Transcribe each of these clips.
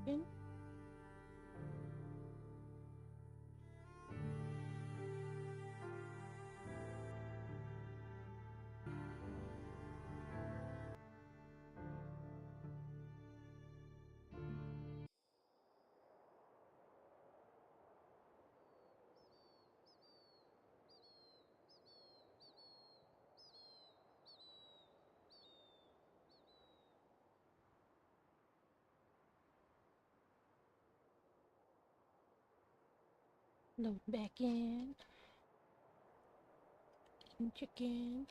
in. Load back in. Chicken.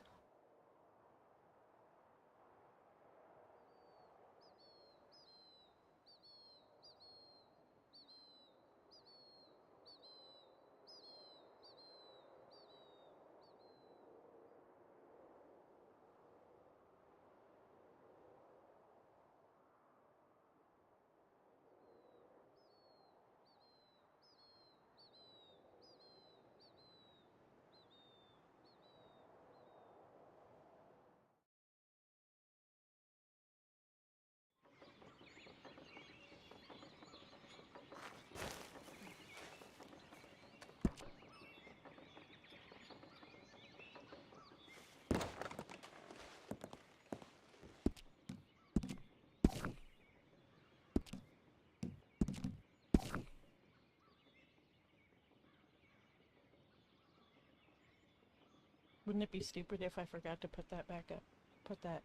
Wouldn't it be stupid if I forgot to put that back up? Put that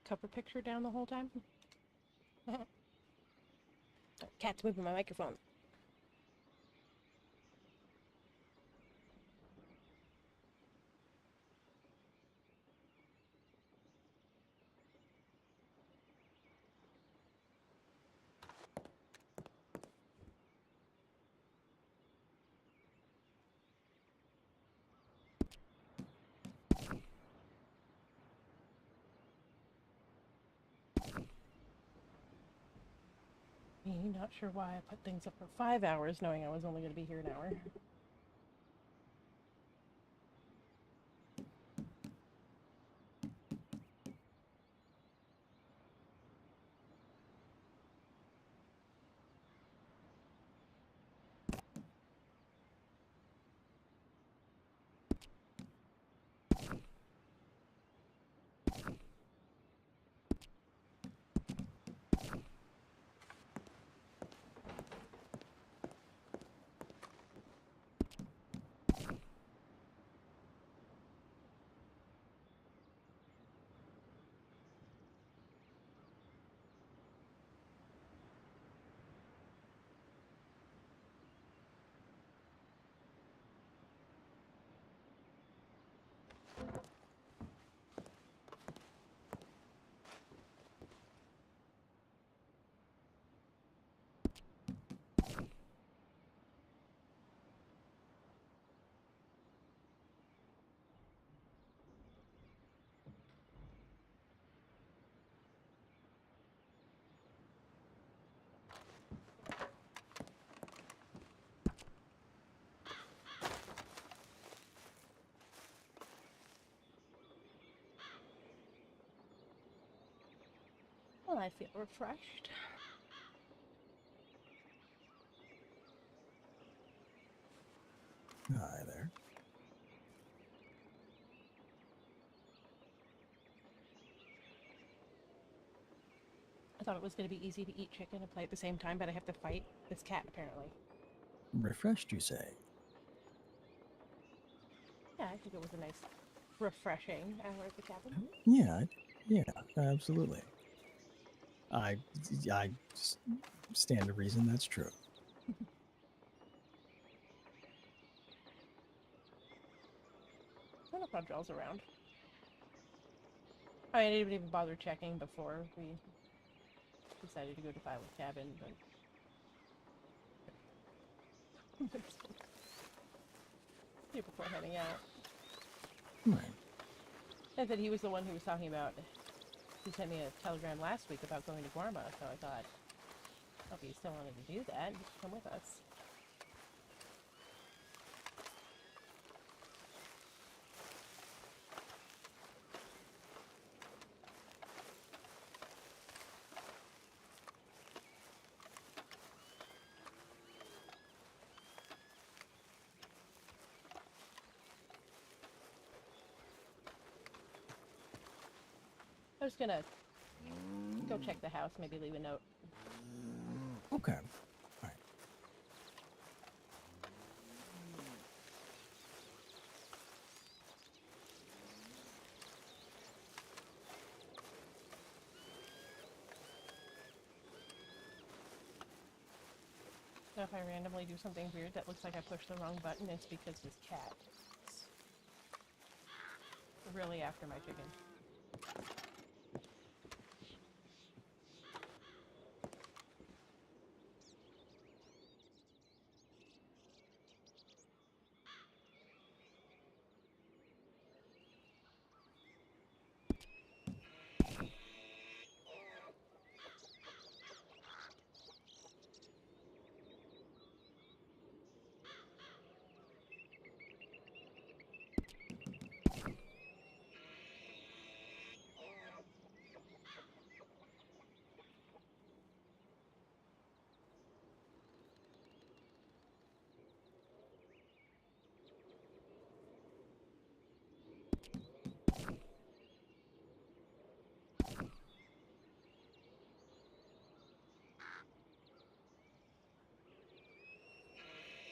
cover picture down the whole time? Cat's moving my microphone. Me, not sure why I put things up for 5 hours knowing I was only going to be here an hour. Well, I feel refreshed. Hi there. I thought it was going to be easy to eat chicken and play at the same time, but I have to fight this cat, apparently. Refreshed, you say? Yeah, I think it was a nice, refreshing hour at the cabin. Yeah, absolutely. I stand to reason that's true. I don't know if Joel's around. I mean, I didn't even bother checking before we decided to go to Violet Cabin, but... yeah, before heading out. Right. I said he was the one who was talking about... He sent me a telegram last week about going to Guarma, so I thought, oh, if he still wanted to do that, he should come with us. was gonna go check the house, maybe leave a note. Okay. All right. So if I randomly do something weird that looks like I pushed the wrong button, it's because this cat is really after my chicken.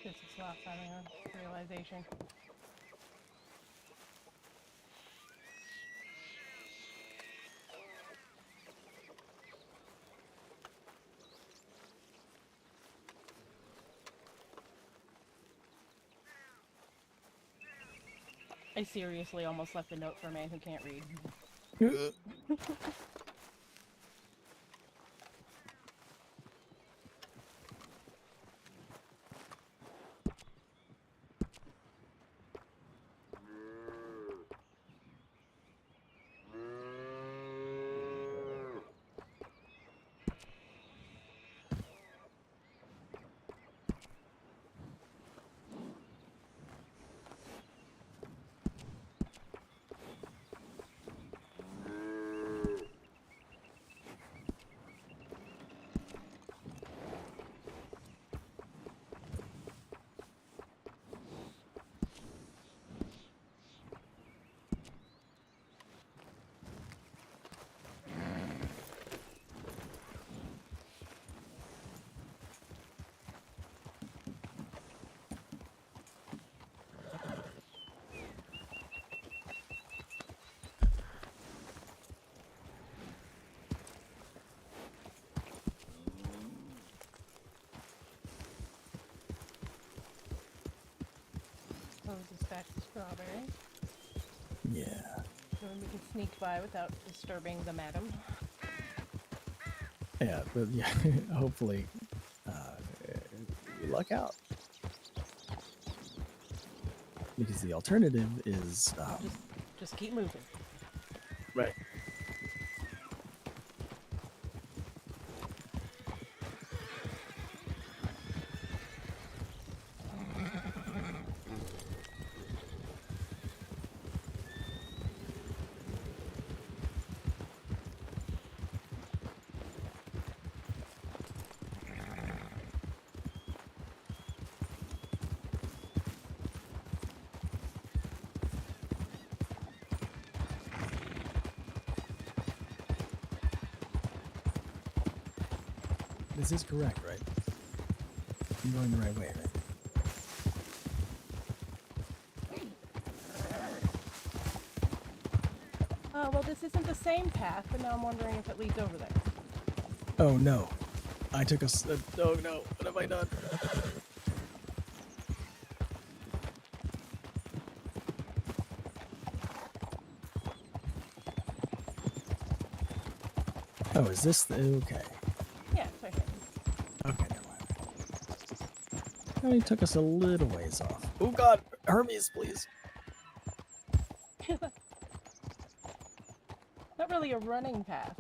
This is lost having a realization. I seriously almost left a note for a man who can't read. Close this back to strawberry. Yeah. So we can sneak by without disturbing the madam. Yeah, but yeah, hopefully, we luck out. Because the alternative is Just keep moving. right. This is correct, right? I'm going the right way, right? Well, this isn't the same path, but now I'm wondering if it leads over there. Oh no. I took a oh no, what have I done? Oh, is this the okay? Yeah, it's right here. Okay, never mind. Only took us a little ways off. Oh god, Hermes, please. Not really a running path.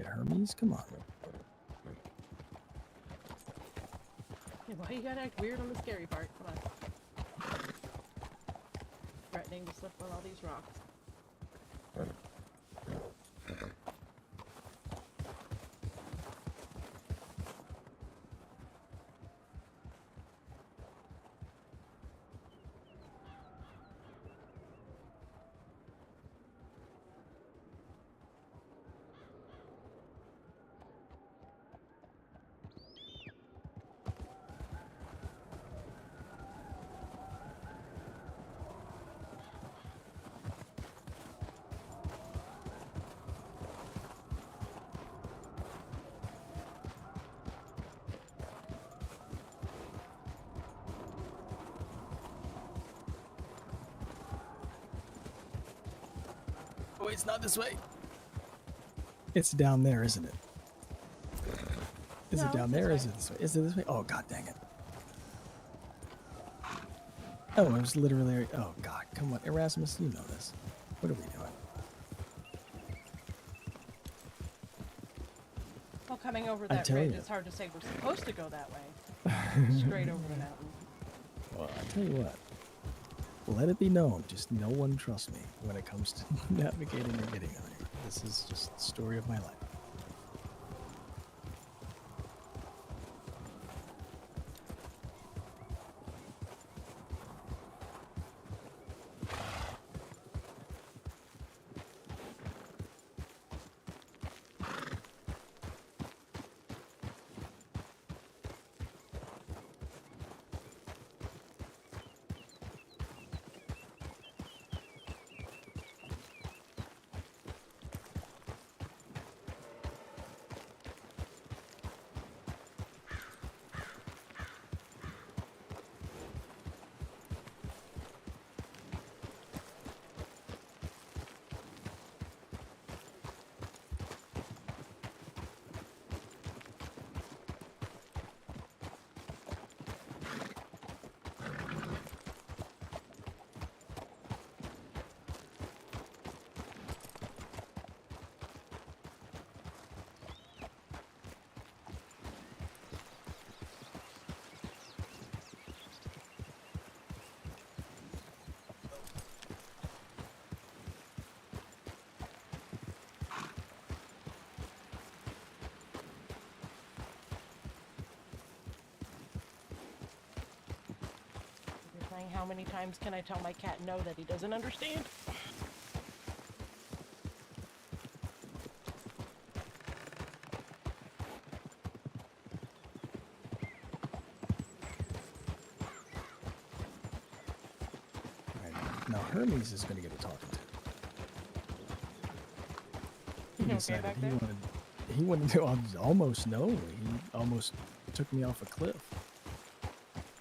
Hermes, come on. Hey, why you gotta act weird on the scary part? Come on. Threatening to slip on all these rocks. Oh, it's not this way. It's down there, isn't it? Is No, it down it's there? this Is way. it this way? Is it this way? Oh, god dang it. Oh, I was literally... Oh, God. Come on. Erasmus, you know this. What are we doing? Well, coming over I that tell ridge, you. it's hard to say we're supposed to go that way. Straight over the mountain. Well, I tell you what. Let it be known, just no one trusts me when it comes to navigating or getting out here. This is just the story of my life. You're saying how many times can I tell my cat no that he doesn't understand? Right. Now Hermes is going to get a talking to. He You okay decided back he there? wanted to almost no. He almost took me off a cliff.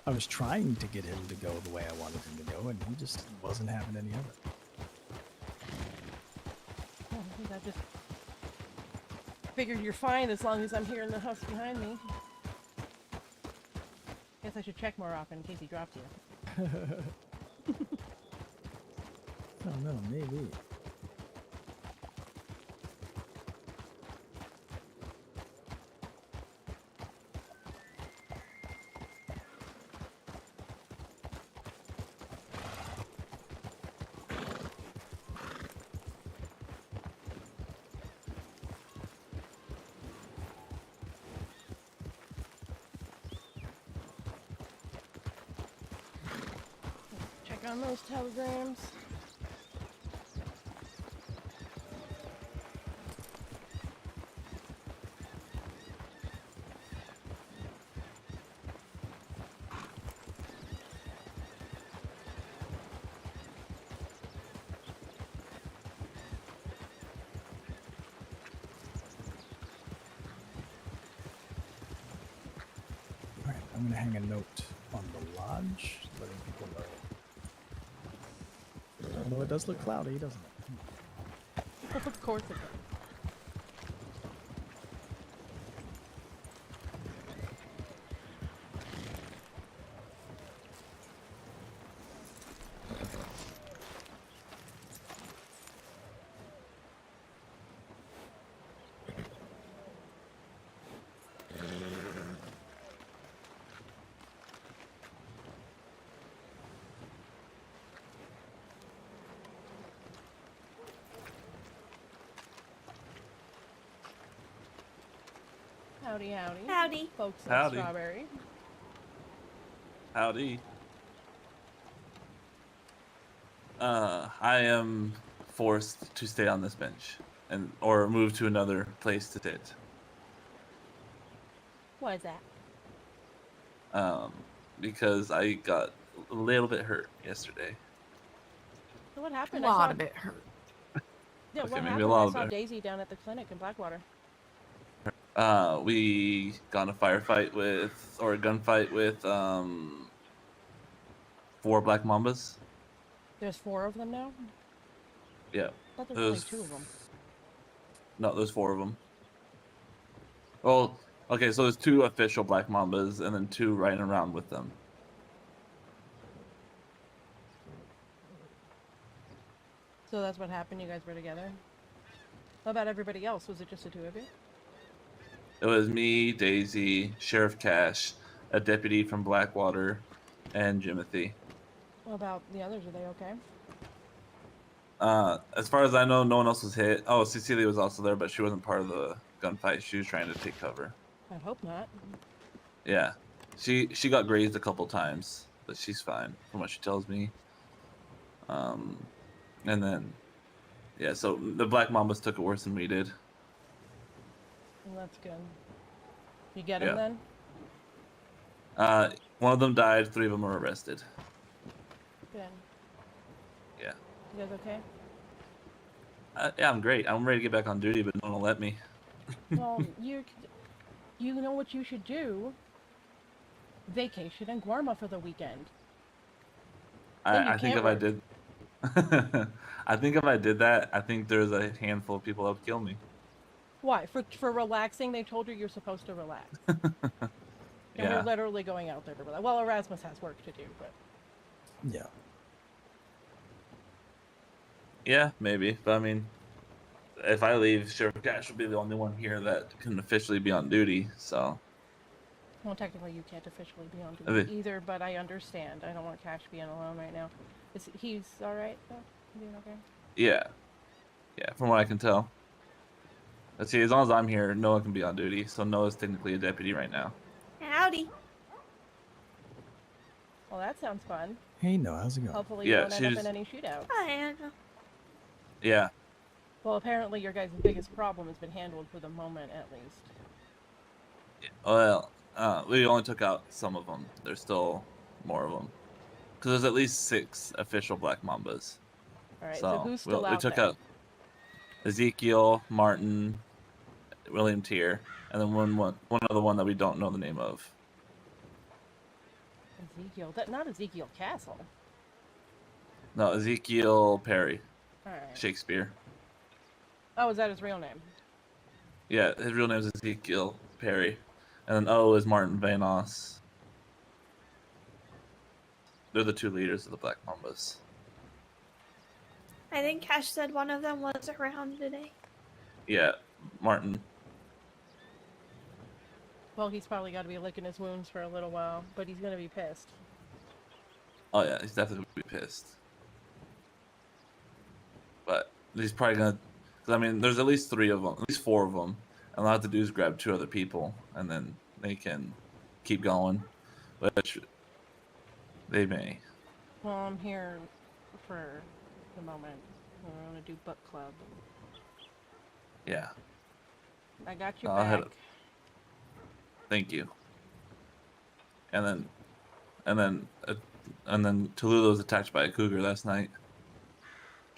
I was trying to get him to go the way I wanted him to go, and he just wasn't having any of it. Oh, I think I just figured you're fine as long as I'm here in the house behind me. Guess I should check more often in case he dropped you. Oh no, maybe. Check on those telegrams. I'm gonna hang a note on the lodge, letting people know. Although it does look cloudy, doesn't it? Of course it does. Howdy, howdy. Howdy. Folks of Howdy. Strawberry. Howdy. I am forced to stay on this bench or move to another place to sit. Why is that? Because I got a little bit hurt yesterday. So what happened? A lot of it hurt. Yeah, Okay, what maybe a happened? lot I of saw it. Daisy down at the clinic in Blackwater. We got in a firefight or a gunfight with 4 black mambas. There's 4 of them now? Yeah. I thought there were only 2 of them. No, there's 4 of them. Well, okay, so there's 2 official black mambas and then 2 riding around with them. So that's what happened? You guys were together? What about everybody else? Was it just the 2 of you? It was me, Daisy, Sheriff Cash, a deputy from Blackwater, and Jimothy. What about the others? Are they okay? As far as I know, no one else was hit. Oh, Cecilia was also there, but she wasn't part of the gunfight. She was trying to take cover. I hope not. Yeah, she got grazed a couple times, but she's fine from what she tells me. And then, yeah, so the Black Mambas took it worse than we did. Well, that's good. You get them Yeah. then? One of them died. 3 of them were arrested. Good. Yeah. You guys okay? Yeah, I'm great. I'm ready to get back on duty, but no one will let me. Well, you know what you should do? Vacation in Guarma for the weekend. Then you I think can't if I work. did, I think if I did that, I think there's a handful of people that would kill me. Why? For relaxing? They told you you're supposed to relax. And Yeah. we're literally going out there to relax. Well, Erasmus has work to do, but... Yeah. Yeah, maybe. But I mean, if I leave, Sheriff Cash will be the only one here that can officially be on duty. So. Well, technically you can't officially be on I duty mean- either, but I understand. I don't want Cash being alone right now. He's alright, though? Doing okay? Yeah. Yeah, from what I can tell. Let's see. As long as I'm here, Noah can be on duty. So Noah's technically a deputy right now. Howdy. Well, that sounds fun. Hey, no, how's it going? Hopefully Yeah, you don't end up she's- in any shootouts. Hi, Anna. Yeah. Well, apparently your guys' biggest problem has been handled for the moment, at least. Well, we only took out some of them. There's still more of them. Because there's at least 6 official Black Mambas. Alright, so who's still we out took then? out Ezekiel, Martin, William Tier, and then one other one that we don't know the name of. Ezekiel. Not Ezekiel Castle. No, Ezekiel Perry, Alright. Shakespeare. Oh, is that his real name? Yeah, his real name is Ezekiel Perry, and then O is Martin Vanos. They're the 2 leaders of the Black Mambas. I think Cash said one of them was around today. Yeah, Martin. Well, he's probably got to be licking his wounds for a little while, but he's going to be pissed. Oh yeah, he's definitely gonna be pissed. But he's probably gonna. Cause I mean, there's at least 3 of them, at least 4 of them, and all I have to do is grab 2 other people, and then they can keep going. Which they may. Well, I'm here for the moment. We're going to do book club. Yeah. I got your I'll head back. up. Thank you. And then Tallulah was attacked by a cougar last night.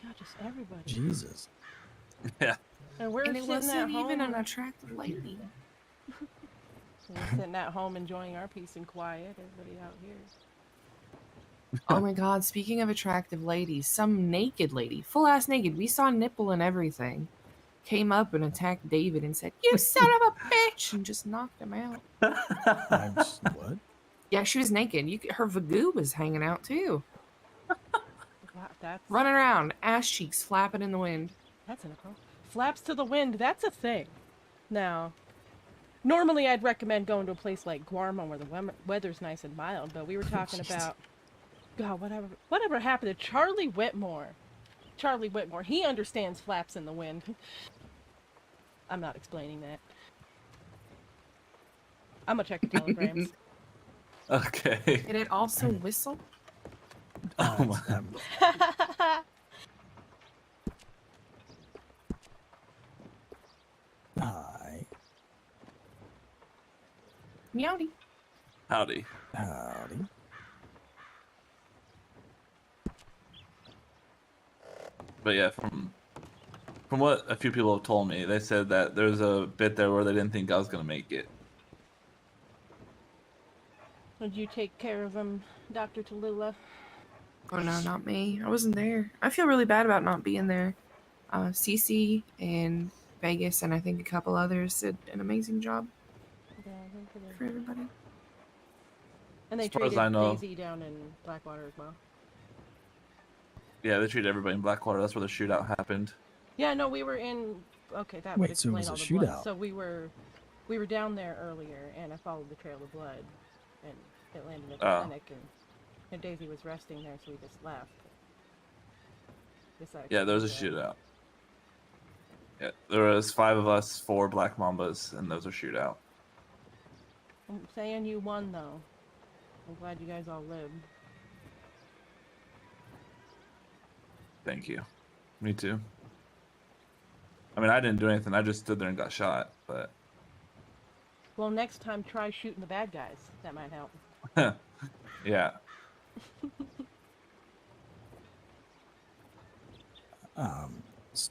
God, just everybody. Jesus. Yeah. And we're And it sitting at wasn't even home. an attractive lady. We're sitting at home enjoying our peace and quiet. Everybody out here. Oh my god, speaking of attractive ladies, some naked lady, full ass naked, we saw nipple and everything, came up and attacked David and said, "You son of a bitch!" and just knocked him out. What? Yeah, she was naked. Her vagoo was hanging out too. Wow, that's Running around, ass cheeks flapping in the wind. inappropriate. Flaps to the wind. That's a thing. Now, normally I'd recommend going to a place like Guarma where the weather's nice and mild, but we were talking about, God, whatever happened to Charlie Whitmore? Charlie Whitmore, he understands flaps in the wind. I'm not explaining that. I'm gonna check the telegrams. Okay. Did it also whistle? Oh my. Hi. Meowdy. Howdy. Howdy. But yeah, from what a few people have told me, they said that there's a bit there where they didn't think I was gonna make it. Did you take care of him, Dr. Tallulah? Oh no, not me. I wasn't there. I feel really bad about not being there. Cece and Vegas and I think a couple others did an amazing job Yeah, I think it for is. everybody. And they As far as treated I know- Daisy down in Blackwater as well. Yeah, they treated everybody in Blackwater. That's where the shootout happened. Yeah, no, we were in. Okay, that Wait, would so it explain was all a the blood. shootout? So we were down there earlier, and I followed the trail of blood, and it landed at the Oh. clinic, and Daisy was resting there, so we just left. Guess I Yeah, there was a explained that. shootout. Yeah, there was 5 of us, 4 Black Mambas, and there was a shootout. I'm saying you won, though. I'm glad you guys all lived. Thank you. Me too. I mean, I didn't do anything. I just stood there and got shot, but Well, next time try shooting the bad guys. That might help. yeah. S-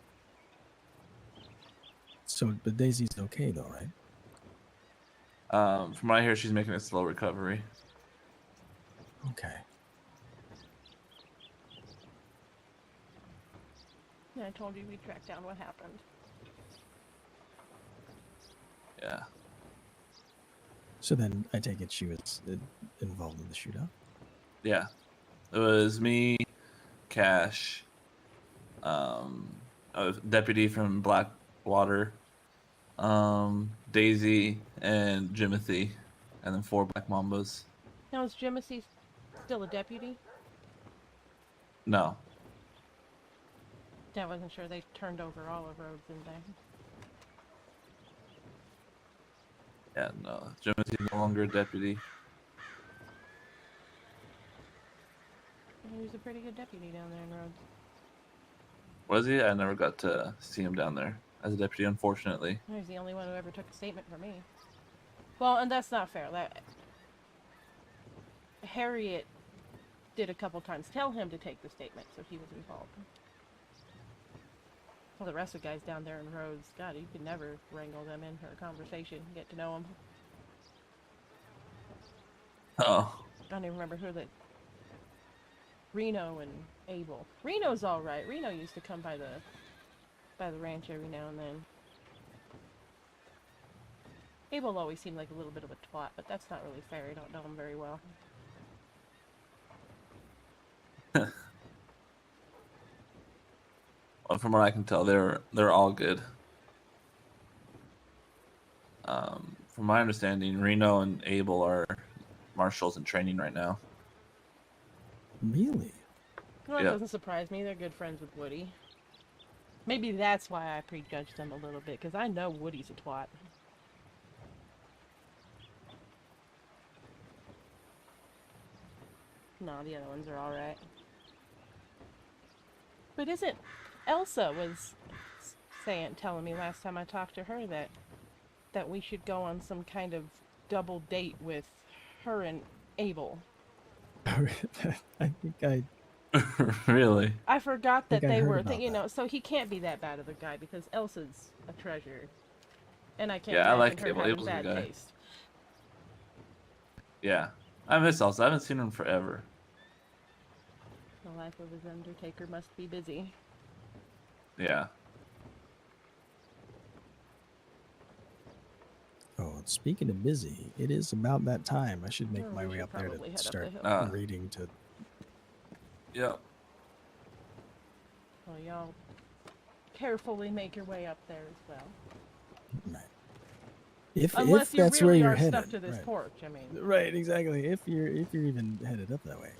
So, but Daisy's okay though, right? From what I hear, she's making a slow recovery. Okay. Yeah, I told you we tracked down what happened. Yeah. So then I take it she was involved in the shootout? Yeah. It was me, Cash, a deputy from Blackwater, Daisy, and Jimothy, and then 4 Black Mambas. Now, is Jimothy still a deputy? No. I wasn't sure. They turned over all of Rhodes, didn't they? Yeah, no. Jimothy's no longer a deputy. He was a pretty good deputy down there in Rhodes. Was he? I never got to see him down there as a deputy, unfortunately. He was the only one who ever took a statement from me. Well, and that's not fair. That Harriet did a couple times tell him to take the statement, so he was involved. Well, the rest of the guys down there in Rhodes, God, you could never wrangle them in for a conversation, get to know them. Oh. I don't even remember who the... Reno and Abel. Reno's alright. Reno used to come by the ranch every now and then. Abel always seemed like a little bit of a twat, but that's not really fair. I don't know him very well. Well, from what I can tell, they're all good. From my understanding, Reno and Abel are marshals in training right now. Really? Well, it Yeah. doesn't surprise me. They're good friends with Woody. Maybe that's why I prejudged them a little bit, because I know Woody's a twat. No, the other ones are alright. But isn't... Elsa was telling me last time I talked to her that we should go on some kind of double date with her and Abel. I think I Really? I forgot that think I they heard were, about you know, that. so he can't be that bad of a guy because Elsa's a treasure, and I can't Yeah, I imagine like her Abel. having Abel's a bad good guy. taste. Yeah, I miss Elsa. I haven't seen him forever. The life of his undertaker must be busy. Yeah. Oh, speaking of busy, it is about that time. I should make Oh, my we way should up there probably to head up start the hill. reading to. Yeah. Well, y'all carefully make your way up there as well. Right. If Unless you that's where really you're are headed, stuck to this right. porch. I mean, Right, exactly. If you're even headed up that way,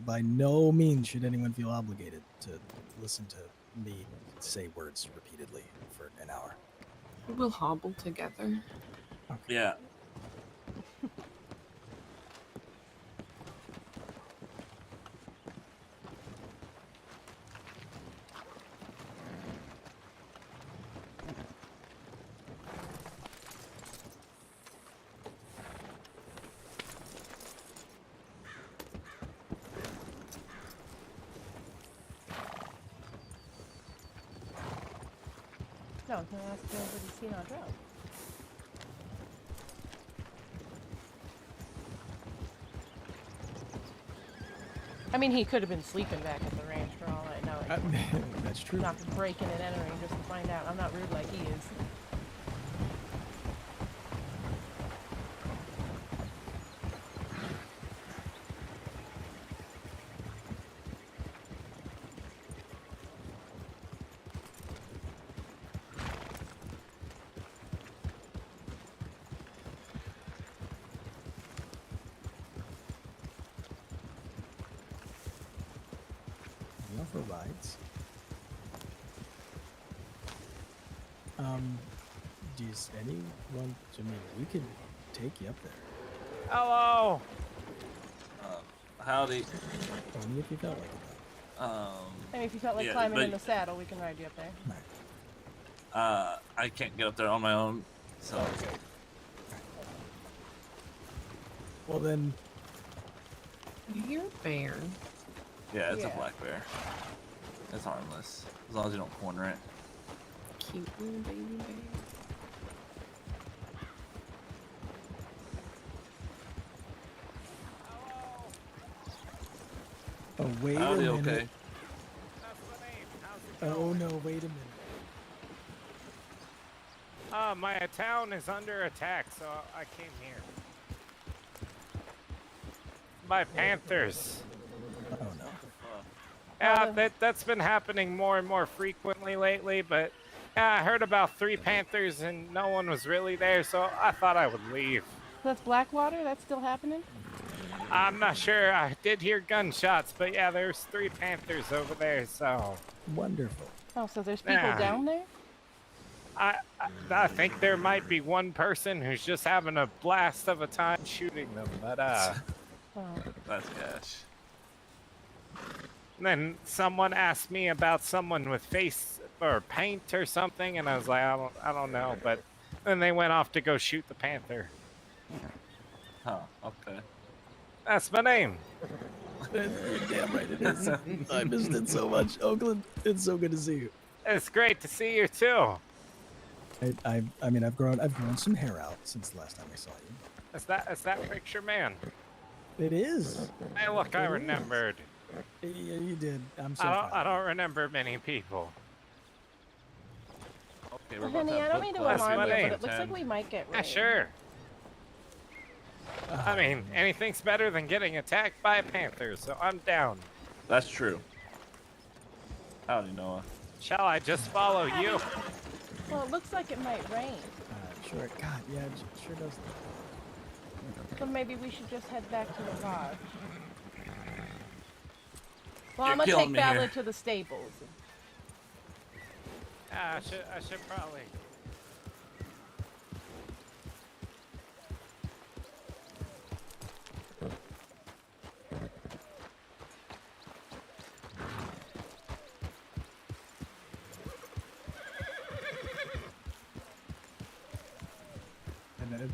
by no means should anyone feel obligated to listen to me say words repeatedly for an hour. We'll hobble together. Yeah. no, I was gonna ask you if he's seen on drugs. I mean, he could have been sleeping back at the ranch for all I know. That's true. Not breaking and entering just to find out. I'm not rude like he is. We offer rides. Does anyone? I mean, we could take you up there. Hello. Howdy. Only if you felt like it. I mean, if you felt like Yeah, climbing but- in the saddle, we can ride you up there. Right. I can't get up there on my own, so. Well then, You're a bear. Yeah, it's Yeah. a black bear. It's harmless as long as you don't corner it. Cute little baby bear. oh wait Howdy, a minute. okay. That's my name. How's it Oh going? no, wait a minute. My town is under attack, so I came here. By panthers. Oh no. Yeah, that's been happening more and more frequently lately, but yeah, I heard about 3 panthers and no one was really there, so I thought I would leave. That's Blackwater? That's still happening? I'm not sure. I did hear gunshots, but yeah, there's 3 panthers over there, so Wonderful. Oh, so there's people Yeah. down there? I think there might be one person who's just having a blast of a time shooting them, but Oh. That's cash. then someone asked me about someone with face or paint or something, and I was like, I don't know. But then they went off to go shoot the panther. Huh, okay. That's my name. You're damn right it is. I missed it so much, Oakland. It's so good to see you. It's great to see you too. I mean, I've grown some hair out since the last time I saw you. Is that picture man? It is. Hey, look, I It is. remembered. Yeah, you did. I'm so I proud. don't remember many people. Okay, Well, about honey, to I don't mean to That's alarm my you, but name, it looks like we might get Yeah, raided. sure. I mean, anything's better than getting attacked by a panther, so I'm down. That's true. Howdy, Noah. Shall I just follow you? Well, it looks like it might rain. Sure. God, yeah, it sure does. So maybe we should just head back to the lodge. Well, You're I'm gonna killing take me here. Ballard to the stables. I should probably.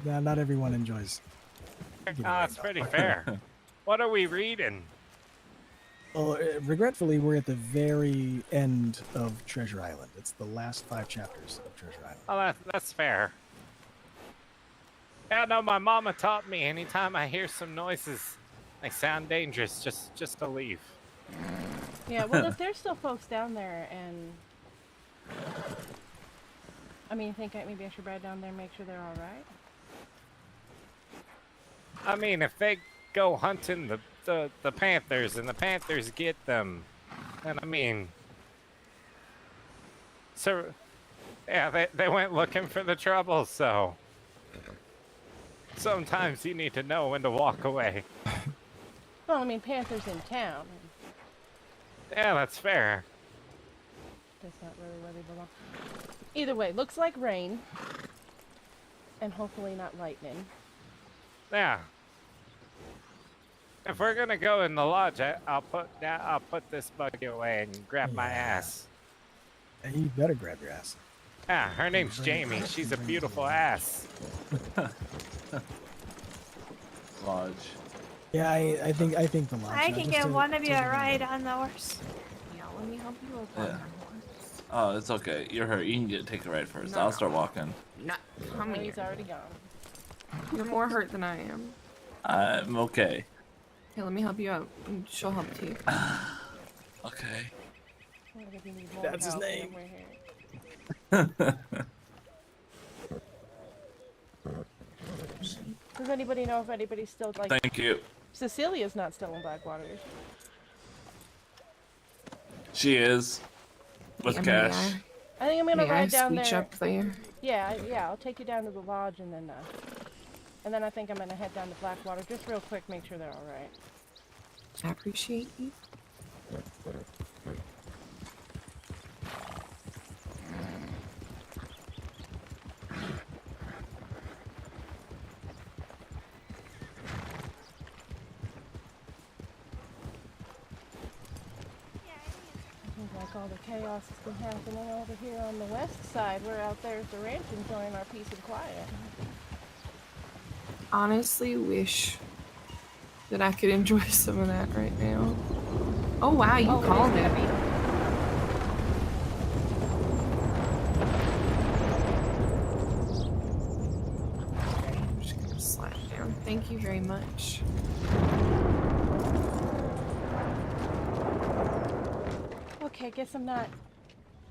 And not everyone enjoys. getting That's rained on. pretty fair. What are we reading? Well, regretfully, we're at the very end of Treasure Island. It's the last 5 chapters of Treasure Island. Oh, that's fair. Yeah, no, my mama taught me anytime I hear some noises, they sound dangerous, just to leave. Yeah, well, if there's still folks down there, and I mean, you think maybe I should ride down there and make sure they're all right? I mean, if they go hunting the panthers and the panthers get them, then I mean, so yeah, they went looking for the trouble. So sometimes you need to know when to walk away. Well, I mean, Panther's in town. Yeah, that's fair. That's not really where they belong. Either way, looks like rain. And hopefully not lightning. Yeah. If we're gonna go in the lodge, I'll put this buggy away and grab my ass. Hey, you better grab your ass. Yeah, her name's Jamie. She's a beautiful ass. Lodge. Yeah, I think the lodge. I now, can just give to- one of you a to- ride on the horse. Yeah, let me help you up on Yeah. your horse. Oh, it's okay. You're her. You can take a ride first. No, I'll no. start walking. No, come Oh, here. he's already gone. You're more hurt than I am. I'm okay. Here, let me help you out. And she'll help too. Okay. What if you need more That's his help when name. we're here? Does anybody know if anybody's still, like, Thank you. Cecilia's not still in Blackwater, is she? She is. With Yeah, cash. I think I'm gonna May I ride down scooch there. up there? Yeah, I'll take you down to the lodge, and then I think I'm gonna head down to Blackwater just real quick, make sure they're all right. I appreciate you. Seems like all the chaos has been happening over here on the west side. We're out there at the ranch enjoying our peace and quiet. Honestly, wish that I could enjoy some of that right now. Oh wow, you Oh, called it's it. gonna be- I'm just gonna slap down. Thank you very much. Okay, guess I'm not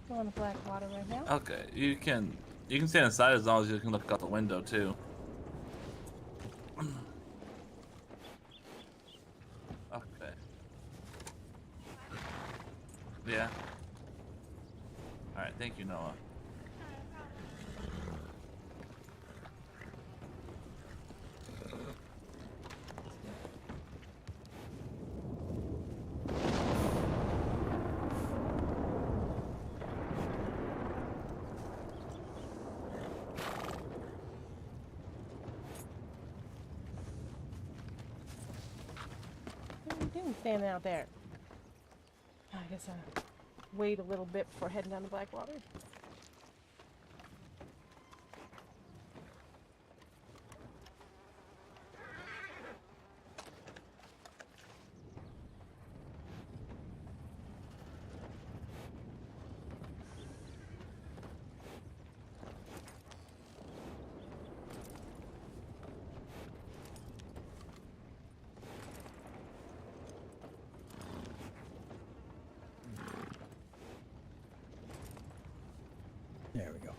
going to Blackwater right now. Okay, you can stand inside as long as you can look out the window too. Okay. Yeah. All right. Thank you, Noah. What are you doing standing out there? I guess I'll wait a little bit before heading down to Blackwater. There we go.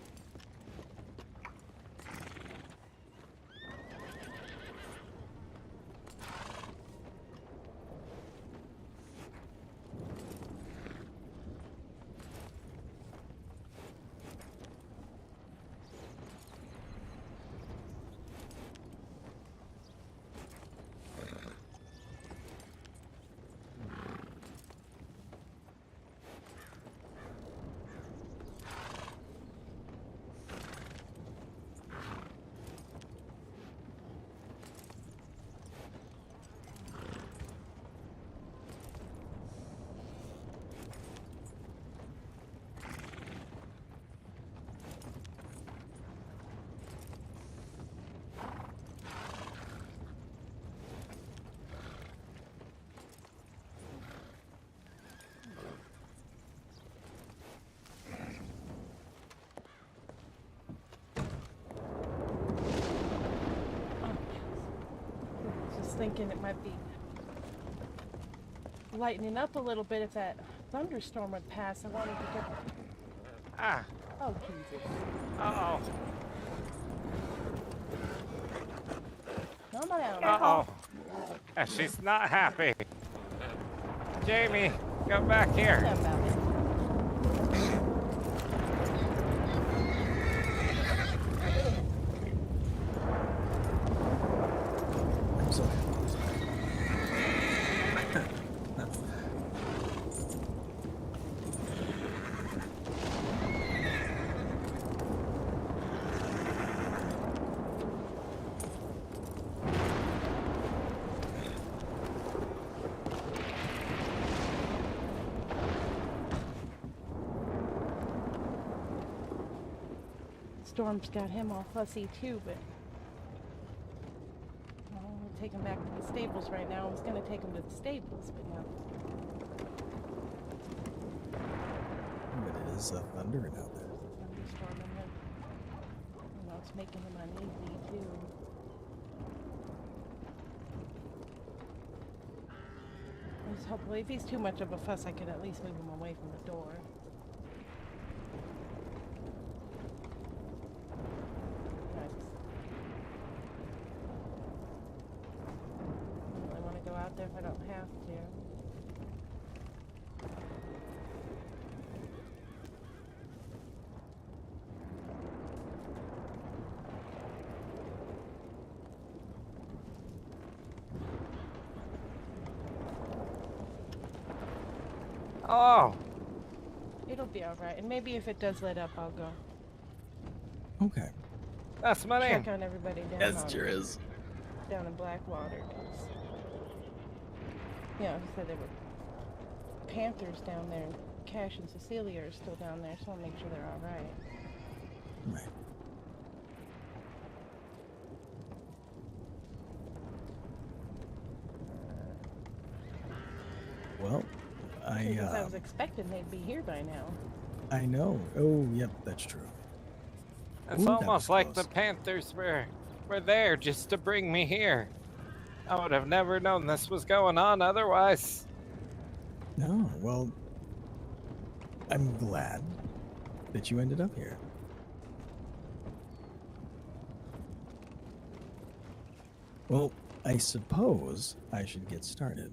thinking it might be lightening up a little bit if that thunderstorm would pass. I wanted to get... Ah. Oh, Jesus. Uh-oh. Come on out. Uh-oh. She's not happy. Jamie, come back here. Tell them about it. I'm sorry. Storm's got him all fussy too, but well, we'll take him back to the stables right now. I was gonna take him to the stables, but now But it is thundering out there. thunderstorm and then it's making him uneasy too. Just hopefully, if he's too much of a fuss, I could at least move him away from the door. If I don't have to. Oh, It'll be alright. And maybe if it does let up, I'll go Okay. that's my name. check on everybody down Yes, on- sure is. down in Blackwater. 'Cause, yeah, he said there were panthers down there. Cash and Cecilia are still down there, so I'll make sure they're alright. Right. Well, Because I was expecting they'd be here by now. I know. Oh, yep, that's true. It's Ooh, that almost was like close. the Panthers were there just to bring me here. I would have never known this was going on otherwise. No, well, I'm glad that you ended up here. Well, I suppose I should get started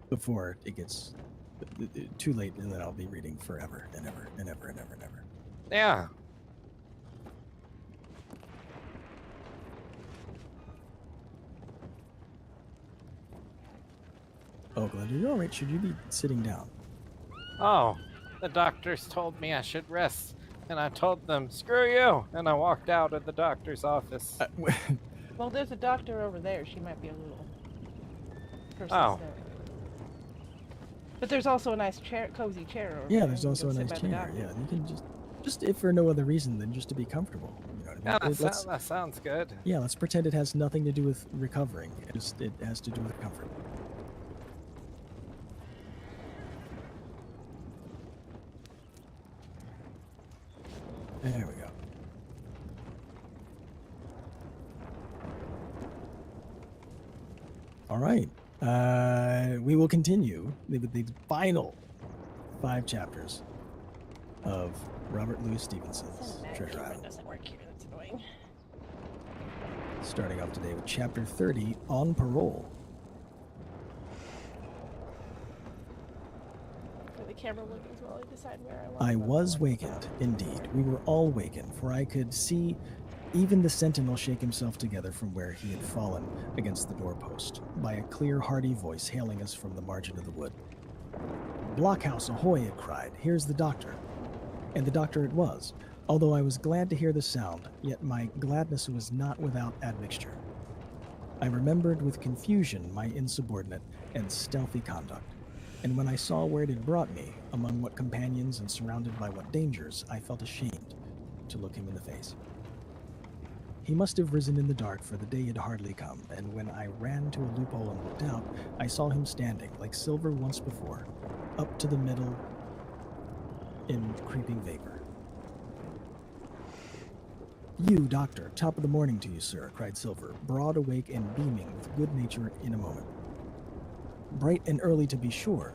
before it gets too late, and then I'll be reading forever and ever and ever and ever and ever. Yeah. Oh, Glenda, you're all right. Should you be sitting down? Oh, the doctors told me I should rest, and I told them, screw you, and I walked out of the doctor's office. Well, there's a doctor over there. She might be a little persistent. Oh. But there's also a nice chair, cozy chair over Yeah, there. there's You also a can go nice sit by the chair. doctor. Yeah, you can just if for no other reason than just to be comfortable. You know what I Yeah, mean? that sounds good. Yeah, let's pretend it has nothing to do with recovering. It has to do with comfort. There we go. All right. We will continue with the final 5 chapters of Robert Louis Stevenson's Cinematic Treasure camera Island. doesn't work here. That's annoying. Starting off today with Chapter 30, On Parole. For the camera looking as well, I decide where I want. I to was put it. wakened, indeed. We were all wakened, for I could see even the sentinel shake himself together from where he had fallen against the doorpost, by a clear, hearty voice hailing us from the margin of the wood. "Blockhouse, ahoy!" it cried. "Here's the doctor." And the doctor it was, although I was glad to hear the sound, yet my gladness was not without admixture. I remembered with confusion my insubordinate and stealthy conduct, and when I saw where it had brought me, among what companions and surrounded by what dangers, I felt ashamed to look him in the face. He must have risen in the dark, for the day had hardly come, and when I ran to a loophole and looked out, I saw him standing, like silver once before, up to the middle in creeping vapor. You, doctor, top of the morning to you, sir, cried Silver, broad awake and beaming with good nature in a moment. Bright and early to be sure,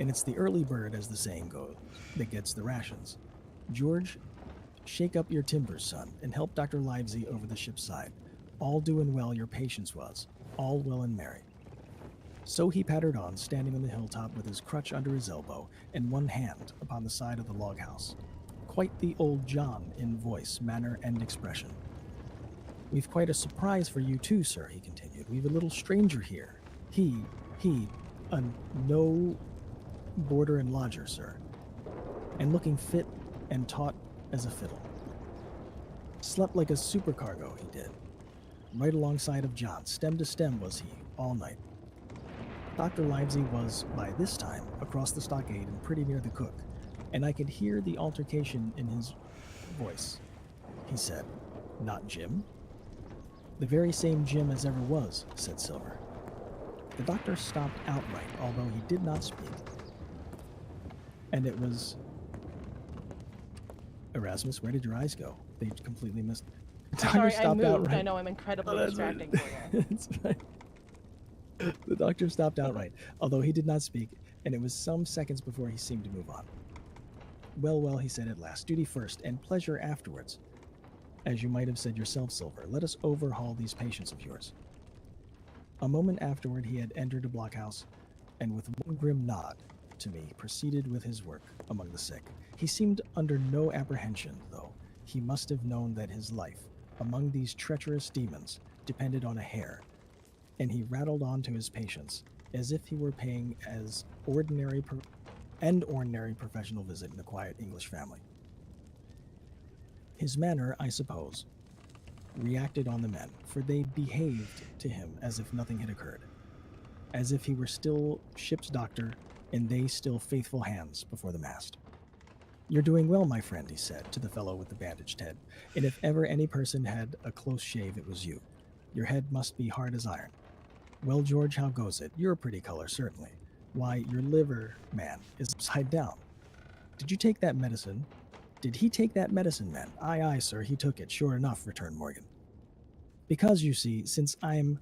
and it's the early bird, as the saying goes, that gets the rations. George, shake up your timbers, son, and help Dr. Livesey over the ship's side. All doing well your patience was, all well and merry. So he pattered on, standing on the hilltop with his crutch under his elbow and one hand upon the side of the log house. Quite the old John in voice, manner, and expression. We've quite a surprise for you too, sir, he continued. We've a little stranger here. He, a no boarder and lodger, sir, and looking fit and taut as a fiddle. Slept like a supercargo, he did. Right alongside of John, stem to stem was he, all night. Dr. Livesey was, by this time, across the stockade and pretty near the cook, and I could hear the altercation in his voice. He said, "Not Jim?" "The very same Jim as ever was," said Silver. The doctor stopped outright, although he did not speak. And it was... Erasmus, where did your eyes go? They completely missed... Sorry, I moved. I know I'm incredibly distracting for you. That's right. The doctor stopped outright, although he did not speak, and it was some seconds before he seemed to move on. Well, well, he said at last, duty first, and pleasure afterwards. As you might have said yourself, Silver, let us overhaul these patients of yours. A moment afterward he had entered a blockhouse, and with one grim nod to me, proceeded with his work among the sick. He seemed under no apprehension, though. He must have known that his life, among these treacherous demons, depended on a hair, and he rattled on to his patients as if he were paying as ordinary professional visit in a quiet English family. His manner, I suppose, reacted on the men, for they behaved to him as if nothing had occurred, as if he were still ship's doctor and they still faithful hands before the mast. "You're doing well, my friend," he said to the fellow with the bandaged head, "and if ever any person had a close shave, it was you. Your head must be hard as iron. Well, George, how goes it? You're a pretty color, certainly. Why, your liver, man, is upside down. Did you take that medicine? Did he take that medicine, man? Aye, aye, sir, he took it, sure enough," returned Morgan. "Because, you see, since I am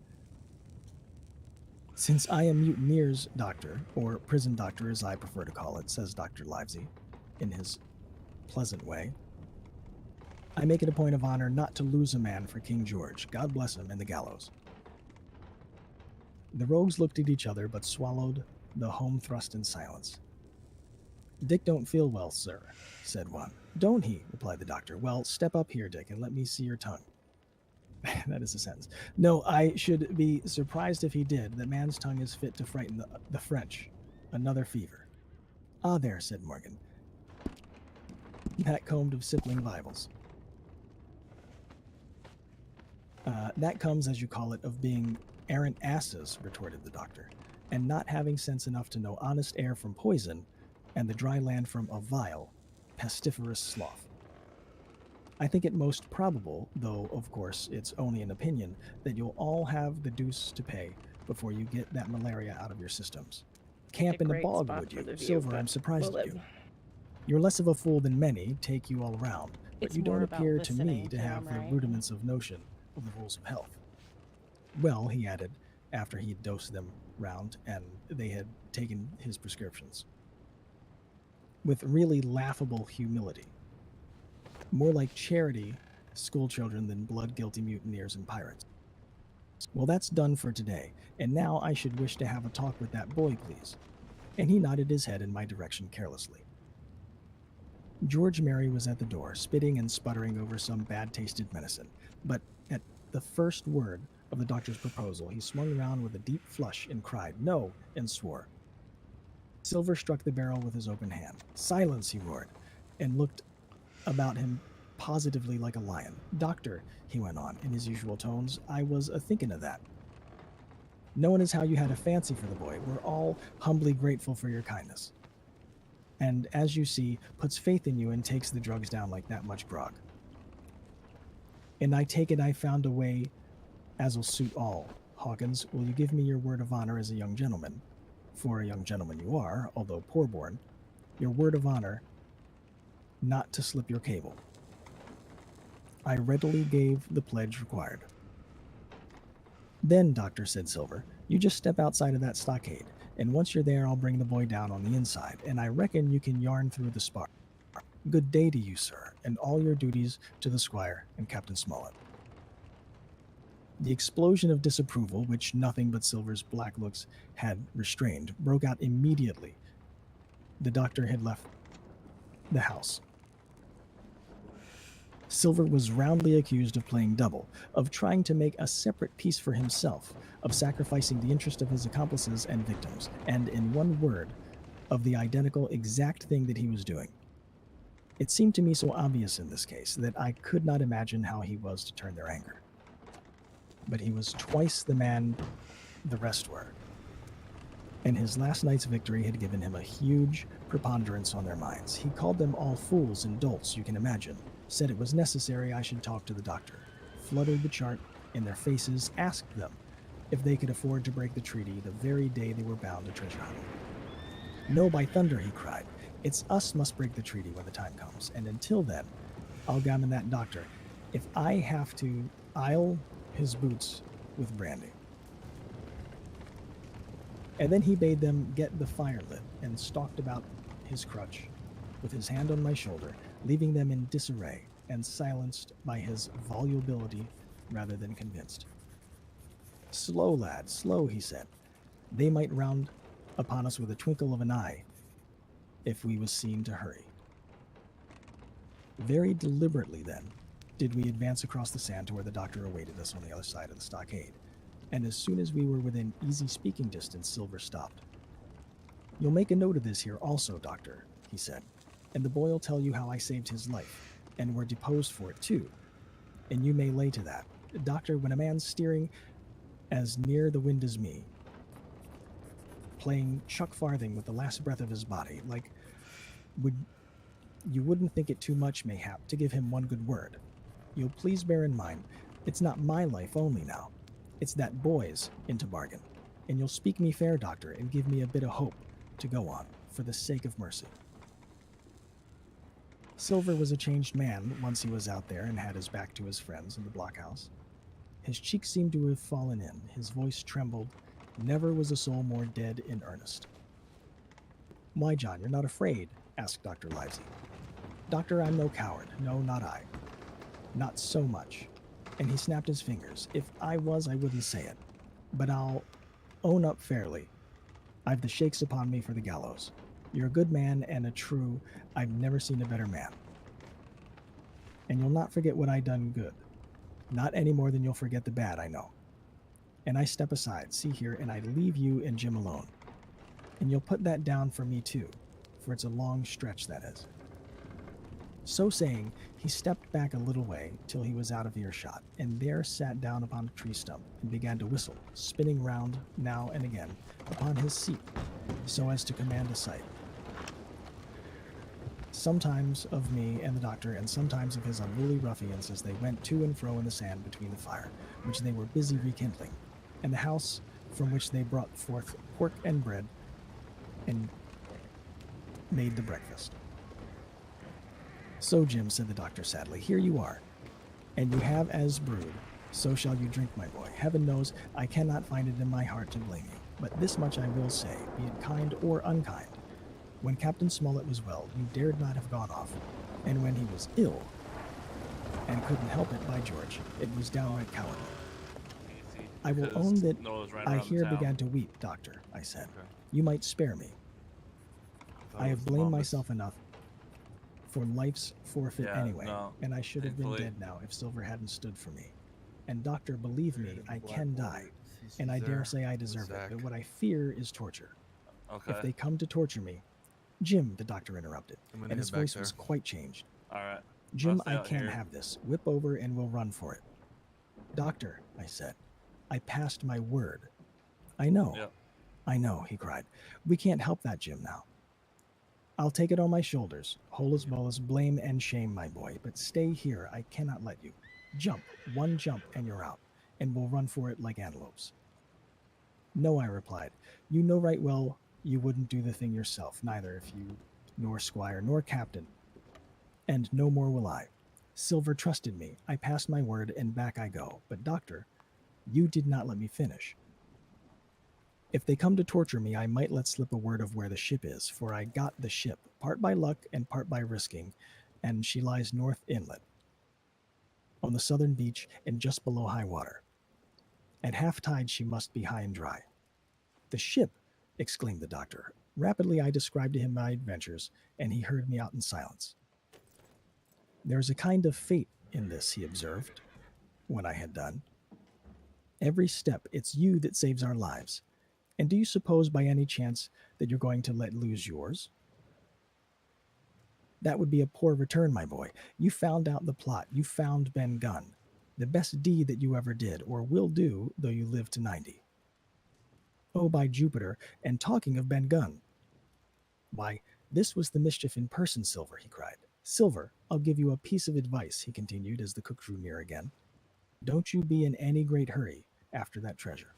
mutineer's doctor, or prison doctor as I prefer to call it," says Dr. Livesey, in his pleasant way, "I make it a point of honor not to lose a man for King George, God bless him, and the gallows." The rogues looked at each other, but swallowed the home thrust in silence. "Dick don't feel well, sir," said one. "Don't he?" replied the doctor. "Well, step up here, Dick, and let me see your tongue." That is a sentence. "No, I should be surprised if he did. The man's tongue is fit to frighten the French. Another fever." "Ah, there," said Morgan. "That combed of sibling Bibles." "That comes, as you call it, of being errant asses," retorted the doctor, "and not having sense enough to know honest air from poison, and the dry land from a vile, pestiferous sloth. I think it most probable, though of course it's only an opinion, that you'll all have the deuce to pay before you get that malaria out of your systems. Camp in the bog, would you? Silver, I'm surprised at you. You're less of a fool than many, take you all around, but you don't appear to me to have the rudiments of notion of the rules of health. Well," he added, after he had dosed them round and they had taken his prescriptions, with really laughable humility, more like charity schoolchildren than blood-guilty mutineers and pirates. "Well, that's done for today, and now I should wish to have a talk with that boy, please." And he nodded his head in my direction carelessly. George Merry was at the door, spitting and sputtering over some bad-tasted medicine, but at the first word of the doctor's proposal, he swung round with a deep flush and cried, "No," and swore. Silver struck the barrel with his open hand. "Silence," he roared, and looked about him positively like a lion. "Doctor," he went on, in his usual tones, "I was a-thinking of that. Knowing as how you had a fancy for the boy, we're all humbly grateful for your kindness. And, as you see, puts faith in you and takes the drugs down like that much grog. And I take it I found a way as'll suit all. Hawkins, will you give me your word of honor as a young gentleman, for a young gentleman you are, although poor-born, your word of honor not to slip your cable?" I readily gave the pledge required. Then, Doctor, said Silver, you just step outside of that stockade, and once you're there, I'll bring the boy down on the inside, and I reckon you can yarn through the spar. Good day to you, sir, and all your duties to the squire and Captain Smollett. The explosion of disapproval, which nothing but Silver's black looks had restrained, broke out immediately. The doctor had left the house. Silver was roundly accused of playing double, of trying to make a separate piece for himself, of sacrificing the interest of his accomplices and victims, and, in one word, of the identical exact thing that he was doing. It seemed to me so obvious in this case that I could not imagine how he was to turn their anger. But he was twice the man the rest were, and his last night's victory had given him a huge preponderance on their minds. He called them all fools and dolts, you can imagine, said it was necessary I should talk to the doctor, fluttered the chart in their faces, asked them if they could afford to break the treaty the very day they were bound to treasure hunt. No, by thunder, he cried. It's us must break the treaty when the time comes, and until then, I'll gammon that doctor. If I have to, I'll his boots with brandy. And then he bade them get the fire lit and stalked about his crutch with his hand on my shoulder, leaving them in disarray and silenced by his volubility rather than convinced. Slow, lad, slow, he said. They might round upon us with a twinkle of an eye if we was seen to hurry. Very deliberately, then, did we advance across the sand to where the doctor awaited us on the other side of the stockade, and as soon as we were within easy speaking distance, Silver stopped. You'll make a note of this here also, Doctor, he said, and the boy'll tell you how I saved his life, and were deposed for it too, and you may lay to that. Doctor, when a man's steering as near the wind as me, playing chuck farthing with the last breath of his body, like, you wouldn't think it too much, mayhap, to give him one good word. You'll please bear in mind, it's not my life only now. It's that boy's into bargain. And you'll speak me fair, Doctor, and give me a bit of hope to go on, for the sake of mercy. Silver was a changed man once he was out there and had his back to his friends in the blockhouse. His cheeks seemed to have fallen in, his voice trembled. Never was a soul more dead in earnest. Why, John, you're not afraid? Asked Dr. Livesey. Doctor, I'm no coward. No, not I. Not so much. And he snapped his fingers. If I was, I wouldn't say it. But I'll own up fairly. I've the shakes upon me for the gallows. You're a good man and a true, I've never seen a better man. And you'll not forget what I done good. Not any more than you'll forget the bad, I know. And I step aside, see here, and I leave you and Jim alone. And you'll put that down for me too, for it's a long stretch, that is. So saying, he stepped back a little way till he was out of earshot, and there sat down upon a tree stump and began to whistle, spinning round now and again upon his seat, so as to command a sight. Sometimes of me and the doctor, and sometimes of his unruly ruffians as they went to and fro in the sand between the fire, which they were busy rekindling, and the house from which they brought forth pork and bread and made the breakfast. So, Jim, said the doctor sadly, here you are, and you have as brewed, so shall you drink, my boy. Heaven knows I cannot find it in my heart to blame you, but this much I will say, be it kind or unkind. When Captain Smollett was well, you dared not have gone off, and when he was ill, and couldn't help it, by George, it was downright cowardly. I will own that I here began to weep, Doctor, I said. Okay. You might spare me. I have blamed myself enough for life's forfeit anyway, and I should have been dead now if Silver hadn't stood for me. And Doctor, believe me, I can die, and I dare say I deserve it, but what I fear is torture. Okay. If they come to torture me... Jim, the doctor interrupted, and his voice was quite changed. All right. Jim, I can't have this. Whip over and we'll run for it. Doctor, I said, I passed my word. I know. Yep. I know, he cried. We can't help that, Jim, now. I'll take it on my shoulders, holus bolus, blame and shame, my boy, but stay here. I cannot let you. Jump, one jump, and you're out, and we'll run for it like antelopes. No, I replied. You know right well you wouldn't do the thing yourself, neither if you, nor squire, nor captain, and no more will I. Silver trusted me. I passed my word and back I go. But, Doctor, you did not let me finish. If they come to torture me, I might let slip a word of where the ship is, for I got the ship, part by luck and part by risking, and she lies north inlet, on the southern beach and just below high water. At half tide, she must be high and dry. The ship, exclaimed the doctor. Rapidly, I described to him my adventures, and he heard me out in silence. There is a kind of fate in this, he observed, when I had done. Every step, it's you that saves our lives. And do you suppose by any chance that you're going to let lose yours? That would be a poor return, my boy. You found out the plot. You found Ben Gunn. The best deed that you ever did, or will do, though you live to 90. Oh, by Jupiter, and talking of Ben Gunn. Why, this was the mischief in person, Silver, he cried. Silver, I'll give you a piece of advice, he continued as the cook drew near again. Don't you be in any great hurry after that treasure.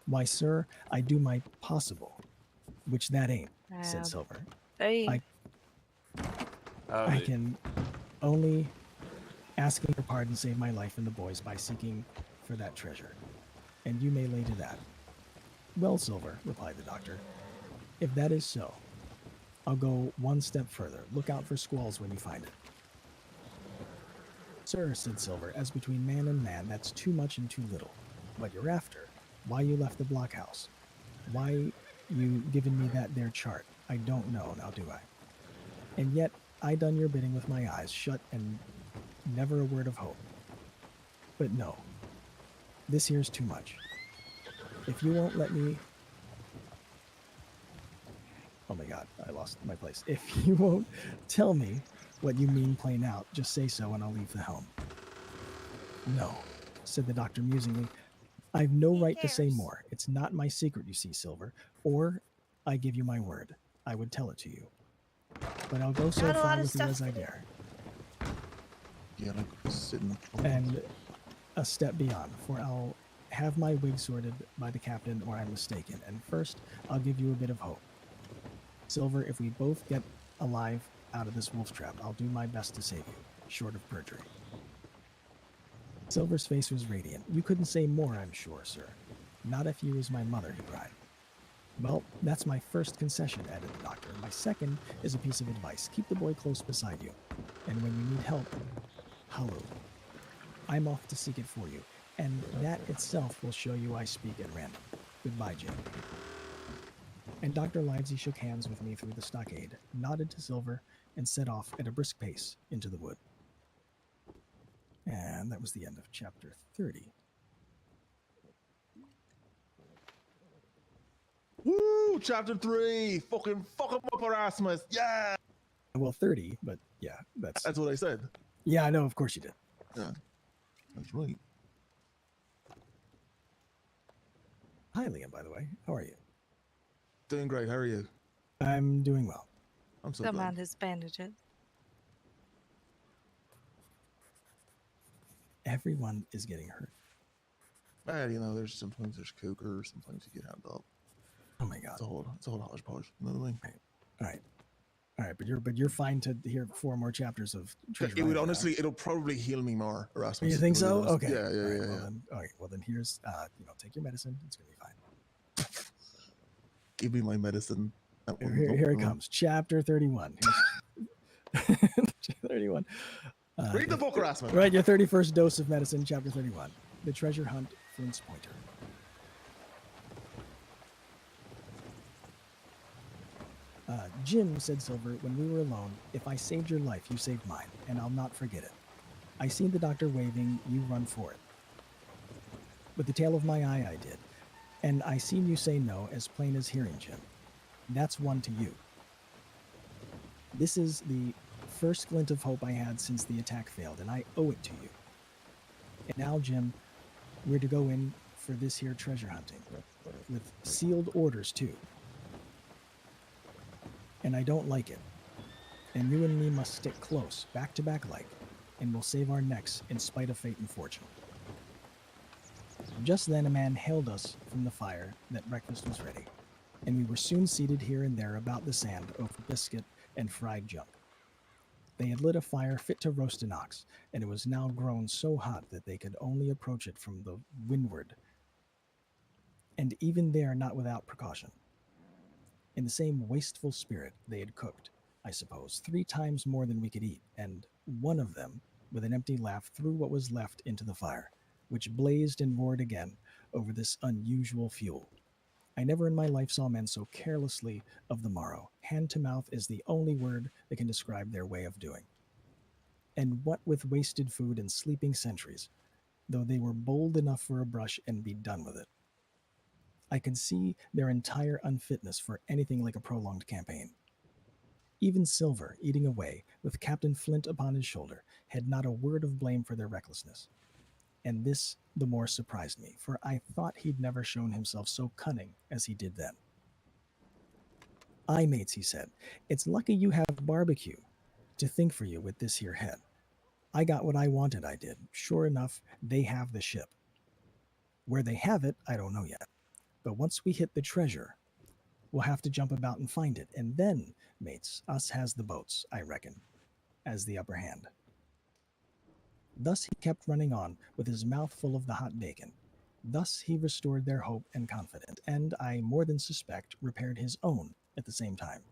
Why, sir, I do my possible, which that ain't, said Silver. Hey. I can only asking your pardon save my life and the boys by seeking for that treasure, and you may lay to that. Well, Silver, replied the doctor, if that is so, I'll go one step further. Look out for squalls when you find it. Sir, said Silver, as between man and man, that's too much and too little. What you're after, why you left the blockhouse, why you given me that there chart, I don't know, now do I? And yet, I done your bidding with my eyes shut and never a word of hope. But no, this here's too much. If you won't let me... Oh my god, I lost my place. If you won't tell me what you mean plain out, just say so and I'll leave the helm. No, said the doctor musingly. I've no right to say more. It's not my secret, you see, Silver. Or, I give you my word, I would tell it to you. But I'll go so far with you as I dare. Yeah, like sitting. And a step beyond, for I'll have my wig sorted by the captain or I'm mistaken. And first, I'll give you a bit of hope. Silver, if we both get alive out of this wolf trap, I'll do my best to save you, short of perjury. Silver's face was radiant. You couldn't say more, I'm sure, sir. Not if you was my mother, he cried. Well, that's my first concession, added the doctor. My second is a piece of advice. Keep the boy close beside you. And when you need help, holler. I'm off to seek it for you. And that itself will show you I speak at random. Goodbye, Jim. And Dr. Livesey shook hands with me through the stockade, nodded to Silver, and set off at a brisk pace into the wood. And that was the end of chapter 30. Woo! Chapter 3! Fuck him up, Erasmus! Yeah! Well, 30, but yeah, That's what I said. Yeah, I know, of course you did. Yeah. That's right. Hi, Liam, by the way. How are you? Doing great. How are you? I'm doing well. I'm so The glad. man has bandages. Everyone is getting hurt. Well, you know, sometimes there's cougar, sometimes you get hand up. Oh my god. It's a whole hodgepodge. You know what I mean? Right. All right, but you're fine to hear 4 more chapters of Treasure It would Island, honestly, it'll probably heal me more, Erasmus. You think to be so? honest. Okay. Yeah, All right, yeah. Well, then, okay. Well, then here's take your medicine. It's gonna be fine. Give me my medicine. Here it comes. Chapter 31. 31. Read the book, Erasmus. Right, your 31st dose of medicine, chapter 31. The treasure hunt, Flint's Pointer. Jim, said Silver, when we were alone, if I saved your life, you saved mine, and I'll not forget it. I seen the doctor waving, you run for it. With the tail of my eye, I did. And I seen you say no as plain as hearing, Jim. That's one to you. This is the first glint of hope I had since the attack failed, and I owe it to you. And now, Jim, we're to go in for this here treasure hunting, with sealed orders, too. And I don't like it. And you and me must stick close, back to back like, and we'll save our necks in spite of fate and fortune. Just then a man hailed us from the fire that breakfast was ready, and we were soon seated here and there about the sand over biscuit and fried junk. They had lit a fire fit to roast an ox, and it was now grown so hot that they could only approach it from the windward, and even there not without precaution. In the same wasteful spirit, they had cooked, I suppose, 3 times more than we could eat, and one of them, with an empty laugh, threw what was left into the fire, which blazed and roared again over this unusual fuel. I never in my life saw men so carelessly of the morrow. Hand to mouth is the only word that can describe their way of doing. And what with wasted food and sleeping sentries, though they were bold enough for a brush and be done with it. I could see their entire unfitness for anything like a prolonged campaign. Even Silver, eating away, with Captain Flint upon his shoulder, had not a word of blame for their recklessness. And this the more surprised me, for I thought he'd never shown himself so cunning as he did then. "Aye, mates," he said, "it's lucky you have barbecue to think for you with this here head. I got what I wanted, I did. Sure enough, they have the ship. Where they have it, I don't know yet. But once we hit the treasure, we'll have to jump about and find it. And then, mates, us has the boats, I reckon, as the upper hand." Thus he kept running on, with his mouth full of the hot bacon. Thus he restored their hope and confidence, and I more than suspect repaired his own at the same time.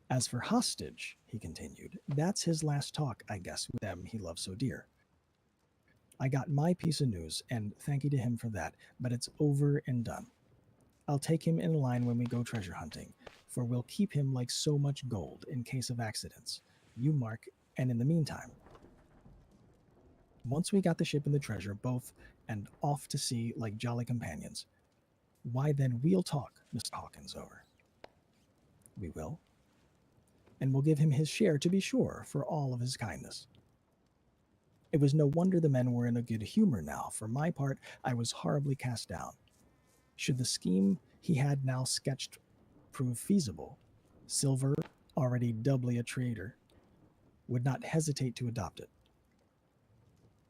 "As for hostage," he continued, "that's his last talk, I guess, with them he loves so dear. I got my piece of news, and thank you to him for that, but it's over and done. I'll take him in line when we go treasure hunting, for we'll keep him like so much gold in case of accidents. You mark, and in the meantime, once we got the ship and the treasure both and off to sea like jolly companions, why then we'll talk Mr. Hawkins over. We will. And we'll give him his share, to be sure, for all of his kindness." It was no wonder the men were in a good humor now. For my part, I was horribly cast down. Should the scheme he had now sketched prove feasible, Silver, already doubly a traitor, would not hesitate to adopt it.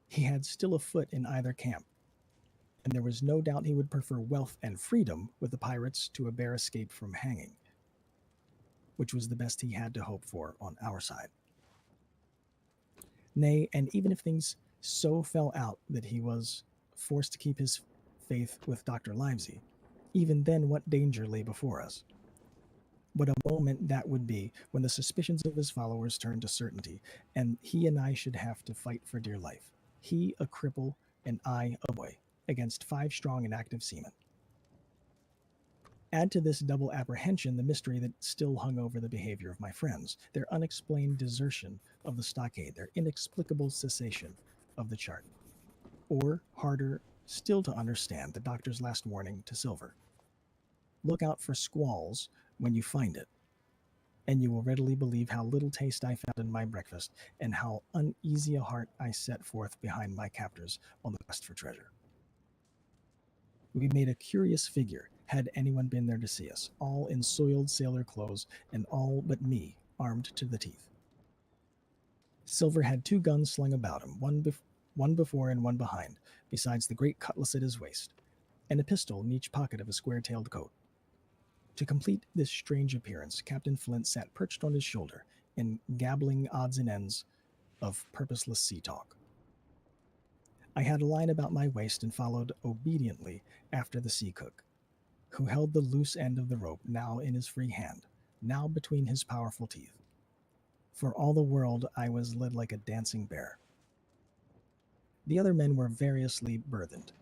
He had still a foot in either camp, and there was no doubt he would prefer wealth and freedom with the pirates to a bare escape from hanging, which was the best he had to hope for on our side. Nay, and even if things so fell out that he was forced to keep his faith with Dr. Livesey, even then what danger lay before us? What a moment that would be when the suspicions of his followers turned to certainty, and he and I should have to fight for dear life. He a cripple, and I a boy, against 5 strong and active seamen. Add to this double apprehension the mystery that still hung over the behavior of my friends, their unexplained desertion of the stockade, their inexplicable cessation of the chart. Or, harder still to understand, the doctor's last warning to Silver. Look out for squalls when you find it, and you will readily believe how little taste I found in my breakfast, and how uneasy a heart I set forth behind my captors on the quest for treasure. We made a curious figure, had anyone been there to see us, all in soiled sailor clothes, and all but me armed to the teeth. Silver had 2 guns slung about him, one before and one behind, besides the great cutlass at his waist, and a pistol in each pocket of his square-tailed coat. To complete this strange appearance, Captain Flint sat perched on his shoulder, and gabbling odds and ends of purposeless sea talk. I had a line about my waist and followed obediently after the sea cook, who held the loose end of the rope, now in his free hand, now between his powerful teeth. For all the world, I was led like a dancing bear. The other men were variously burthened,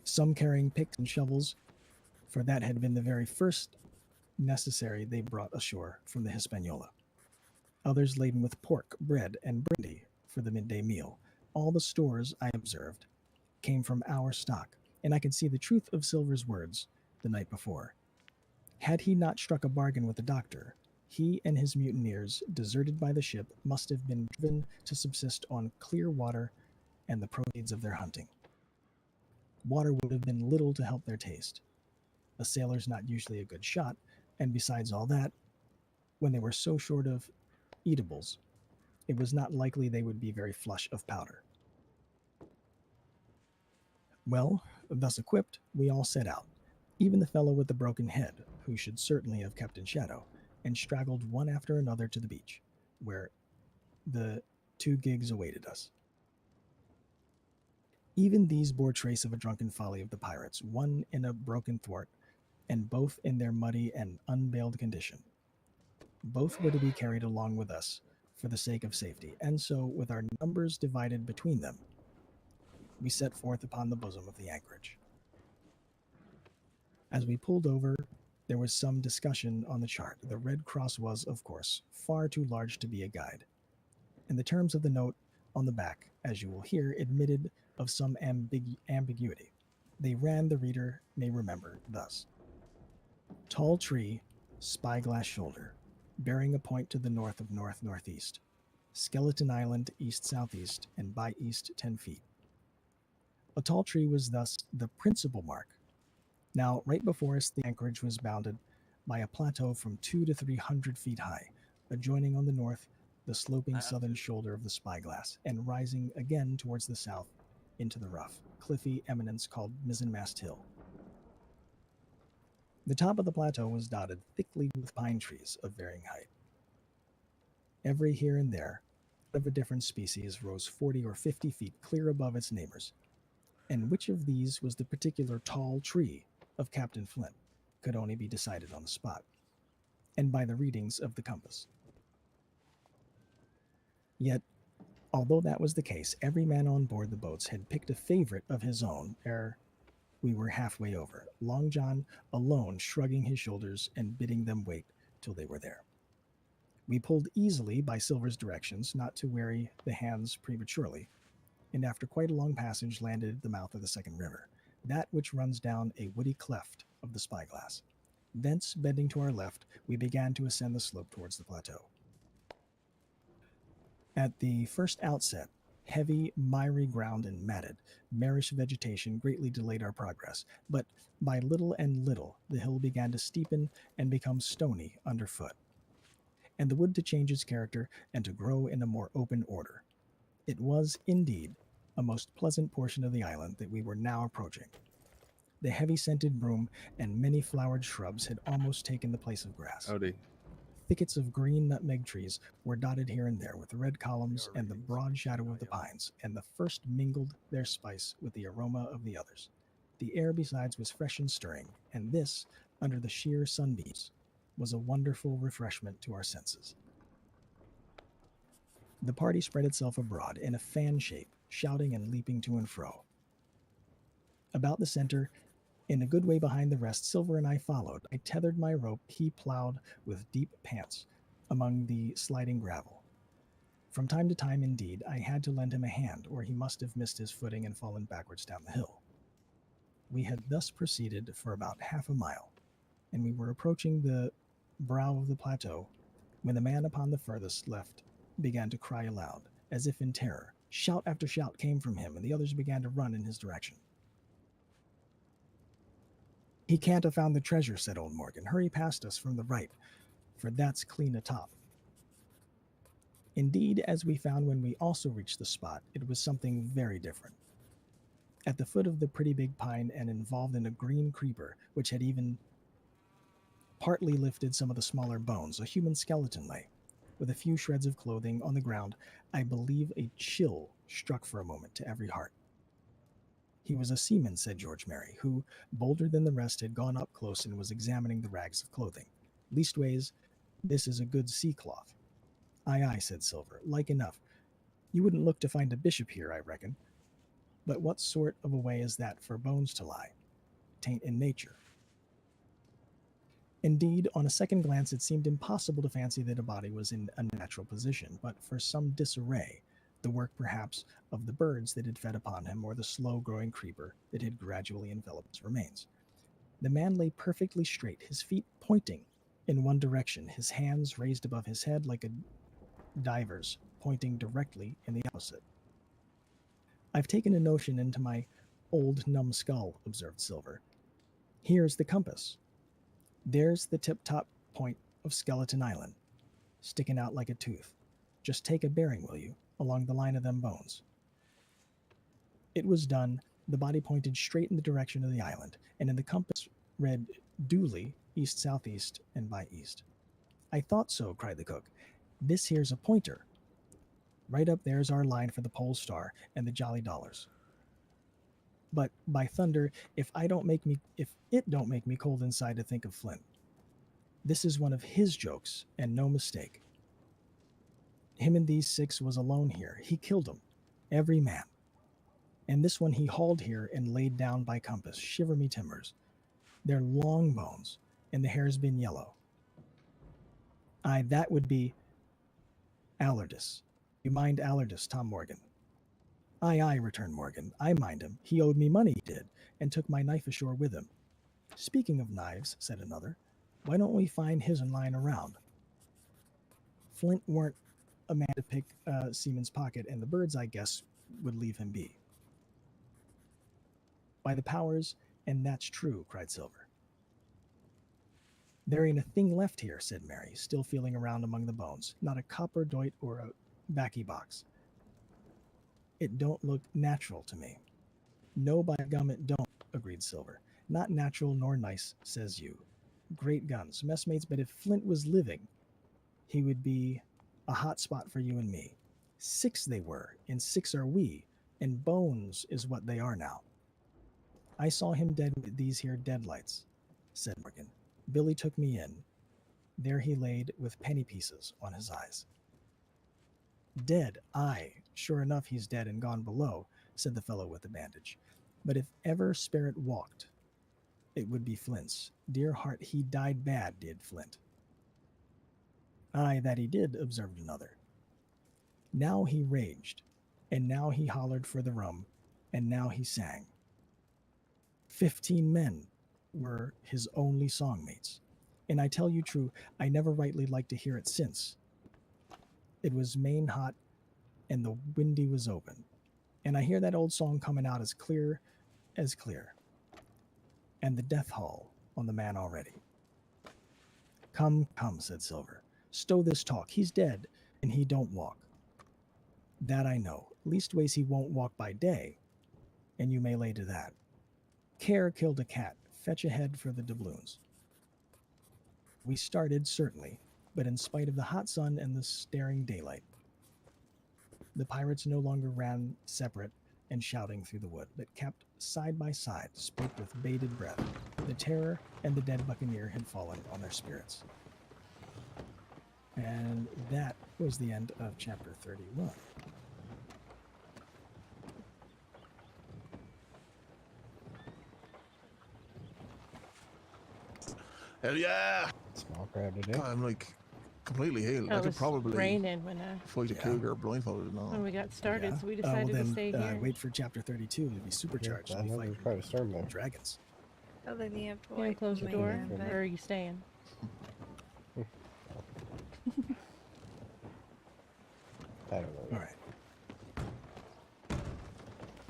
some carrying picks and shovels, for that had been the very first necessary they brought ashore from the Hispaniola. Others laden with pork, bread, and brandy for the midday meal. All the stores, I observed, came from our stock, and I could see the truth of Silver's words the night before. Had he not struck a bargain with the doctor, he and his mutineers, deserted by the ship, must have been driven to subsist on clear water and the proceeds of their hunting. Water would have been little to help their taste. A sailor's not usually a good shot, and besides all that, when they were so short of eatables, it was not likely they would be very flush of powder. Well, thus equipped, we all set out, even the fellow with the broken head, who should certainly have kept in shadow, and straggled one after another to the beach. where the 2 gigs awaited us. Even these bore trace of a drunken folly of the pirates, one in a broken thwart, and both in their muddy and unbaled condition. Both were to be carried along with us for the sake of safety, and so, with our numbers divided between them, we set forth upon the bosom of the anchorage. As we pulled over, there was some discussion on the chart. The red cross was, of course, far too large to be a guide, and the terms of the note on the back, as you will hear, admitted of some ambiguity. They ran, the reader may remember, thus: tall tree, spyglass shoulder, bearing a point to the north of north-northeast, Skeleton Island east-southeast, and by east 10 feet. A tall tree was thus the principal mark. Now, right before us, the anchorage was bounded by a plateau from 200 to 300 feet high, adjoining on the north the sloping southern shoulder of the spyglass, and rising again towards the south into the rough, cliffy eminence called Mizzenmast Hill. The top of the plateau was dotted thickly with pine trees of varying height. Every here and there, of a different species, rose 40 or 50 feet clear above its neighbors, and which of these was the particular tall tree of Captain Flint could only be decided on the spot, and by the readings of the compass. Yet, although that was the case, every man on board the boats had picked a favorite of his own ere we were halfway over, Long John alone shrugging his shoulders and bidding them wait till they were there. We pulled easily by Silver's directions, not to weary the hands prematurely, and after quite a long passage landed at the mouth of the second river, that which runs down a woody cleft of the spyglass. Thence, bending to our left, we began to ascend the slope towards the plateau. At the first outset, heavy, miry ground and matted, marish vegetation greatly delayed our progress, but by little and little the hill began to steepen and become stony underfoot, and the wood to change its character and to grow in a more open order. It was, indeed, a most pleasant portion of the island that we were now approaching. The heavy-scented broom and many-flowered shrubs had almost taken the place of grass. Howdy. Thickets of green nutmeg trees were dotted here and there with red columns and the broad shadow of the pines, and the first mingled their spice with the aroma of the others. The air besides was fresh and stirring, and this, under the sheer sunbeams, was a wonderful refreshment to our senses. The party spread itself abroad in a fan shape, shouting and leaping to and fro. About the center, in a good way behind the rest, Silver and I followed. I tethered my rope, he plowed with deep pants among the sliding gravel. From time to time, indeed, I had to lend him a hand, or he must have missed his footing and fallen backwards down the hill. We had thus proceeded for about half a mile, and we were approaching the brow of the plateau when the man upon the furthest left began to cry aloud, as if in terror. Shout after shout came from him, and the others began to run in his direction. "He can't have found the treasure," said old Morgan. "Hurry past us from the right, for that's clean atop." Indeed, as we found when we also reached the spot, it was something very different. At the foot of the pretty big pine and involved in a green creeper, which had even partly lifted some of the smaller bones, a human skeleton lay, with a few shreds of clothing on the ground. I believe a chill struck for a moment to every heart. "He was a seaman," said George Merry, who, bolder than the rest, had gone up close and was examining the rags of clothing. "Leastways, this is a good sea cloth." "Aye, aye," said Silver, "like enough. You wouldn't look to find a bishop here, I reckon. But what sort of a way is that for bones to lie? 'Tain't in nature." Indeed, on a second glance, it seemed impossible to fancy that a body was in a natural position, but for some disarray, the work perhaps of the birds that had fed upon him, or the slow-growing creeper that had gradually enveloped his remains. The man lay perfectly straight, his feet pointing in one direction, his hands raised above his head like a diver's, pointing directly in the opposite. "I've taken a notion into my old numbskull," observed Silver. "Here's the compass. There's the tip-top point of Skeleton Island, sticking out like a tooth. Just take a bearing, will you, along the line of them bones." It was done. The body pointed straight in the direction of the island, and in the compass read duly east-southeast and by east. "I thought so," cried the cook. This here's a pointer. Right up there's our line for the Pole Star and the Jolly Dollars. But by thunder, if it don't make me cold inside to think of Flint. This is one of his jokes, and no mistake. Him and these 6 was alone here. He killed 'em, every man. And this one he hauled here and laid down by compass. Shiver me timbers. They're long bones, and the hair's been yellow. Aye, that would be Allardyce. You mind Allardyce, Tom Morgan? Aye, aye, returned Morgan. I mind him. He owed me money, he did, and took my knife ashore with him. Speaking of knives, said another, why don't we find his and lying around? Flint weren't a man to pick Seaman's pocket, and the birds, I guess, would leave him be. By the powers, and that's true, cried Silver. There ain't a thing left here, said Mary, still feeling around among the bones. Not a copper doit or a baccy box. It don't look natural to me. No, by gum, it don't, agreed Silver. Not natural nor nice, says you. Great guns, messmates, but if Flint was living, he would be a hot spot for you and me. 6 they were, and 6 are we, and bones is what they are now. I saw him dead with these here deadlights, said Morgan. Billy took me in. There he laid with penny pieces on his eyes. Dead, aye, sure enough he's dead and gone below, said the fellow with the bandage. But if ever spirit walked, it would be Flint's. Dear heart, he died bad, did Flint. Aye, that he did, observed another. Now he raged, and now he hollered for the rum, and now he sang. 15 men were his only songmates, and I tell you true, I never rightly liked to hear it since. It was main hot, and the windy was open, and I hear that old song coming out as clear, and the death howl on the man already. Come, come, said Silver, stow this talk. He's dead, and he don't walk. That I know. Leastways he won't walk by day, and you may lay to that. Care killed a cat. Fetch ahead for the doubloons. We started, certainly, but in spite of the hot sun and the staring daylight. The pirates no longer ran separate and shouting through the wood, but kept side by side, spoke with bated breath. The terror and the dead buccaneer had fallen on their spirits. And that was the end of chapter 31. Hell yeah! Small crab today. I'm like completely healed. Oh, I it could was probably raining when fight a cougar blindfolded now. we got started, Yeah. so we Well, decided to then, stay here. wait for chapter 32 to be supercharged. I to be know we fighting tried to storm there. dragons. Oh, then you have to You gonna wait. close the for door, me then, or are you staying? I don't know. All right.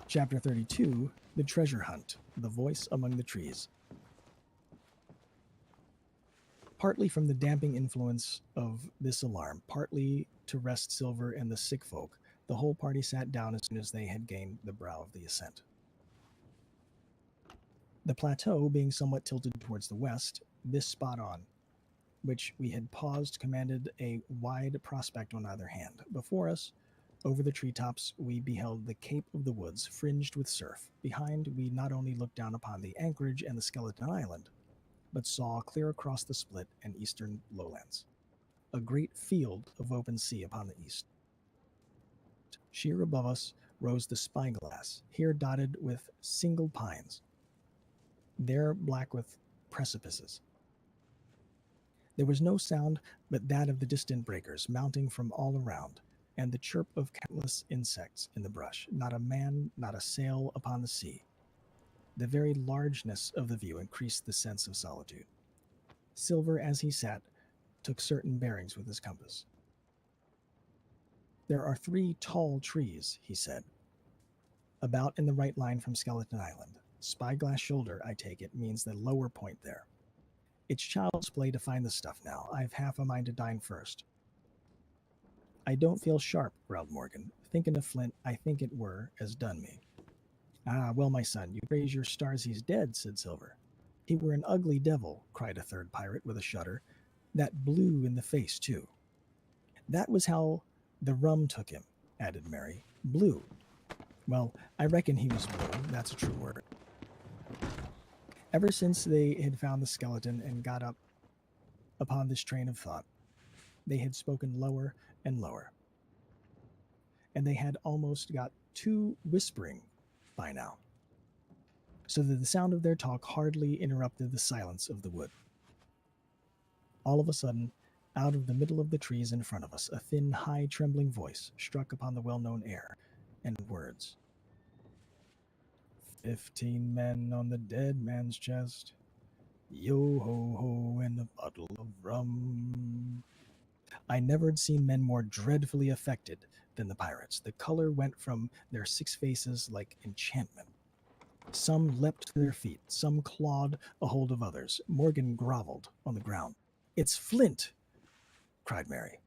Chapter 32, The Treasure Hunt, The Voice Among the Trees. Partly from the damping influence of this alarm, partly to rest Silver and the sick folk, the whole party sat down as soon as they had gained the brow of the ascent. The plateau being somewhat tilted towards the west, this spot on, which we had paused, commanded a wide prospect on either hand. Before us, over the treetops, we beheld the Cape of the Woods, fringed with surf. Behind, we not only looked down upon the anchorage and the skeleton island, but saw clear across the split and eastern lowlands a great field of open sea upon the east. Sheer above us rose the spyglass, here dotted with single pines, there black with precipices. There was no sound but that of the distant breakers mounting from all around, and the chirp of countless insects in the brush. Not a man, not a sail upon the sea. The very largeness of the view increased the sense of solitude. Silver, as he sat, took certain bearings with his compass. There are 3 tall trees, he said, about in the right line from Skeleton Island. Spyglass Shoulder, I take it, means the lower point there. It's child's play to find the stuff now. I've half a mind to dine first. I don't feel sharp, growled Morgan. Thinking of Flint, I think it were as done me. Ah, well, my son, you praise your stars he's dead, said Silver. He were an ugly devil, cried a third pirate with a shudder. That blue in the face, too. That was how the rum took him, added Mary. Blue. Well, I reckon he was blue. That's a true word. Ever since they had found the skeleton and got up upon this train of thought, they had spoken lower and lower. And they had almost got to whispering by now, so that the sound of their talk hardly interrupted the silence of the wood. All of a sudden, out of the middle of the trees in front of us, a thin, high, trembling voice struck upon the well-known air, and words. 15 men on the dead man's chest. Yo-ho-ho and a bottle of rum. I never had seen men more dreadfully affected than the pirates. The color went from their 6 faces like enchantment. Some leapt to their feet, some clawed a hold of others. Morgan groveled on the ground. "It's Flint!" cried Mary.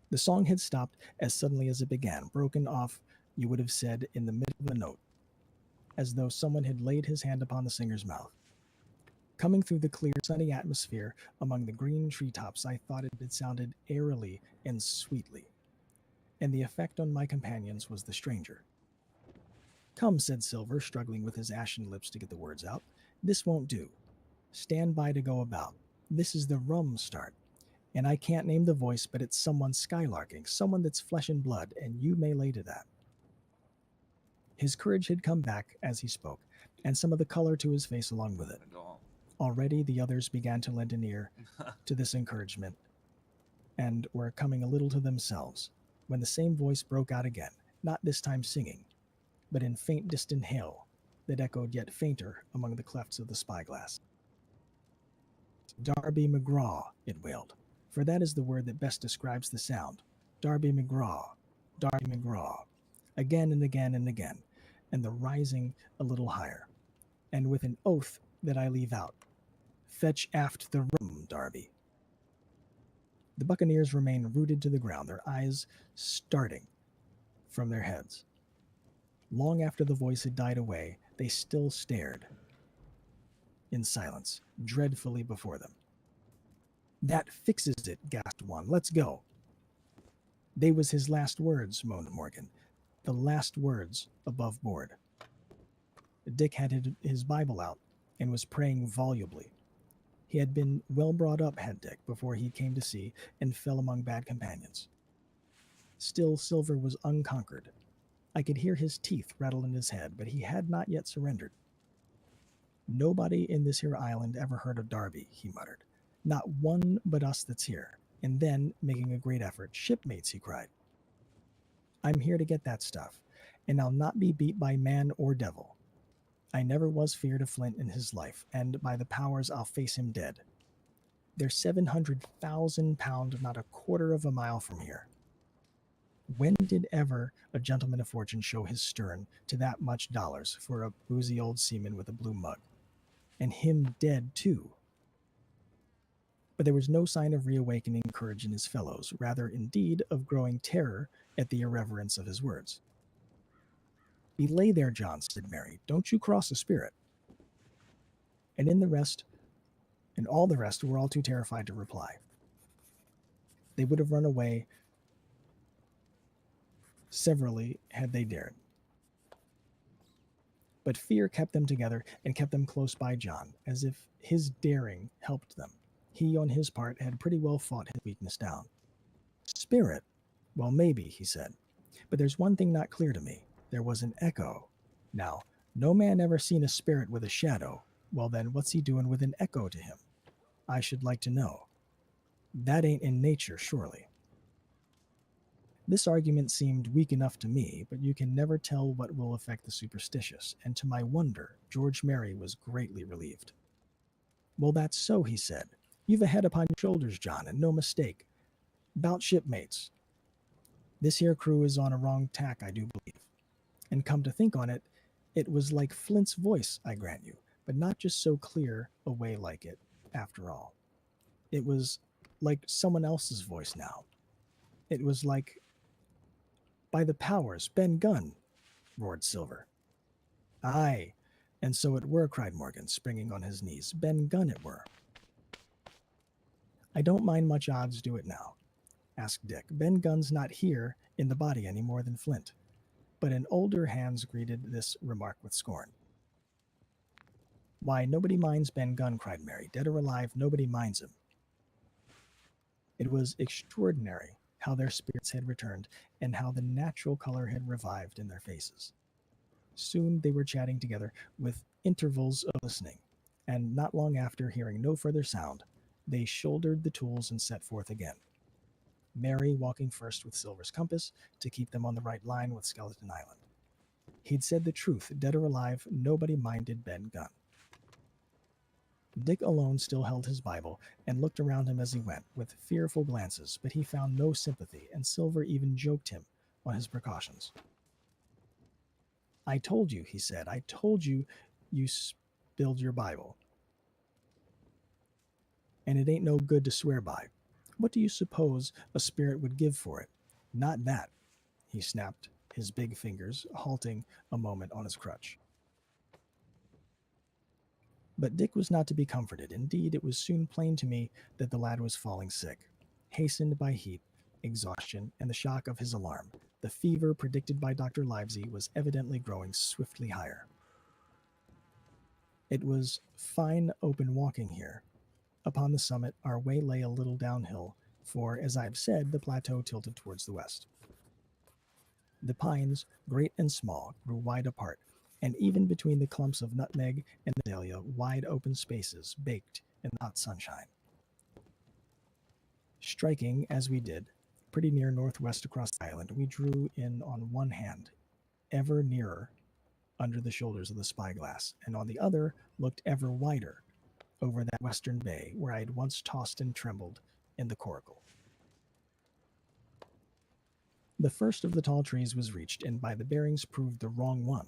The song had stopped as suddenly as it began, broken off, you would have said, in the middle of a note, as though someone had laid his hand upon the singer's mouth. Coming through the clear, sunny atmosphere among the green treetops, I thought it had sounded airily and sweetly, and the effect on my companions was the stranger. "Come," said Silver, struggling with his ashen lips to get the words out. "This won't do. Stand by to go about. This is the rum start. And I can't name the voice, but it's someone skylarking, someone that's flesh and blood, and you may lay to that." His courage had come back as he spoke, and some of the color to his face along with it. Already the others began to lend an ear to this encouragement, and were coming a little to themselves, when the same voice broke out again, not this time singing, but in faint distant hail that echoed yet fainter among the clefts of the spyglass. "Darby McGraw," it wailed, for that is the word that best describes the sound. "Darby McGraw, Darby McGraw," again and again and again, and the rising a little higher, and with an oath that I leave out, "Fetch aft the rum, Darby." The buccaneers remained rooted to the ground, their eyes starting from their heads. Long after the voice had died away, they still stared in silence, dreadfully before them. "That fixes it," gasped one. "Let's go." "They was his last words," moaned Morgan. "The last words above board." Dick had his Bible out and was praying volubly. He had been well brought up, had Dick, before he came to sea and fell among bad companions. Still, Silver was unconquered. I could hear his teeth rattle in his head, but he had not yet surrendered. "Nobody in this here island ever heard of Darby," he muttered. "Not one but us that's here." And then, making a great effort, "Shipmates," he cried. "I'm here to get that stuff, and I'll not be beat by man or devil. I never was feared of Flint in his life, and by the powers I'll face him dead. They're 700,000 pound, not a quarter of a mile from here. When did ever a gentleman of fortune show his stern to that much dollars for a boozy old seaman with a blue mug? And him dead, too." But there was no sign of reawakening courage in his fellows, rather, indeed, of growing terror at the irreverence of his words. "Belay there, John," said Mary. "Don't you cross a spirit." And all the rest were all too terrified to reply. They would have run away severally had they dared. But fear kept them together and kept them close by John, as if his daring helped them. He, on his part, had pretty well fought his weakness down. "Spirit? Well, maybe," he said. "But there's one thing not clear to me. There was an echo. Now, no man ever seen a spirit with a shadow. Well then, what's he doing with an echo to him? I should like to know. That ain't in nature, surely." This argument seemed weak enough to me, but you can never tell what will affect the superstitious, and to my wonder, George Mary was greatly relieved. "Well, that's so," he said. "You've a head upon your shoulders, John, and no mistake. 'Bout shipmates. This here crew is on a wrong tack, I do believe. And come to think on it, it was like Flint's voice, I grant you, but not just so clear a way like it, after all. It was like someone else's voice now. It was like, by the powers, Ben Gunn," roared Silver. "Aye, and so it were," cried Morgan, springing on his knees. "Ben Gunn it were. I don't mind much odds do it now. asked Dick. Ben Gunn's not here in the body any more than Flint. But an older Hans greeted this remark with scorn. Why, nobody minds Ben Gunn, cried Mary. Dead or alive, nobody minds him. It was extraordinary how their spirits had returned and how the natural color had revived in their faces. Soon they were chatting together with intervals of listening, and not long after, hearing no further sound, they shouldered the tools and set forth again. Mary walking first with Silver's compass to keep them on the right line with Skeleton Island. He'd said the truth, dead or alive, nobody minded Ben Gunn. Dick alone still held his Bible and looked around him as he went, with fearful glances, but he found no sympathy, and Silver even joked him on his precautions. I told you, he said, I told you you spilled your Bible. And it ain't no good to swear by. What do you suppose a spirit would give for it? Not that. He snapped his big fingers, halting a moment on his crutch. But Dick was not to be comforted. Indeed, it was soon plain to me that the lad was falling sick, hastened by heat, exhaustion, and the shock of his alarm. The fever predicted by Dr. Livesey was evidently growing swiftly higher. It was fine open walking here. Upon the summit, our way lay a little downhill, for, as I have said, the plateau tilted towards the west. The pines, great and small, grew wide apart, and even between the clumps of nutmeg and azalea, wide open spaces baked in the hot sunshine. Striking, as we did, pretty near northwest across the island, we drew in on one hand, ever nearer under the shoulders of the spyglass, and on the other looked ever wider over that western bay where I had once tossed and trembled in the coracle. The first of the tall trees was reached, and by the bearings proved the wrong one.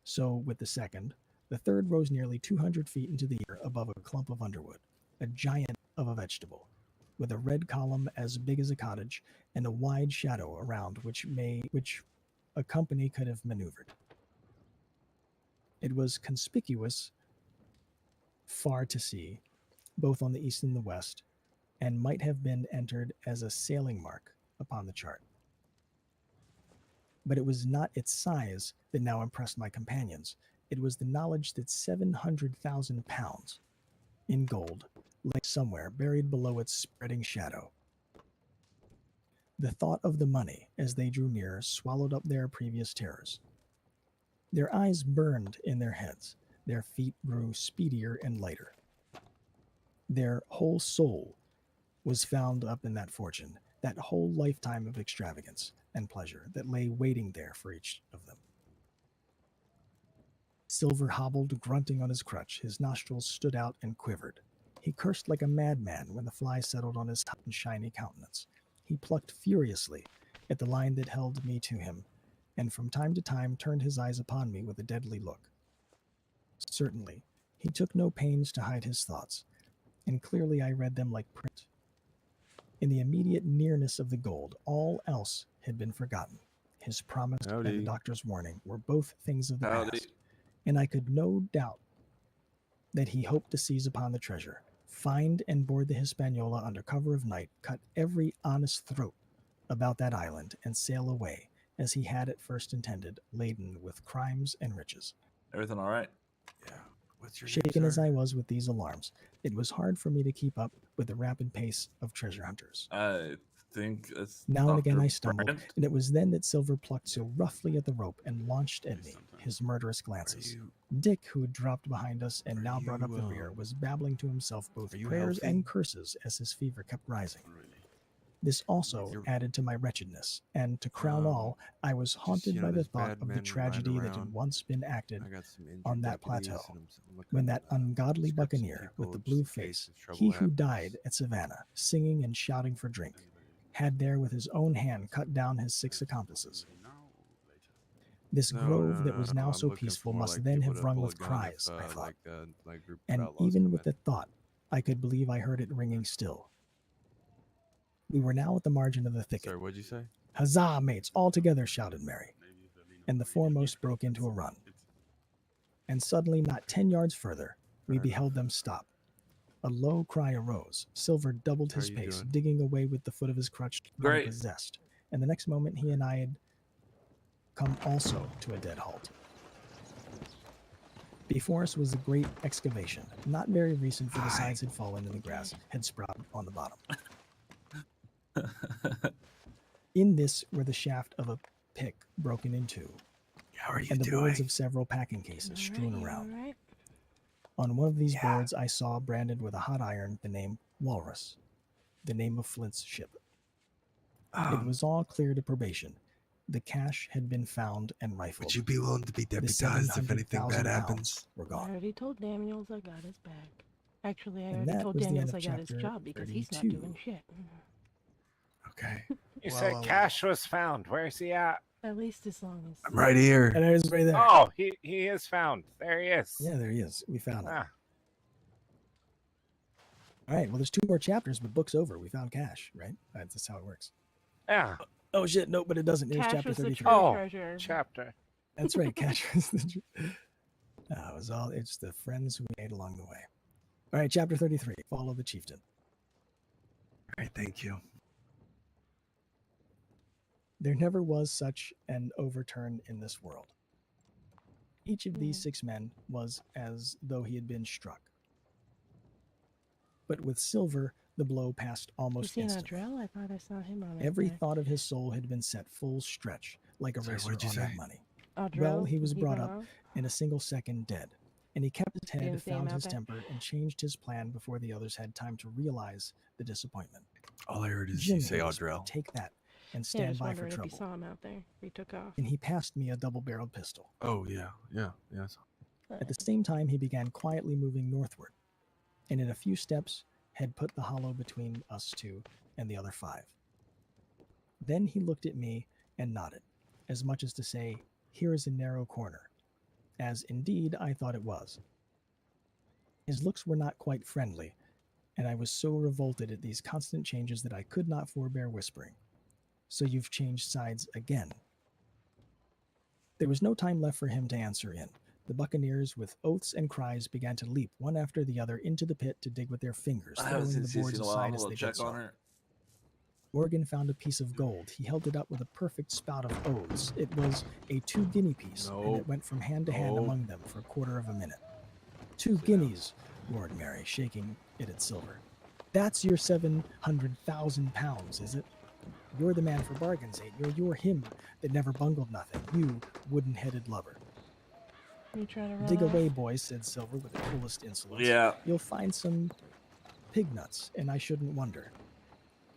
So, with the second, the third rose nearly 200 feet into the air above a clump of underwood, a giant of a vegetable, with a red column as big as a cottage and a wide shadow around which a company could have maneuvered. It was conspicuous far to sea, both on the east and the west, and might have been entered as a sailing mark upon the chart. But it was not its size that now impressed my companions. It was the knowledge that 700,000 pounds in gold lay somewhere buried below its spreading shadow. The thought of the money as they drew near swallowed up their previous terrors. Their eyes burned in their heads. Their feet grew speedier and lighter. Their whole soul was found up in that fortune, that whole lifetime of extravagance and pleasure that lay waiting there for each of them. Silver hobbled, grunting on his crutch. His nostrils stood out and quivered. He cursed like a madman when the fly settled on his hot and shiny countenance. He plucked furiously at the line that held me to him, and from time to time turned his eyes upon me with a deadly look. Certainly, he took no pains to hide his thoughts, and clearly I read them like print. In the immediate nearness of the gold, all else had been forgotten. His promise and the doctor's warning were both things of the past, and I could no doubt that he hoped to seize upon the treasure, find and board the Hispaniola under cover of night, cut every honest throat about that island, and sail away, as he had at first intended, laden with crimes and riches. Everything all right? Yeah. What's your Shaken name, as sir? I was with these alarms, it was hard for me to keep up with the rapid pace of treasure hunters. I think it's Now and again Dr. I stumbled, Brent. and it was then that Silver plucked so roughly at the rope and launched at me his murderous glances. Dick, who had dropped behind us and now brought up the rear, was babbling to himself both prayers and curses as his fever kept rising. This also added to my wretchedness, and to crown all, I was haunted by the thought of the tragedy that had once been acted on that plateau, when that ungodly buccaneer with the blue face, he who died at Savannah, singing and shouting for drink, had there with his own hand cut down his 6 accomplices. This grove that was now so peaceful must then have rung with cries, I thought, and even with the thought, I could believe I heard it ringing still. We were now at the margin of the thicket. Sorry, what'd you say? Huzzah, mates, all together, shouted Mary, and the foremost broke into a run. And suddenly, not 10 yards further, we beheld them stop. A low cry arose. Silver doubled his How you pace, doing? digging away with the foot of his crutch Great. possessed. And the next moment, he and I had come also to a dead halt. Before us was a great excavation, not very recent, for the sides had fallen and the grass had sprouted on the bottom. In this were the shaft of a pick broken in two, How are you and the doing? boards of several packing cases strewn You around. alright? On one of these boards, I saw branded with a hot iron the name Walrus, the name of Flint's ship. It was all clear to probation. The cash had been found and rifled. Would you be willing to be The deputized if anything 700,000 bad pounds happens? were I gone. already told Daniels I got his back. Actually, I And already that told was the end Daniels of I got his chapter job because he's not 32. doing shit. Okay. You Well, said well, Cash was found. Where's he at? At least as long as... I'm right here. And it was right there. Oh, he is found. There he is. Yeah, there he is. We found him. Ah, All right. Well, there's 2 more chapters, but book's over. We found cash, right? That's how it works. yeah. Oh shit! No, but it doesn't. Here's Cash chapter was the 33. true Oh, treasure. Chapter. That's right. Cash was the. It was all. It's the friends we made along the way. All right, chapter 33. Follow the chieftain. All right, thank you. There never was such an overturn in this world. Each of these 6 men was as though he had been struck. But with Silver, the blow passed You almost seen instantly. Adrell? I thought I saw him on it. Every thought of his soul had been set full stretch, like a Sorry, racer what'd you on say? that money. Adrell? Well, he was Did brought go up off? in a single second dead, and he kept his Didn't head, see him found out his there? temper, and changed his plan before the others had time to realize the disappointment. All I heard is Jim you say whispered, Audrell. "Take that, and Yeah, I stand was by for wondering if you trouble." saw him out there. He took off. And he passed me a double-barreled pistol. Oh, yeah. At the same time, he began quietly moving northward, and in a few steps had put the hollow between us 2 and the other 5. Then he looked at me and nodded, as much as to say, "Here is a narrow corner," as indeed I thought it was. His looks were not quite friendly, and I was so revolted at these constant changes that I could not forbear whispering, "So you've changed sides again." There was no time left for him to answer in. The buccaneers, with oaths and cries, began to leap one after the other into the pit to dig with their fingers, I haven't throwing seen the boards Cece in a while. aside I'm as gonna they check did so. on her. Morgan found a piece of gold. He held it up with a perfect spout of oaths. It was a 2 guinea piece, and No. it went from hand to hand No. among them for a quarter of a minute. 2 guineas, roared Mary, shaking it at Silver. "That's your 700,000 pounds, is it? You're the man for bargains, ain't you? You're him that never bungled nothing, you wooden-headed lubber." You trying to run "Dig off? away, boys," said Silver with the coolest insolence. Yeah. "You'll find some pig nuts, and I shouldn't wonder."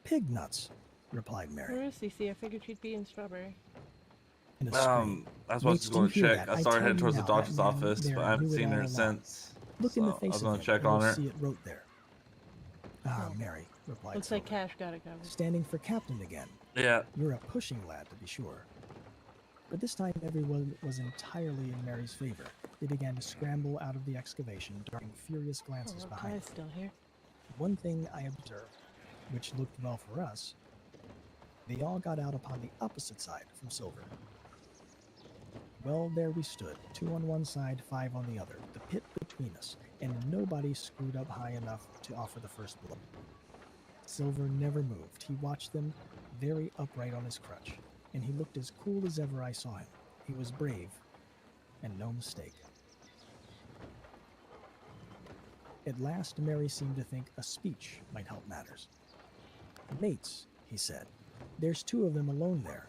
"Pig nuts," replied Mary, Where is Cece? I figured she'd be in Strawberry. in a scream. I was Mates, just do going you to hear check. that? I I started tell heading you towards the now, doctor's that man office, there but I haven't knew it seen her all along. since. Look in the so face I was of going him, to check and on you'll her. see it wrote there. "Ah, Oh. Mary," replied Looks like Silver, Cash got it covered. "standing for captain again. Yeah. You're a pushing lad, to be sure." But this time everyone was entirely in Mary's favor. They began to scramble out of the excavation, darting furious Oh, glances well, behind Kai's them. still here. One thing I observed, which looked well for us, they all got out upon the opposite side from Silver. Well, there we stood, 2 on one side, 5 on the other, the pit between us, and nobody screwed up high enough to offer the first blow. Silver never moved. He watched them, very upright on his crutch, and he looked as cool as ever I saw him. He was brave, and no mistake. At last, Mary seemed to think a speech might help matters. "Mates," he said, "there's 2 of them alone there.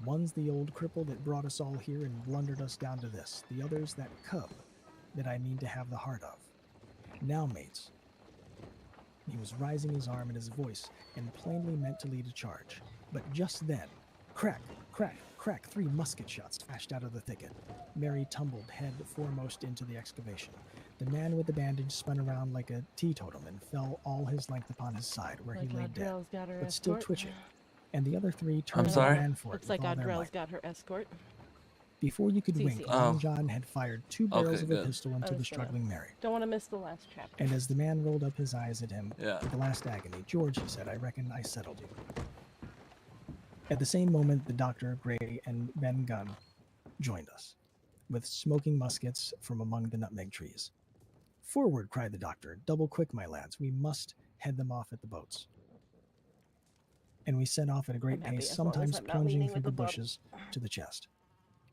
One's the old cripple that brought us all here and blundered us down to this. The other's that cub that I mean to have the heart of. Now, mates." He was raising his arm and his voice, and plainly meant to lead a charge. But just then, crack, crack, crack, 3 musket shots flashed out of the thicket. Mary tumbled head foremost into the excavation. The man with the bandage spun around like a teetotum and fell all his length upon his side, where Like he lay dead, Adrell's got her but still escort. twitching. And the other 3 turned and sorry? ran for it Looks with like all their Adrell's might. got her escort. Before you could Cece. wink, Oh. Long John had fired 2 barrels Okay, of a good. pistol into I the was gonna- struggling Mary. Don't want to miss the last chapter. And as the man rolled up his eyes at him Yeah. with the last agony, "George," he said, "I reckon I settled you." At the same moment, the doctor, Gray, and Ben Gunn joined us, with smoking muskets from among the nutmeg trees. Forward, cried the doctor. Double quick, my lads. We must head them off at the boats. And we set off at a great I'm happy pace, as long as sometimes I'm not plunging leaning through with the the boat. bushes to the chest.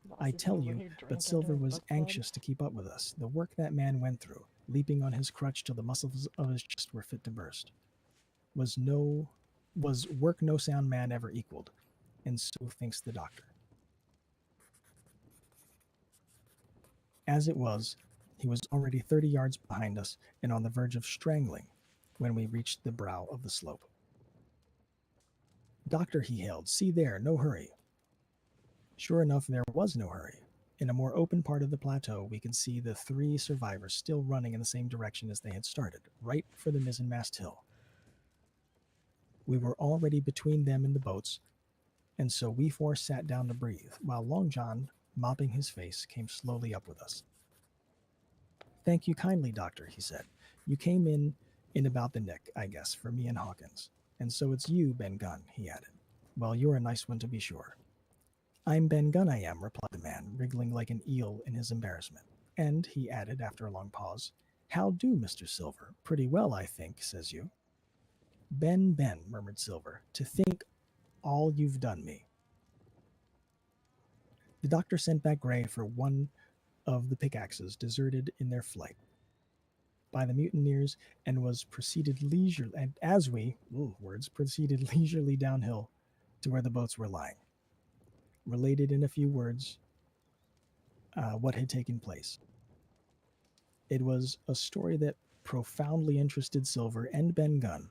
Voss I isn't tell over you, here but drinking Silver during was book club. anxious to keep up with us. The work that man went through, leaping on his crutch till the muscles of his chest were fit to burst, was work no sound man ever equaled, and so thinks the doctor. As it was, he was already 30 yards behind us and on the verge of strangling when we reached the brow of the slope. Doctor, he hailed, see there, no hurry. Sure enough, there was no hurry. In a more open part of the plateau, we could see the 3 survivors still running in the same direction as they had started, right for the mizzenmast hill. We were already between them and the boats, and so we 4 sat down to breathe, while Long John, mopping his face, came slowly up with us. Thank you kindly, Doctor, he said. You came in about the nick, I guess, for me and Hawkins. And so it's you, Ben Gunn, he added. Well, you're a nice one to be sure. I'm Ben Gunn, I am, replied the man, wriggling like an eel in his embarrassment. And, he added after a long pause, how do, Mr. Silver? Pretty well, I think, says you. Ben, murmured Silver, to think all you've done me. The doctor sent back Gray for one of the pickaxes deserted in their flight by the mutineers and was proceeded leisurely, and as we, proceeded leisurely downhill to where the boats were lying. Related in a few words what had taken place. It was a story that profoundly interested Silver, and Ben Gunn,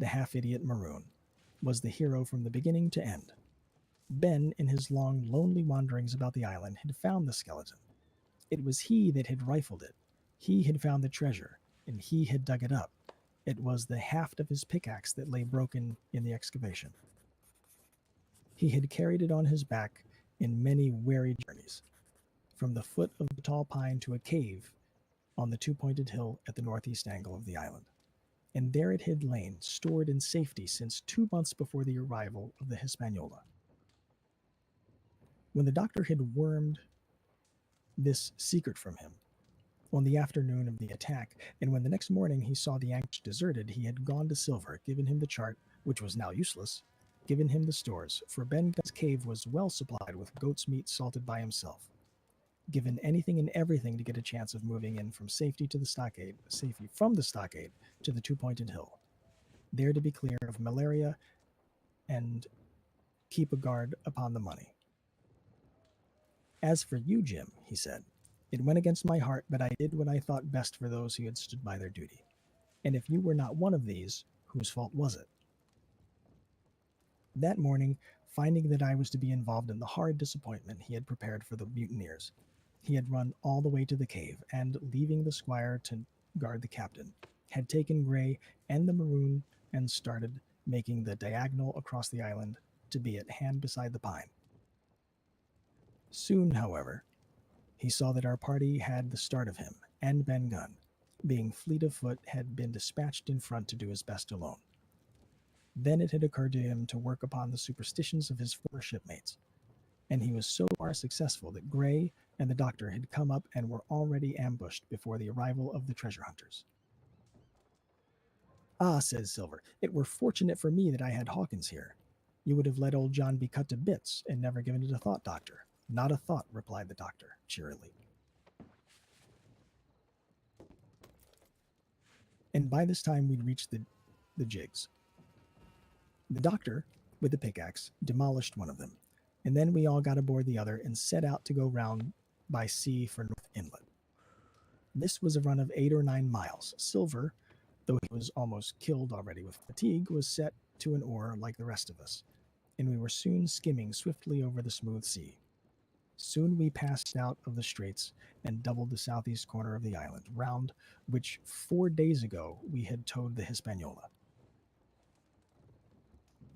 the half-idiot maroon, was the hero from the beginning to end. Ben, in his long, lonely wanderings about the island, had found the skeleton. It was he that had rifled it. He had found the treasure, and he had dug it up. It was the haft of his pickaxe that lay broken in the excavation. He had carried it on his back in many weary journeys, from the foot of the tall pine to a cave on the 2-pointed hill at the northeast angle of the island. And there it had lain, stored in safety since 2 months before the arrival of the Hispaniola. When the doctor had wormed this secret from him on the afternoon of the attack, and when the next morning he saw the anchorage deserted, he had gone to Silver, given him the chart, which was now useless, given him the stores, for Ben Gunn's cave was well supplied with goat's meat salted by himself, given anything and everything to get a chance of moving in from safety to the stockade, safety from the stockade to the 2-pointed hill, there to be clear of malaria and keep a guard upon the money. As for you, Jim, he said, it went against my heart, but I did what I thought best for those who had stood by their duty. And if you were not one of these, whose fault was it? That morning, finding that I was to be involved in the horrid disappointment he had prepared for the mutineers, he had run all the way to the cave, and, leaving the squire to guard the captain, had taken Gray and the maroon and started making the diagonal across the island to be at hand beside the pine. Soon, however, he saw that our party had the start of him, and Ben Gunn, being fleet of foot, had been dispatched in front to do his best alone. Then it had occurred to him to work upon the superstitions of his former shipmates, and he was so far successful that Gray and the doctor had come up and were already ambushed before the arrival of the treasure hunters. Ah, says Silver, it were fortunate for me that I had Hawkins here. You would have let old John be cut to bits and never given it a thought, Doctor. Not a thought, replied the doctor, cheerily. And by this time we'd reached the jigs. The doctor, with the pickaxe, demolished one of them, and then we all got aboard the other and set out to go round by sea for North Inlet. This was a run of 8 or 9 miles. Silver, though he was almost killed already with fatigue, was set to an oar like the rest of us, and we were soon skimming swiftly over the smooth sea. Soon we passed out of the straits and doubled the southeast corner of the island, round which 4 days ago we had towed the Hispaniola.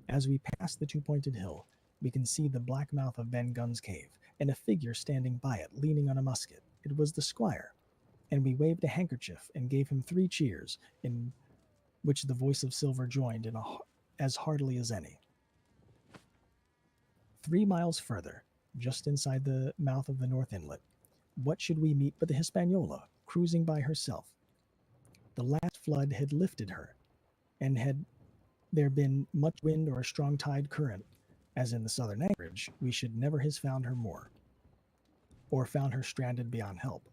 As we passed the 2-pointed hill, we can see the black mouth of Ben Gunn's cave, and a figure standing by it, leaning on a musket. It was the squire, and we waved a handkerchief and gave him 3 cheers, in which the voice of Silver joined as heartily as any. 3 miles further, just inside the mouth of the North Inlet, what should we meet but the Hispaniola, cruising by herself, The last flood had lifted her, and had there been much wind or a strong tide current, as in the southern anchorage, we should never have found her more, or found her stranded beyond help.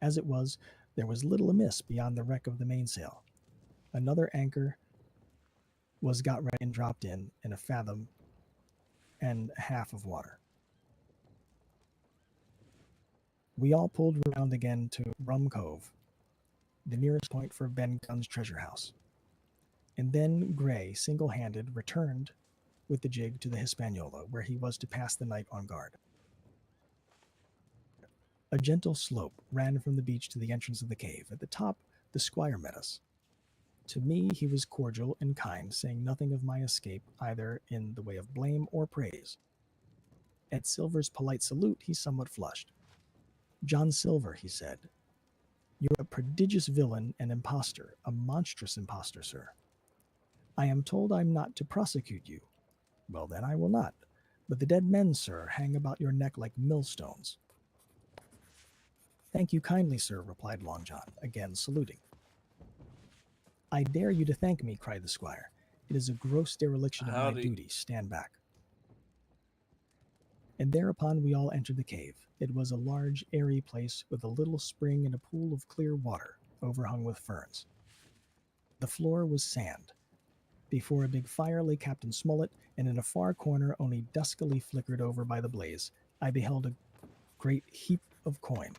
As it was, there was little amiss beyond the wreck of the mainsail. Another anchor was got ready and dropped in a fathom and a half of water. We all pulled round again to Rum Cove, the nearest point for Ben Gunn's treasure house. And then Gray, single-handed, returned with the jig to the Hispaniola, where he was to pass the night on guard. A gentle slope ran from the beach to the entrance of the cave. At the top, the squire met us. To me, he was cordial and kind, saying nothing of my escape, either in the way of blame or praise. At Silver's polite salute, he somewhat flushed. "John Silver," he said, "you're a prodigious villain and impostor, a monstrous impostor, sir. I am told I'm not to prosecute you. Well, then I will not. But the dead men, sir, hang about your neck like millstones." "Thank you kindly, sir," replied Long John, again saluting. "I dare you to thank me," cried the squire. "It is a gross dereliction of my duty. Stand back." And thereupon we all entered the cave. It was a large, airy place with a little spring and a pool of clear water, overhung with ferns. The floor was sand. Before a big fire lay Captain Smollett, and in a far corner, only duskily flickered over by the blaze, I beheld a great heap of coin,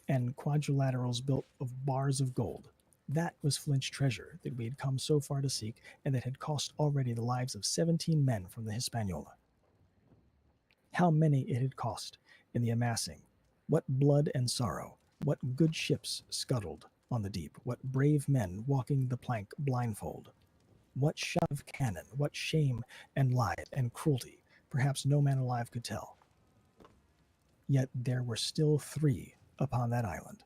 and quadrilaterals built of bars of gold. That was Flint's treasure that we had come so far to seek, and that had cost already the lives of 17 men from the Hispaniola. How many it had cost in the amassing, what blood and sorrow, what good ships scuttled on the deep, what brave men walking the plank blindfold, what shot of cannon, what shame and lies and cruelty, perhaps no man alive could tell. Yet there were still 3 upon that island,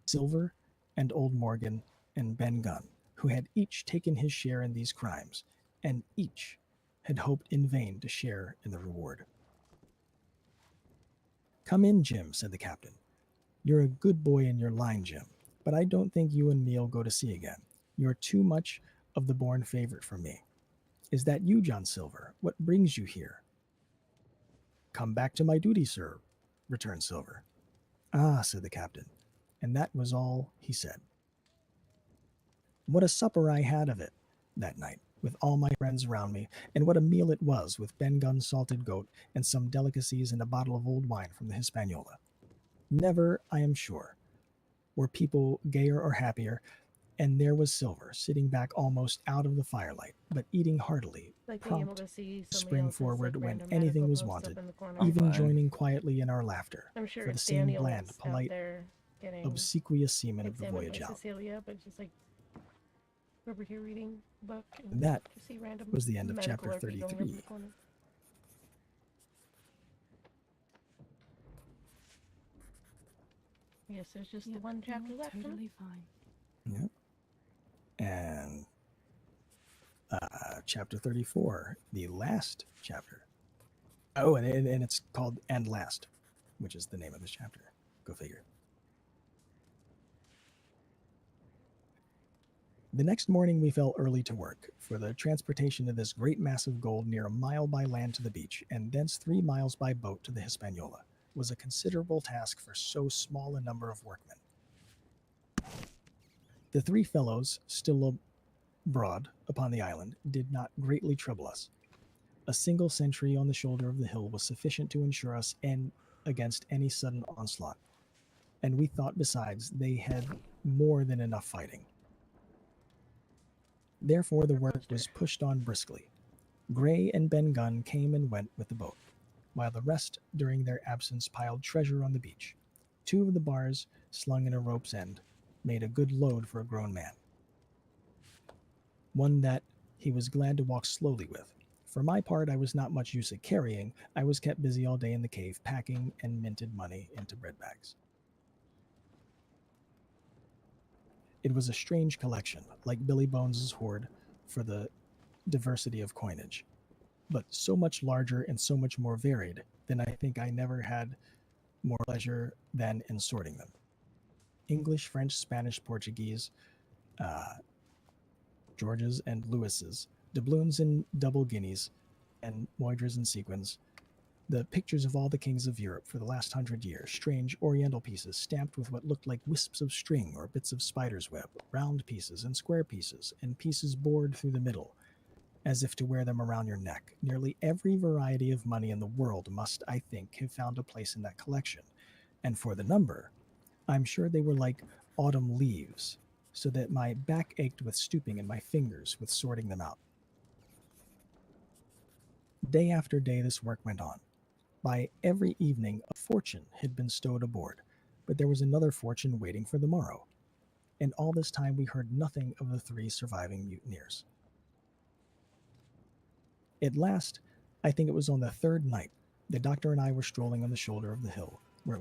Silver and old Morgan and Ben Gunn, who had each taken his share in these crimes, and each had hoped in vain to share in the reward. "Come in, Jim," said the captain. "You're a good boy in your line, Jim, but I don't think you and me'll go to sea again. You're too much of the born favorite for me. Is that you, John Silver? What brings you here?" "Come back to my duty, sir," returned Silver. "Ah," said the captain, and that was all he said. What a supper I had of it that night, with all my friends around me, and what a meal it was, with Ben Gunn's salted goat and some delicacies and a bottle of old wine from the Hispaniola. Never, I am sure, were people gayer or happier, and there was Silver, sitting back almost out of the firelight, but eating heartily, Like being able prompt to see to somebody spring else's, forward like, when random anything medical was post up wanted, in the corner. I'm even fine. joining quietly in our laughter, I'm sure for the it's same Daniel bland, that's out polite, there getting obsequious seamen of the examined voyage by out. Cecilia, but just like over here reading a book and That just see random was the end of medical chapter RP going up in 33. the corner. Yes, there's just the one chapter left. huh? Totally fine. Yep. And chapter 34, the last chapter. Oh, and it's called "And Last," which is the name of this chapter. Go figure. The next morning we fell early to work, for the transportation of this great mass of gold near a mile by land to the beach, and thence 3 miles by boat to the Hispaniola, was a considerable task for so small a number of workmen. The 3 fellows, still abroad upon the island, did not greatly trouble us. A single sentry on the shoulder of the hill was sufficient to ensure us against any sudden onslaught, and we thought besides they had more than enough fighting. Therefore the work was pushed on briskly. Gray and Ben Gunn came and went with the boat, while the rest during their absence piled treasure on the beach. 2 of the bars, slung in a rope's end, made a good load for a grown man. One that he was glad to walk slowly with. For my part, I was not much use at carrying. I was kept busy all day in the cave, packing and minted money into bread bags. It was a strange collection, like Billy Bones's hoard, for the diversity of coinage, but so much larger and so much more varied than I think I never had more pleasure than in sorting them. English, French, Spanish, Portuguese, Georges and Lewis's, doubloons and double guineas, and moidres and sequins, the pictures of all the kings of Europe for the last 100 years, strange oriental pieces stamped with what looked like wisps of string or bits of spider's web, round pieces and square pieces, and pieces bored through the middle, as if to wear them around your neck. Nearly every variety of money in the world must, I think, have found a place in that collection. And for the number, I'm sure they were like autumn leaves, so that my back ached with stooping and my fingers with sorting them out. Day after day this work went on. By every evening a fortune had been stowed aboard, but there was another fortune waiting for the morrow. And all this time we heard nothing of the 3 surviving mutineers. At last, I think it was on the 3rd night, the doctor and I were strolling on the shoulder of the hill, where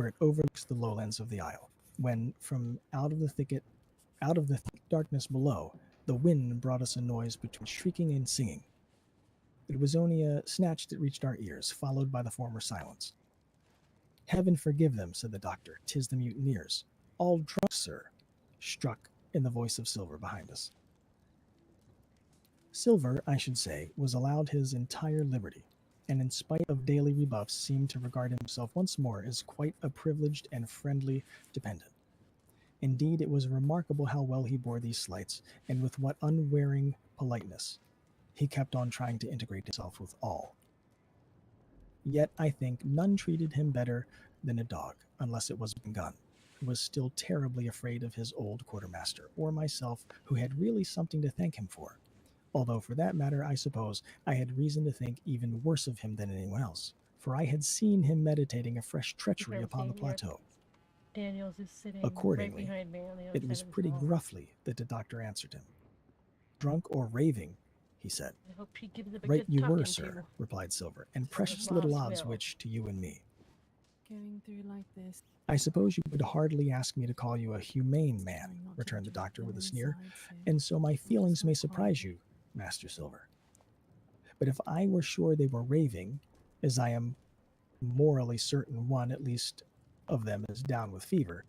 it overlooks the lowlands of the isle, when from out of the thick darkness below, the wind brought us a noise between shrieking and singing. It was only a snatch that reached our ears, followed by the former silence. Heaven forgive them, said the doctor. 'Tis the mutineers. All drunk, sir, struck in the voice of Silver behind us. Silver, I should say, was allowed his entire liberty, and in spite of daily rebuffs seemed to regard himself once more as quite a privileged and friendly dependent. Indeed, it was remarkable how well he bore these slights, and with what unwearying politeness he kept on trying to integrate himself with all. Yet I think none treated him better than a dog, unless it was Gun, who was still terribly afraid of his old quartermaster, or myself, who had really something to thank him for. Although, for that matter, I suppose I had reason to think even worse of him than anyone else, for I had seen him meditating a fresh treachery upon the plateau. Daniels is sitting Accordingly, right behind me on the other it was side of the pretty hall. gruffly that the doctor answered him. Drunk or raving, he said. I hope he gives him a Right good you talking were, sir, to. replied Silver, and So precious the little boss odds will. which to you and me. Going through like this. I suppose you would hardly ask me to call you a humane man, returned the doctor with a sneer, and so my feelings may surprise you, Master Silver. But if I were sure they were raving, as I am morally certain one, at least, of them is down with fever,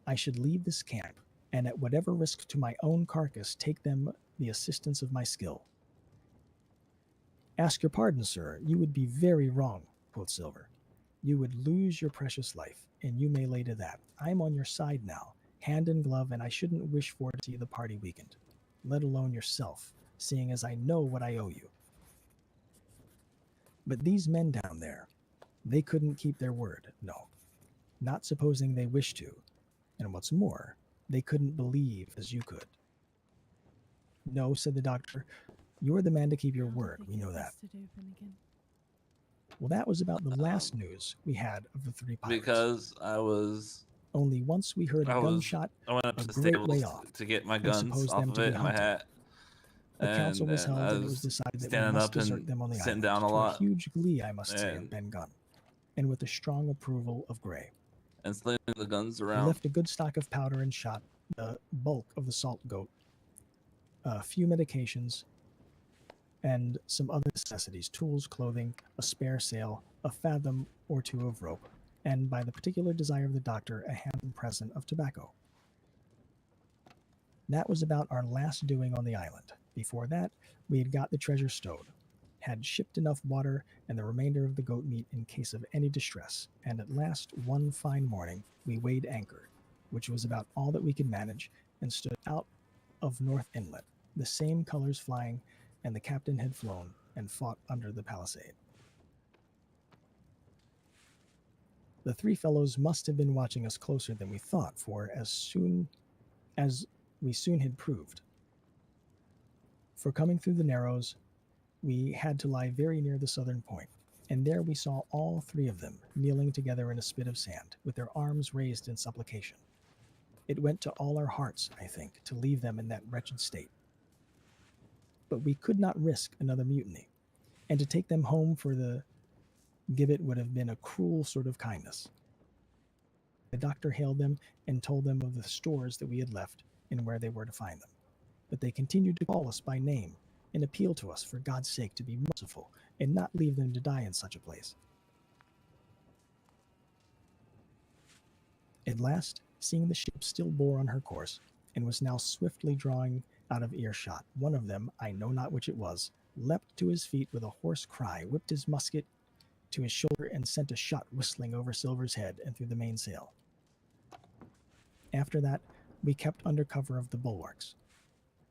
I should leave this camp, and at whatever risk to my own carcass take them the assistance of my skill. Ask your pardon, sir, you would be very wrong, quoth Silver. You would lose your precious life, and you may lay to that. I'm on your side now, hand in glove, and I shouldn't wish for to see the party weakened, let alone yourself, seeing as I know what I owe you. But these men down there, they couldn't keep their word, no, not supposing they wished to, and what's more, they couldn't believe as you could. No, said the doctor, you're the man to keep your word, we know that. Well, that was about the last news we had of the 3 pirates. Because I Only once we heard a gunshot went up a to the great way stables off, to get my and guns supposed off them of to it be and my hunted. hat. A council was And held, I and it was decided that we standing must up desert and them on the sitting island, down a to lot. a huge glee, I must say, of And- Ben Gunn, and with the strong approval of Gray. And slinging the guns We around. left a good stock of powder and shot, the bulk of the salt goat, a few medications, and some other necessities, tools, clothing, a spare sail, a fathom or 2 of rope, and, by the particular desire of the doctor, a handsome present of tobacco. That was about our last doing on the island. Before that, we had got the treasure stowed, had shipped enough water and the remainder of the goat meat in case of any distress, and at last, one fine morning, we weighed anchor, which was about all that we could manage, and stood out of North Inlet, the same colors flying, and the captain had flown and fought under the palisade. The 3 fellows must have been watching us closer than we thought, for as we soon had proved. For coming through the Narrows, we had to lie very near the southern point, and there we saw all 3 of them kneeling together in a spit of sand, with their arms raised in supplication. It went to all our hearts, I think, to leave them in that wretched state. But we could not risk another mutiny, and to take them home for the gibbet would have been a cruel sort of kindness. The doctor hailed them and told them of the stores that we had left and where they were to find them. But they continued to call us by name and appeal to us for God's sake to be merciful and not leave them to die in such a place. At last, Seeing the ship still bore on her course, and was now swiftly drawing out of earshot, one of them, I know not which it was, leapt to his feet with a hoarse cry, whipped his musket to his shoulder, and sent a shot whistling over Silver's head and through the mainsail. After that, we kept under cover of the bulwarks,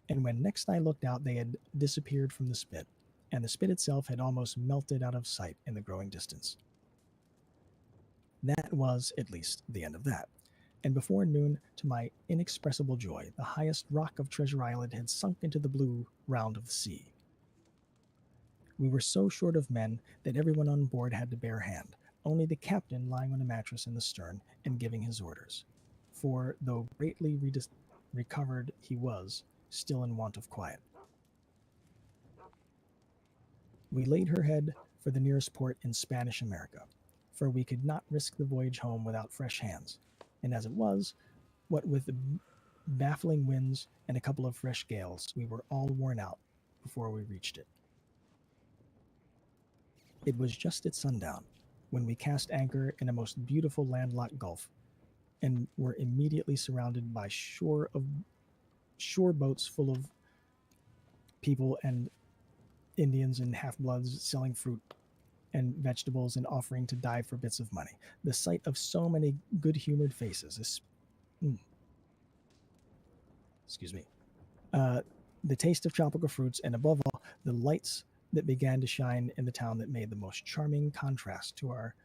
and when next I looked out, they had disappeared from the spit, and the spit itself had almost melted out of sight in the growing distance. That was, at least, the end of that, and before noon, to my inexpressible joy, the highest rock of Treasure Island had sunk into the blue round of the sea. We were so short of men that everyone on board had to bear hand, only the captain lying on a mattress in the stern and giving his orders, for though greatly recovered he was still in want of quiet. We laid her head for the nearest port in Spanish America, for we could not risk the voyage home without fresh hands, and as it was, what with the baffling winds and a couple of fresh gales, we were all worn out before we reached it. It was just at sundown when we cast anchor in a most beautiful landlocked gulf, and were immediately surrounded by shore boats full of people and Indians and half-bloods selling fruit and vegetables and offering to dive for bits of money. The sight of so many good-humored faces is, the taste of tropical fruits, and above all, the lights that began to shine in the town that made the most charming contrast to our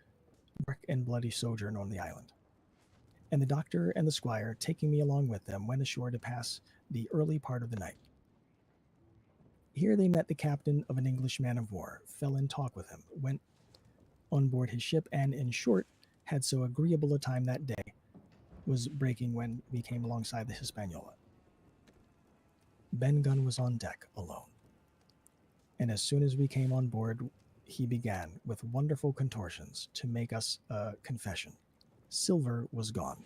dark and bloody sojourn on the island. And the doctor and the squire, taking me along with them, went ashore to pass the early part of the night. Here they met the captain of an English man of war, fell in talk with him, went on board his ship, and, in short, had so agreeable a time that day was breaking when we came alongside the Hispaniola. Ben Gunn was on deck alone, and as soon as we came on board, he began, with wonderful contortions, to make us a confession. Silver was gone.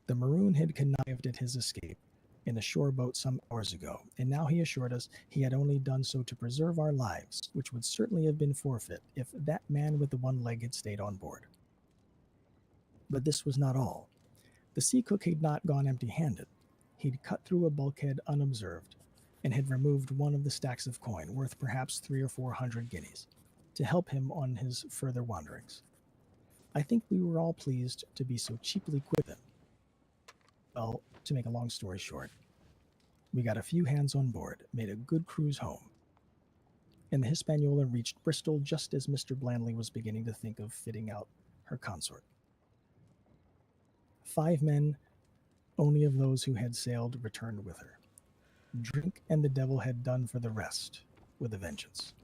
The Maroon had connived at his escape in a shore boat some hours ago, and now he assured us he had only done so to preserve our lives, which would certainly have been forfeit if that man with the one leg had stayed on board. But this was not all. The sea cook had not gone empty-handed. He'd cut through a bulkhead unobserved, and had removed one of the stacks of coin, worth perhaps 300 or 400 guineas, to help him on his further wanderings. I think we were all pleased to be so cheaply quit him. Well, to make a long story short, we got a few hands on board, made a good cruise home, and the Hispaniola reached Bristol just as Mr. Blandley was beginning to think of fitting out her consort. 5 men, only of those who had sailed, returned with her. Drink and the devil had done for the rest, with a vengeance.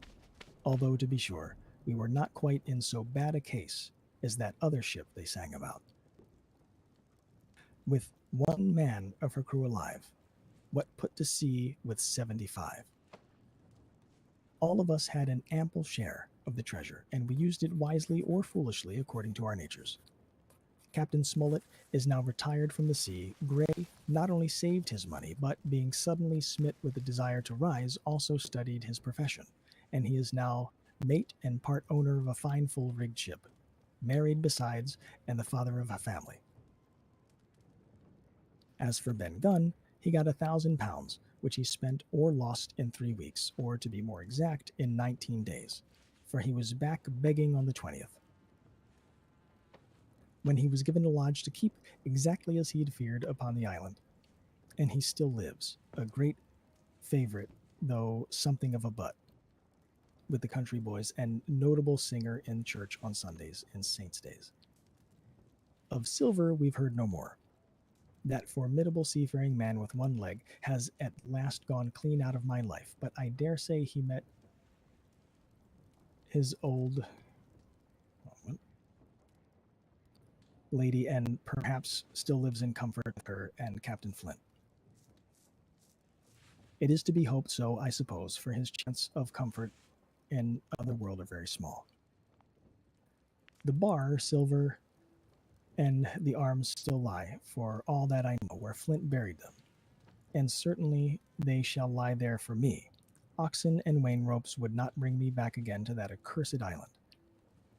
Although, to be sure, we were not quite in so bad a case as that other ship they sang about. With 1 man of her crew alive, what put to sea with 75? All of us had an ample share of the treasure, and we used it wisely or foolishly according to our natures. Captain Smollett is now retired from the sea. Gray not only saved his money, but being suddenly smit with the desire to rise, also studied his profession, and he is now mate and part owner of a fine full-rigged ship, married besides, and the father of a family. As for Ben Gunn, he got £1,000, which he spent or lost in 3 weeks, or to be more exact, in 19 days, for he was back begging on the 20th. When he was given a lodge to keep exactly as he had feared upon the island, and he still lives, a great favorite, though something of a butt, with the country boys, and notable singer in church on Sundays and saints' days. Of Silver we've heard no more. That formidable seafaring man with 1 leg has at last gone clean out of my life, but I dare say he met his old lady and perhaps still lives in comfort with her and Captain Flint. It is to be hoped so, I suppose, for his chance of comfort in other world are very small. The bar, Silver, and the arms still lie, for all that I know, where Flint buried them, and certainly they shall lie there for me. Oxen and wain ropes would not bring me back again to that accursed island,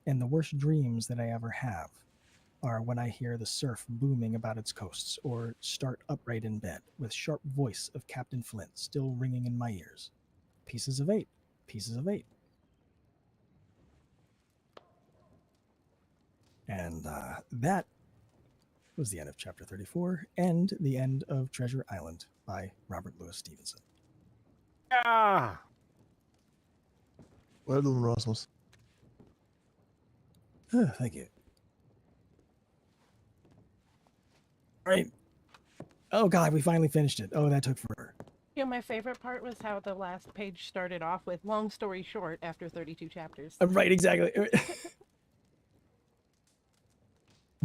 and the worst dreams that I ever have are when I hear the surf booming about its coasts or start upright in bed with sharp voice of Captain Flint still ringing in my ears. Pieces of 8. Pieces of 8. And that was the end of chapter 34 and the end of Treasure Island by Robert Louis Stevenson. Yeah. Well done, Rasmus. Thank you. All right. Oh, God, we finally finished it. Oh, that took forever. You know, my favorite part was how the last page started off with long story short after 32 chapters. Right, exactly.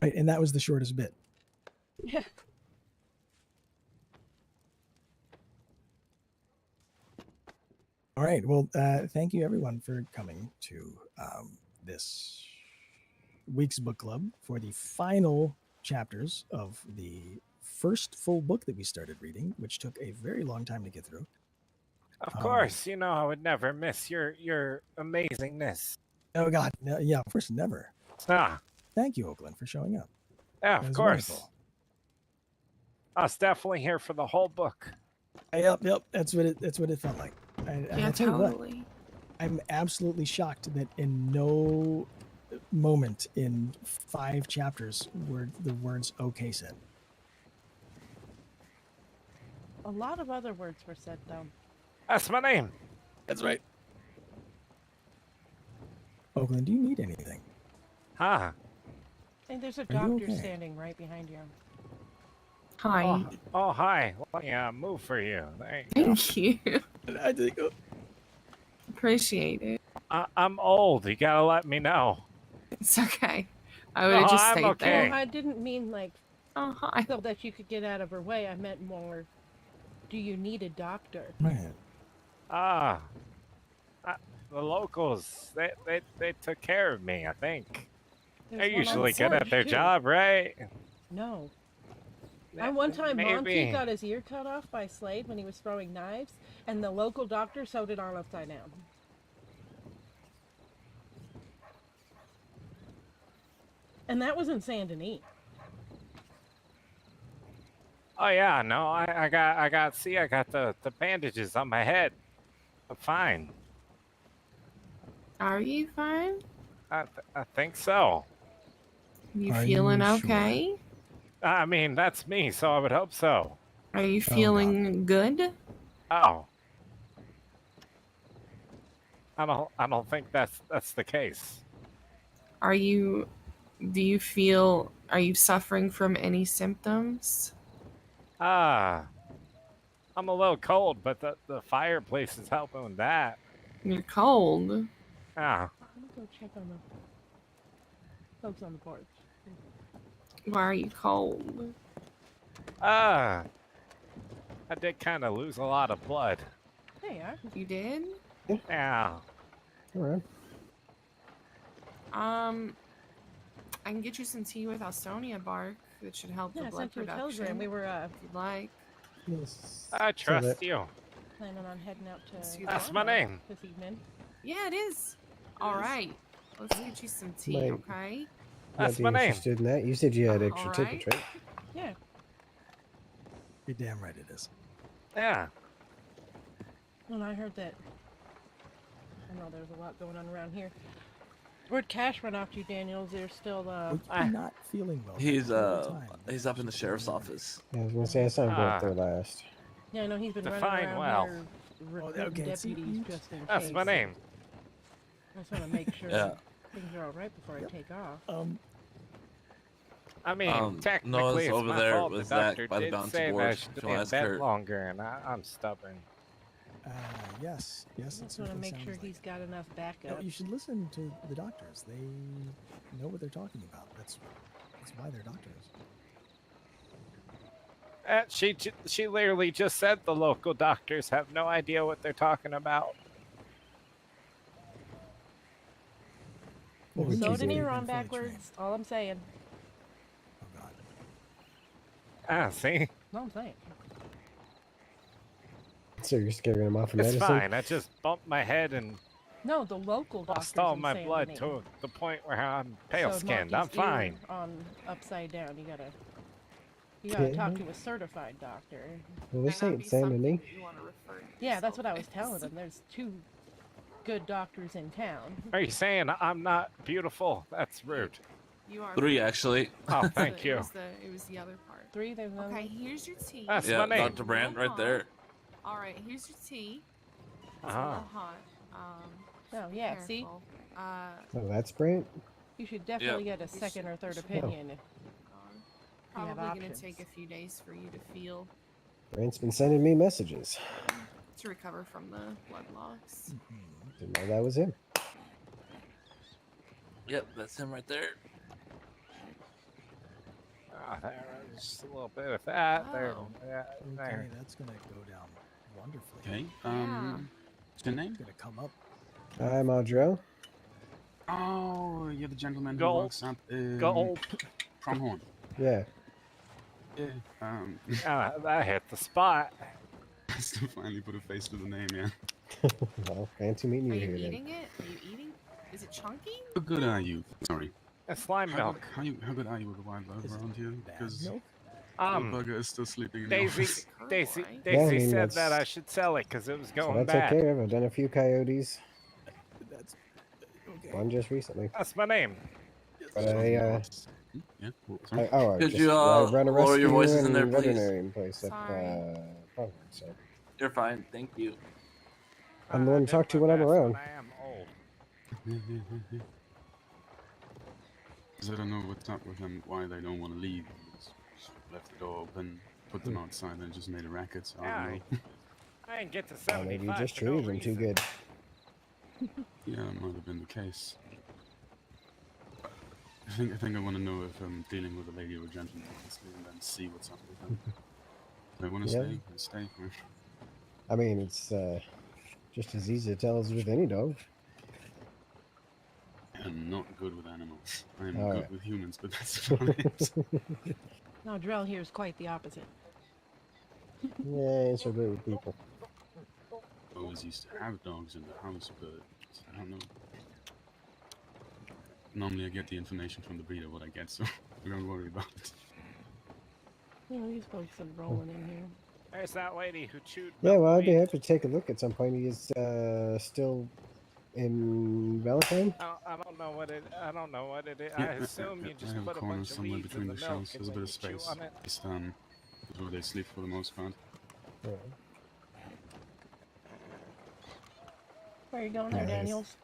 Right, and that was the shortest bit. Yeah. All right. Well, thank you everyone for coming to this week's book club for the final chapters of the first full book that we started reading, which took a very long time to get through. Of course, you know I would never miss your amazingness. Oh God, no, yeah, of course, never. Ah, Thank you, Oakland, for showing up. yeah, That of was course. wonderful. I was definitely here for the whole book. Yep, that's what it felt like. And Yeah, I tell you what, totally. I'm absolutely shocked that in no moment in 5 chapters were the words "okay" said. A lot of other words were said, though. That's my name. That's right. Oakland, do you need anything? Huh. And there's a Are you doctor okay? standing right behind you. Hi. Oh, hi. Let me move for you. There you go. Thank you. I think. Appreciate it. I'm old. You gotta let me know. It's okay. I would have No, just I'm stayed okay. there. Oh, I didn't mean like Oh, hi. so that you could get out of her way. I meant more, do you need a doctor? Man. The locals, they took care of me, I think. There's They're one on usually the good at porch, their too. job, right? No. And one time, Monty Maybe. got his ear cut off by Slade when he was throwing knives, and the local doctor sewed it on upside down. And that was in Saint Denis. Oh yeah, no, I got the bandages on my head. I'm fine. Are you fine? I think so. You Are feeling you sure? okay? I mean, that's me, so I would hope so. Are you feeling good? Oh. I don't think that's the case. Are you suffering from any symptoms? I'm a little cold, but the fireplace is helping with that. You're cold. Ah, I'm gonna go check on the folks on the porch. Why are you cold? I did kind of lose a lot of blood. There you are. You did? Yeah. All right. I can get you some tea with Alstonia bark. That should help Yeah, the I blood sent you a production. telegram. We were if you'd like. Yes. I trust that- you. planning on heading out to That's my Guarma name. this evening. Yeah, it is. All right. Let's get you some tea, Mate. okay? That's Might my be name. interested in that. You said you had extra Alright. tickets, right? Yeah. You're damn right it is. Yeah. When I heard that, I know there's a lot going on around here. Where'd Cash run off to, Daniels? They're still, I'm not feeling well. He's all the time. he's up in the sheriff's office. Yeah, I was gonna say I saw him go up there last. yeah, I know he's been running Define around well. here recruiting okay, so deputies you- just in That's case. my name. I just want to make sure Yeah. things are all right before I take off. I mean, technically, Noah's it's over my there fault. with the Zach doctor by the did bouncy say that I board. should If stay you in ask bed Kurt. longer, and I'm stubborn. Yes, I yes. It just want to certainly make sounds sure like he's it. got enough No, backup. you should listen to the doctors. They know what they're talking about. That's why they're doctors. She literally just said the local doctors have no idea what they're talking about. Well, we we So keep didn't it- hear been on fully backwards. trained. All I'm saying. Oh God. See? No, I'm saying. So you're scaring him off of It's medicine? fine. I just bumped my head and No, the local doctors Lost all in my San blood Denis. to the point where I'm So pale-skinned. I'm Monkey's ear fine. on upside down. You gotta talk to a certified doctor. Well, this Might not ain't be San something Denis. that you want to refer to Yeah, that's what I was yourself telling as. them. There's 2 good doctors in town. Are you saying I'm not beautiful? That's rude. You are 3 actually. Oh, thank It you. was it was the other part. 3, there's another Okay, one? here's your tea. That's Yeah, my name. Dr. Brandt right there. All right, here's your tea. It's a Uh-huh. little hot. Oh, be yeah, see? careful. Oh, that's Brant. You should definitely get a second or third opinion. if you have Probably gonna options. take a few days for you to feel Brant's been sending me messages. to recover from the blood loss. Didn't know that was him. Yep, that's him right there. There, just a little bit of that. There, Oh. yeah, there. Okay, that's gonna go down wonderfully. Okay. Yeah. What's your name? It's gonna come up. Hi, Audrell. Oh, you're the gentleman who Gulp. works at Gulp. Pronghorn. Yeah. Yeah. That hit the spot. I still finally put a face to the name. Yeah. Well, fancy meeting Are you you here then. eating it? Are you eating? Is it chunky? How good are you? Sorry. It's slime How milk. good, how good are you with the wildlife Is it around here? bad Because milk? Bugger is still sleeping in the Daisy, office. Daisy, Right? Daisy Yeah, I mean, said that's- that I should sell it because it was So going that's bad. okay. I've done a few coyotes. That's okay. One just recently. That's my name. But Yeah. Sorry. I Could just you, run a lower your rescue voices in and there, please? veterinarian place at Sorry. Pronghorn, so You're fine, thank you. I'm the one to did talk to my when I'm best, around. but I am old. Because I don't know what's up with them, why they don't want to leave. Just left the door open, put them outside, and just made a racket. So I Yeah, don't know. I didn't get to Well, 75 maybe you just for no treated them too reason. good. Yeah, that might have been the case. I think I want to know if I'm dealing with a lady or a gentleman, honestly, and then see what's up with them. If they want to Yeah. stay, they stay. I mean, it's just as easy to tell as with any dog. I'm not good with animals. I'm Oh, good yeah. with humans, but that's about it. Now, Drell here is quite the opposite. Yeah, so good with people. I always used to have dogs in the house, but I don't know. Normally I get the information from the breeder what I get, so don't worry about it. You know, these folks are rolling in here. There's that lady who chewed. Yeah, well, I'd be milkweed. happy to take a look at some point. He is still in Valentine. I don't know what it. I don't know what it is. Yeah, I assume you I just have put a corner bunch of somewhere leaves in between the the milk shelves. and There's a then bit of you chew space. on it. Just is where they sleep for the most part. Yeah. Where are you going there, Nice. Daniels?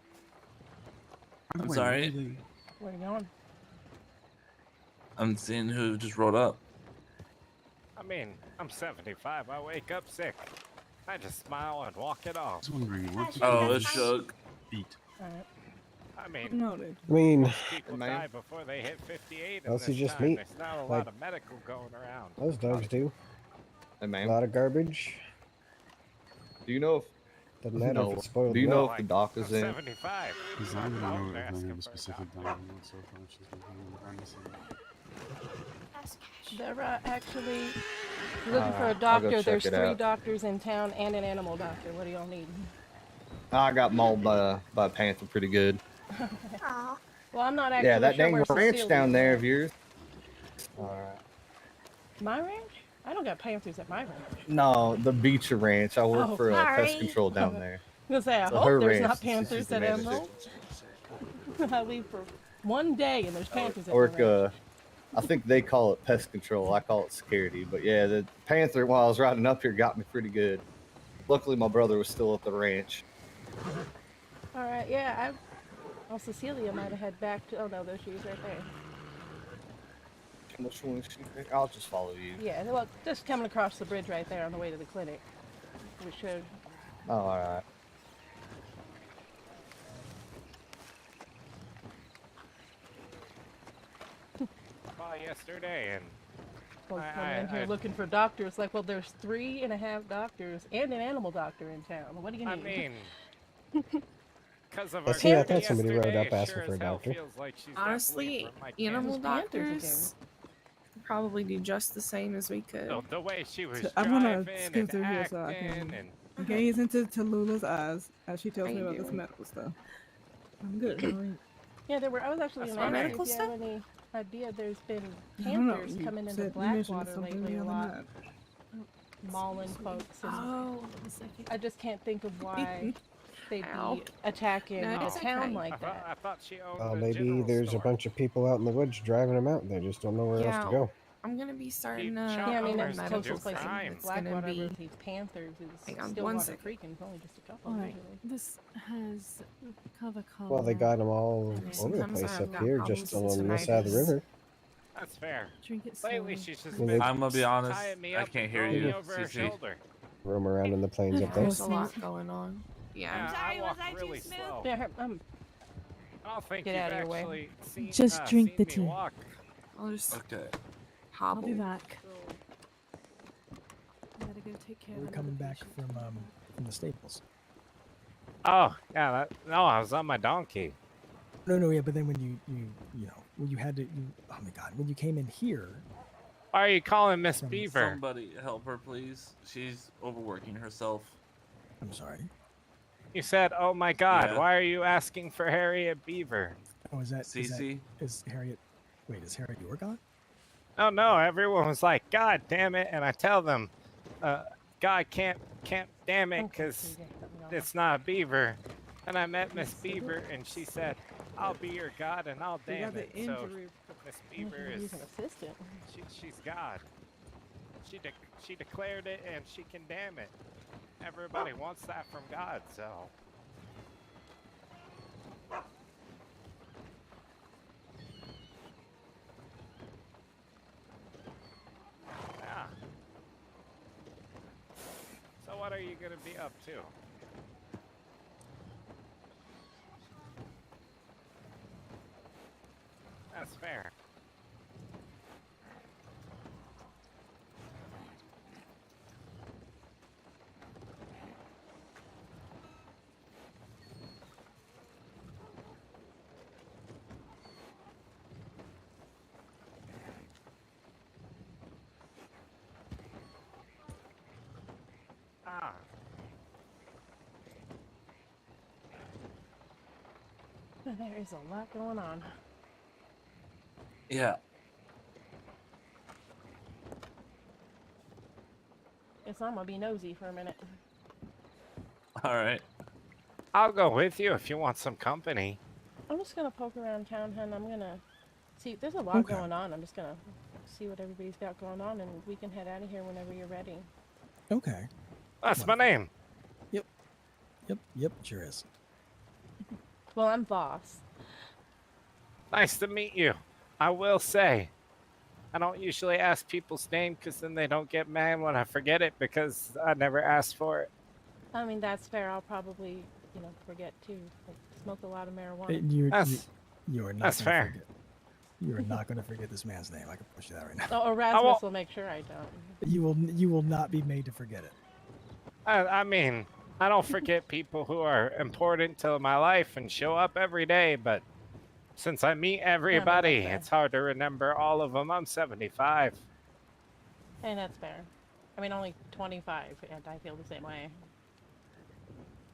By the I'm way, sorry. really- Where are you going? I'm seeing who just rolled up. I mean, I'm 75. I wake up sick. I just smile and walk it I off. was wondering what did Oh, you it's Shug. eat? Alright. I mean, Noted. I mean, most people die before they hit 58. In Else this you just time. meet, There's not a like- lot of medical going around. those dogs do. Hey, A man. lot of garbage. Do you know if Doesn't matter No. if it's spoiled Do you milk. know Like, if the doc I'm is in? 75. Because I don't know They're if they asking have for a specific doc. diagnosis so far. She's not really understand. Ask Cash. They're actually looking for a I'll go doctor. check There's it 3 out. doctors in town and an animal doctor. What do y'all need? I got mauled by a panther pretty good. Aw. Well, I'm not actually Yeah, that sure dang where ranch Cecilia down is there at. of yours. Alright. My ranch? I don't got panthers at my ranch. No, the Beecher Ranch. I work Oh, for pest sorry. control down there. I was gonna say, I So hope her there's ranch, not she's panthers the at manager. Emerald. I leave for one day and there's panthers I at work, my ranch. I think they call it pest control. I call it security. But yeah, the panther, while I was riding up here, got me pretty good. Luckily, my brother was still at the ranch. All right, yeah. Oh, Cecilia might have head back to. Oh no, there she is right there. Which one is she? I'll just follow you. Yeah, well, just coming across the bridge right there on the way to the clinic. We should. Oh, alright. Saw yesterday, and Folks I- coming in here I- looking for doctors. Like, well, there's 3.5 doctors and an animal doctor in town. What do you I need? mean, because of I our see, I journey thought somebody rode yesterday, up asking sure for a as hell doctor. feels like she's Honestly, definitely from my animal camp. Panthers doctors probably do just the same as we could. The way she was So I'm gonna driving skip and through here so I acting can and gaze into Tallulah's eyes as she tells How me you about this doing? medical stuff. I'm good. How are you? Yeah, there were. I was actually That's going to my ask you medical if you stuff? have any idea. There's been I don't know. panthers You coming into said you mentioned Blackwater something lately the a other lot, night. mauling folks, and Oh, I just can't think of why they'd Ow. be attacking No, the it's town okay. like that. I thought she owned a Maybe general there's store. a bunch of people out in the woods driving them out. They just don't know where else to Yeah, go. I'm gonna be starting Keep a, Yeah, I mean, a the medical closest place thing. in It's gonna Blackwater be. with these panthers is Hang on, one Stillwater second. Creek, and it's only just a couple. All right. Usually. This has cover color. Well, they got them all And over the sometimes place I've up got here, problems just with on this side of the tinnitus. river. That's fair. Drink it Lately, slowly. she's just Well, been I'm gonna be honest. tying me I up can't and hear throwing me you, over her CC. shoulder. Roam around in the plains up there. There's a lot going on. Yeah, Yeah. Sorry, I was walk I too really smooth? slow. Yeah, I don't think Get you've out of your way. actually seen, Just drink seen the me tea. walk. I'll just Okay. I'll hobble. be back. I gotta go take care We're of coming another back patient. from the stables. Oh, yeah. No, I was on my donkey. No, yeah, but then when you know, when you had to, oh my God, when you came in here, Why are you calling Miss From Beaver? Somebody help her, please. She's overworking herself. I'm sorry. You said, "Oh my God, Yeah. why are you asking for Harriet Beaver?" Oh, is CC? Harriet? Wait, is Harriet your god? Oh no, everyone was like, "God damn it," and I tell them, "God can't damn it, because it's not a beaver." And I met Miss Beaver, and she said, "I'll be your god, and I'll You got damn it." the So injury. Miss Beaver is He's an assistant. she's God. She declared it, and she can damn it. Everybody wants that from God, so. Yeah. So what are you gonna be up to? That's fair. Ah. There is a lot going on. Yeah. Guess I'm gonna be nosy for a minute. All right. I'll go with you if you want some company. I'm just gonna poke around town, hun. I'm gonna see. There's a lot Okay. going on. I'm just gonna see what everybody's got going on, and we can head out of here whenever you're ready. Okay. That's my name. Yep, sure is. Well, I'm Voss. Nice to meet you. I will say, I don't usually ask people's name because then they don't get mad when I forget it because I never asked for it. I mean, that's fair. I'll probably, forget too. I smoke a lot of marijuana. You are not. That's gonna fair. Forget, you are not going to forget this man's name. I can push you that right now. Oh, Erasmus will make sure I don't. You will not be made to forget it. I mean, I don't forget people who are important to my life and show up every day, but since I meet everybody, fair. it's hard to remember all of them. I'm 75. Hey, that's fair. I mean, only 25, and I feel the same way.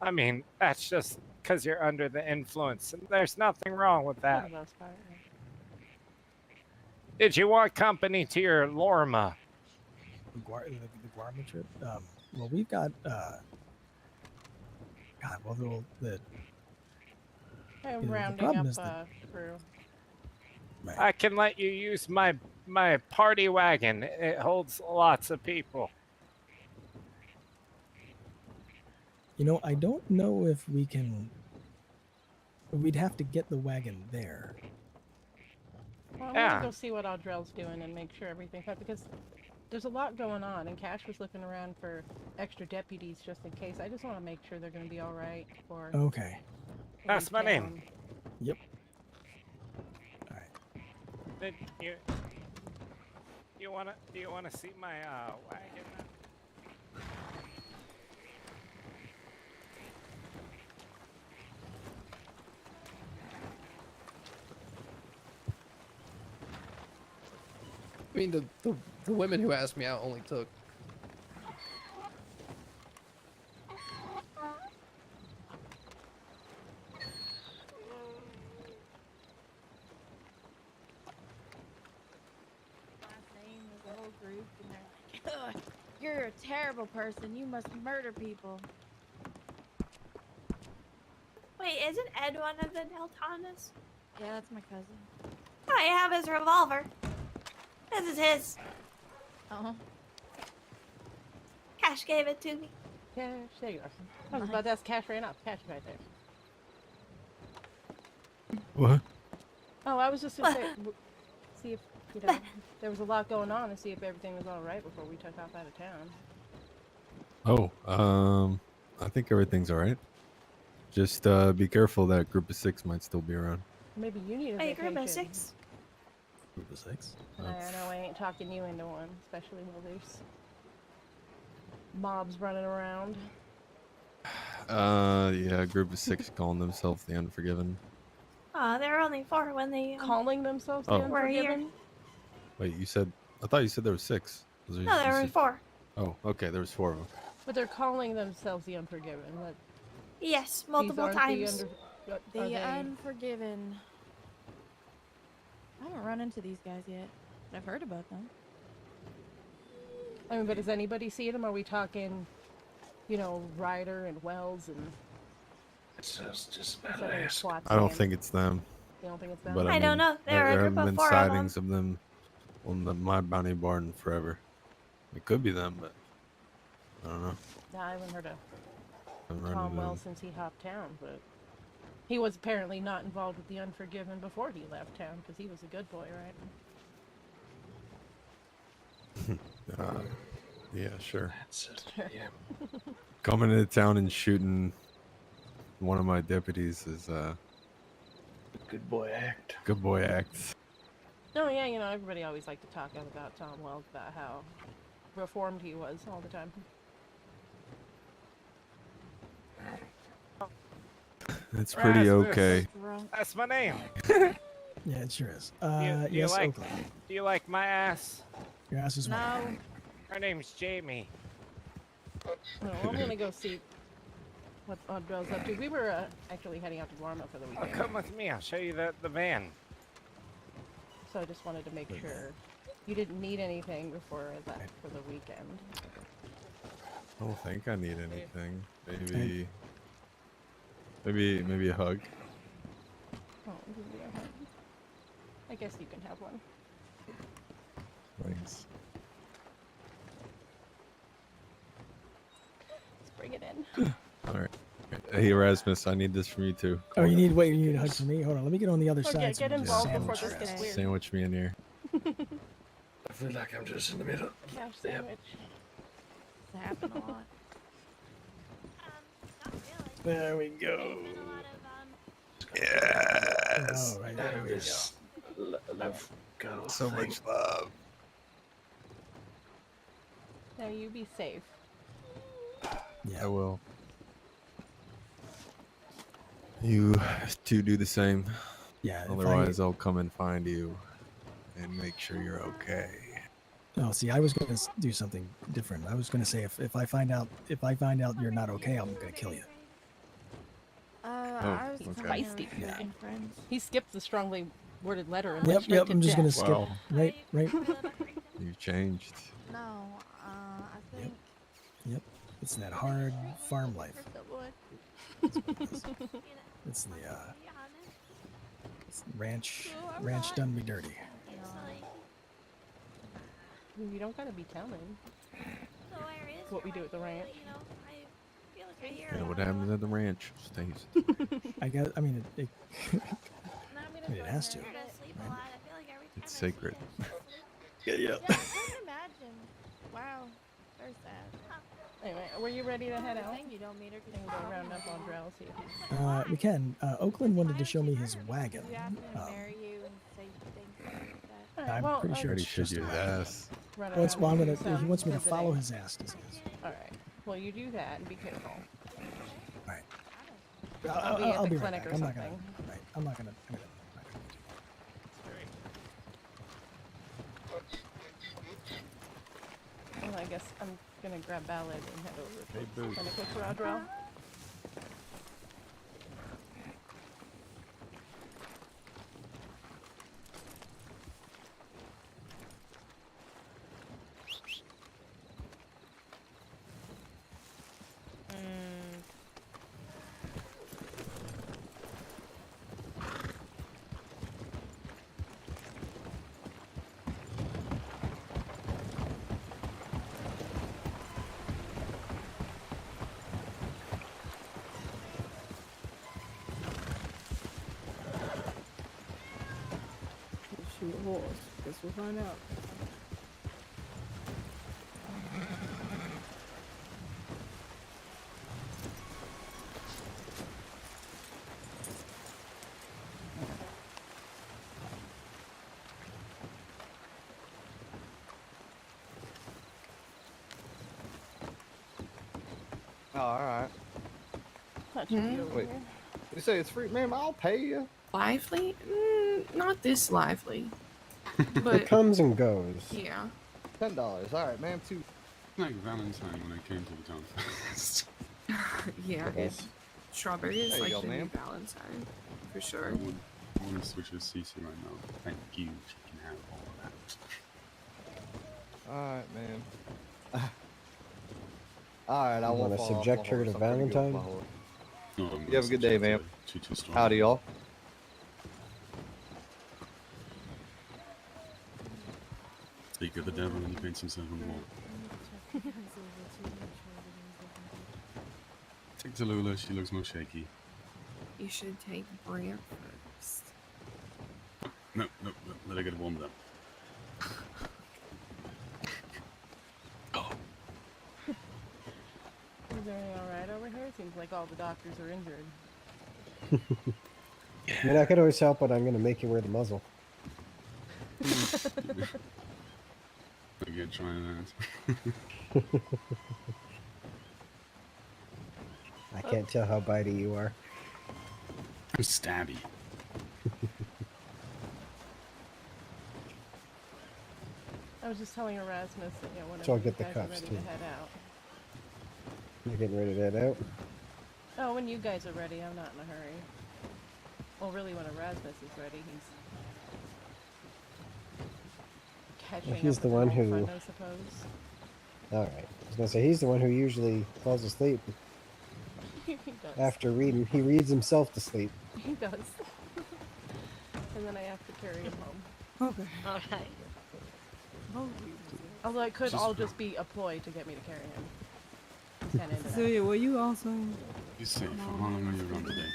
I mean, that's just because you're under the influence, and there's nothing wrong with For that. the most part. Did you want company to your Lorma? The Guarma trip. Well, we've got. God, well, the I'm the rounding problem up is that- crew. I can let you use my party wagon. It holds lots of people. I don't know if we can. We'd have to get the wagon there. Well, I'm Yeah. gonna go see what Audrell's doing and make sure everything's right, because there's a lot going on, and Cash was looking around for extra deputies just in case. I just want to make sure they're gonna be all right for. Okay. That's my name. town. Yep. Did you do you wanna see my wagon? I mean, the women who asked me out only took group, and they're like, "Ugh, you're a terrible person. You must murder people." Wait, isn't Ed one of the Deltanas? Yeah, that's my cousin. I have his revolver. This is his. Oh. Cash gave it to me. Cash, there you are. I was about to ask Cash ran off. Cash right there. What? Oh, I was just gonna say, see if, you know, there was a lot going on and see if everything was all right before we took off out of town. Oh, I think everything's all right. Just be careful. That group of 6 might still be around. Maybe you need a Wait, vacation. group of 6? Group of 6? I know I ain't talking you into one, especially while there's mobs running around. Yeah, a group of 6 calling themselves the Unforgiven. Oh, there were only 4 when they calling themselves the Oh. were here. Unforgiven. Wait, I thought you said there were 6. Was No, there were 4. Oh, okay, there was 4 of them. But they're calling themselves the Unforgiven. But Yes, these multiple aren't times. are The they- Unforgiven. I haven't run into these guys yet, but I've heard about them. I mean, but does anybody see them? Are we talking, you know, Ryder and Wells and? It's just is that any SWAT I don't team? think it's them. You don't think it's them? But I don't know. There are a haven't group of been 4 of sightings of them on my bounty barn forever. It could be them, but I don't know. No, I haven't heard of Haven't run Tom into Wells them. since he hopped town, but he was apparently not involved with the Unforgiven before he left town because he was a good boy, right? Yeah, sure. That's it. Sure. Yeah. Coming into town and shooting one of my deputies is Good boy act. good boy act. Oh yeah, you know, everybody always liked to talk about Tom Wells, about how reformed he was all the time. It's pretty Rasmus. okay. That's my name. Yeah, it sure is. Do you Yes, like, Oakland. do you like my ass? Your ass is No. white. Her name's Jamie. Well, I'm gonna go see what Audrell's up to. We were actually heading out to Guarma for the Oh, weekend, come with me. I'll show you the van. so I just wanted to make sure you didn't need anything before I left for the weekend. I don't think I need anything. Maybe a hug. Oh, give me a hug. I guess you can have one. Thanks. Let's bring it in. All right. Hey Erasmus, I need this from you too. Oh, you need you need a hug from me? Hold on, let me get on the other Okay, side. so get we can involved just before sandwich this your gets ass. weird. Sandwich me in here. I feel like I'm just in the middle. Cash sandwich. It's happened a lot. There we go. Yes. All right, there we go. This love girl So thing. much love. Now you be safe. I will. You two do the same. Yeah. if I- Otherwise, I'll come and find you and make sure you're okay. Oh, see, I was going to do something different. I was going to say if I find out you're not okay, I'm going to kill you. I was okay. telling her Feisty. we were good friends. He skipped the strongly worded letter and Yep, went straight yep. to I'm just going to death. skip Wow. right. You've changed. No, I think. Yep. It's that hard farm life. That would. It's the it's ranch done me dirty. You don't gotta be telling what we do at the ranch. Yeah, what happens at the ranch stays. I mean, it has to. It's sacred. Yeah, I couldn't imagine. Wow, very sad. Anyway, were you ready to head out? Thing you don't meet her 'cause And you go don't round know up on her. Drell, see if he's... We can. Oakland wanted to show me his wagon. You asked me to Um, marry you and say things like that. Alright, I'm well, pretty sure Already it's showed just you a his wagon. ass. run Well, around well, and do some he wants me to visiting. follow his ass. He says. Alright. Well, you do that and be careful. Right. I'll be at the right clinic back. or I'm not gonna. something. Right. I'm not gonna. Well, I guess I'm gonna grab Ballad and head over to Hey, the Boo. clinic with Rodrell. from the horse. Guess we'll find out. Oh, all right. That should be over Wait, here. you say it's free, ma'am? I'll pay you. Lively? Not this lively. It But comes and goes. yeah. $10. All right, ma'am. Two. Like Valentine when I came to the town fest. Yeah, Yes. strawberry is There you like go, the new ma'am. Valentine. For I sure. want to switch with Cece right now. Thank you. She can have all of that. All right, ma'am. All right, I You won't wanna fall off my subject her horse. to I'm pretty good with Valentine? my horse. No, I'm You gonna have a good day, subject ma'am. her to Strong. Howdy, y'all. Speak of the devil and he paints himself on the wall. Take Tallulah, she looks more shaky. You should take Bria first. No, let her get warmed up. Is everything alright over here? Seems like all the doctors are injured. I mean, I could always help, but I'm going to make you wear the muzzle. Again, trying that. I can't tell how bitey you are. I'm stabby. I was just telling Erasmus that, you know, whenever So I'll you get the guys are cuffs, ready too. to head out. You're getting ready to head out? Oh, when you guys are ready, I'm not in a hurry. Well, really, when Erasmus is ready, he's catching he's up the with one an who- old friend, I suppose. Alright. I was going to say, he's the one who usually falls asleep He does. after reading. He reads himself to sleep. He does. And then I have to carry him home. Okay. Alright. Although it could Just- all just be a ploy to get me to carry him. He's kinda into that. Cecilia, were you also? You safe. How long are you around today?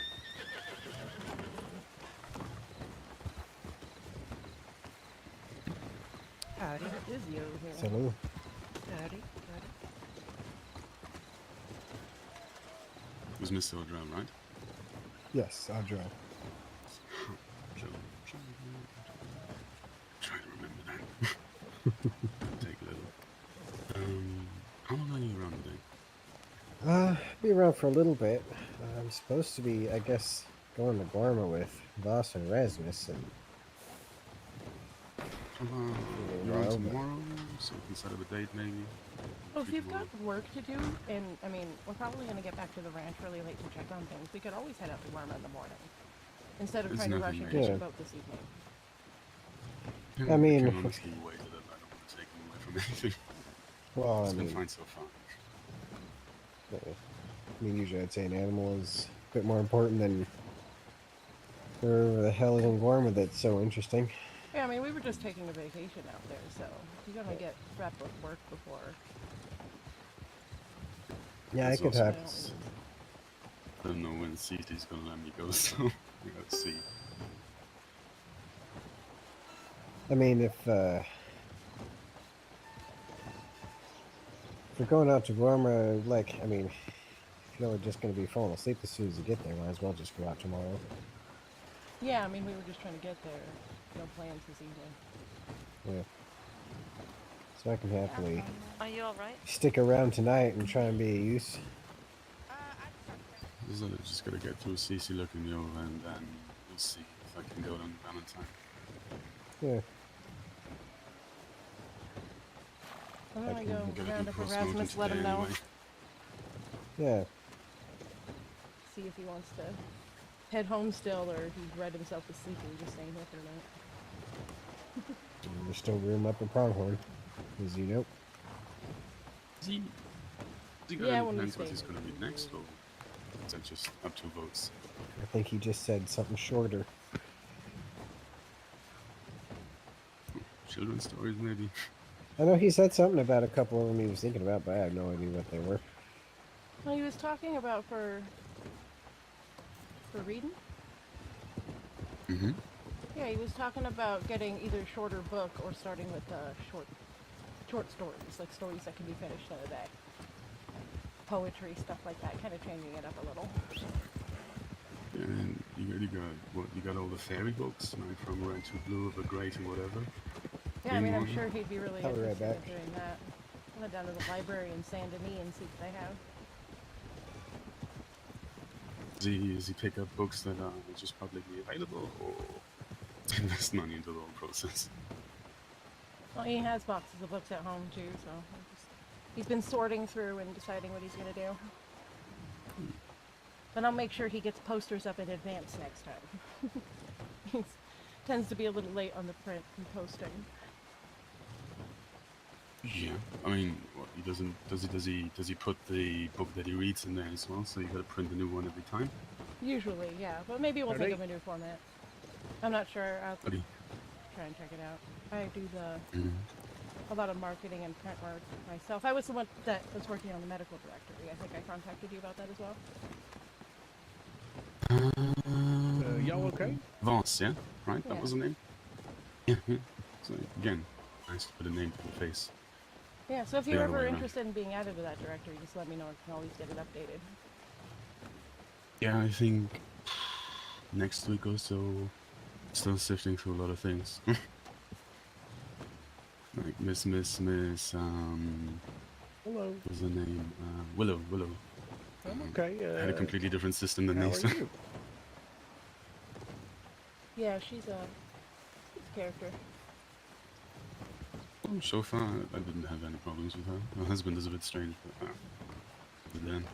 Howdy. It is you over here. Salute. Howdy. Was Mr. O'Drown, right? Yes, I'll drive. Try to remember that. Take a little. How long are you around today? Be around for a little bit. I'm supposed to be, I guess, going to Gorma with Voss and Rasmus, and How about Well, around but- tomorrow? So we can set up a date maybe? Well, if Treat you've you got work to do, and I mean, we're probably going to get back to the ranch really late to check on things. We could always head out to Warma in the morning instead of It's trying to rush nothing and major. catch Yeah. a boat this evening. I mean- I can honestly wait a little. I don't want to take him away from anything. well, I It's been mean, fine so far. usually I'd say an animal is a bit more important than wherever the hell is in Gorma that's so interesting. Yeah, I mean, we were just taking a vacation out there, so you're going to get wrapped with work before. Yeah, I It's could also- have. I don't know when CT's gonna let me go, so we gotta see. I mean, if we're going out to Gorma, like, I mean, if you're just going to be falling asleep as soon as you get there, might as well just go out tomorrow. Yeah, I mean, we were just trying to get there. No plans this evening. Yeah. So I can happily Are you alright? stick around tonight and try and be of use. Just gotta get through CC looking me over and then we'll see if I can go on Valentine. Yeah. I'm going to We'll go get a round good up post-mortem Erasmus, let him today know. anyway. Yeah. See if he wants to head home still or if he's read himself to sleep and just staying here for the night. There's still room up in Pronghorn, as you know. Is he got Yeah, any when we plans what stay he's here, gonna we read can next, do or is that just up to votes? I think he just said something shorter. Children's stories, maybe? I know he said something about a couple of them he was thinking about, but I have no idea what they were. Well, he was talking about for reading. Mm-hmm. Yeah, he was talking about getting either shorter book or starting with short stories, like stories that can be finished in a day. Poetry, stuff like that, kind of changing it up a little. And you got what? You got all the fairy books, like from Red to Blue, or Grey to whatever. Yeah, I mean, I'm Green sure one. he'd be really I'll be right interested back. in doing that. I went down to the library in Saint Denis and see what they have. Does he pick up books that are just publicly available, or invest money into the whole process? Well, he has boxes of books at home too, so he's been sorting through and deciding what he's gonna do. But I'll make sure he gets posters up in advance next time. He tends to be a little late on the print and posting. Yeah, I mean, what, he doesn't. Does he put the book that he reads in there as well? So you got to print a new one every time. Usually, yeah, but maybe we'll think of a new format. I'm not sure. I'll But he, try and check it out. I do Mhm. a lot of marketing and print work myself. I was the one that was working on the medical directory. I think I contacted you about that as well. Y'all okay? Voss, yeah, right. Yeah. That was the name. Yeah, yeah. So again, nice to put a name to the face. Yeah, so if The you're other way ever around. interested in being added to that directory, just let me know. I can always get it updated. Yeah, I think next week or so. Still sifting through a lot of things. Like Miss. Hello. What's her name? Willow. I'm okay. Had a completely different system than How me. are So. you? Yeah, she's a character. Oh, so far, I didn't have any problems with her. Her husband is a bit strange, but then.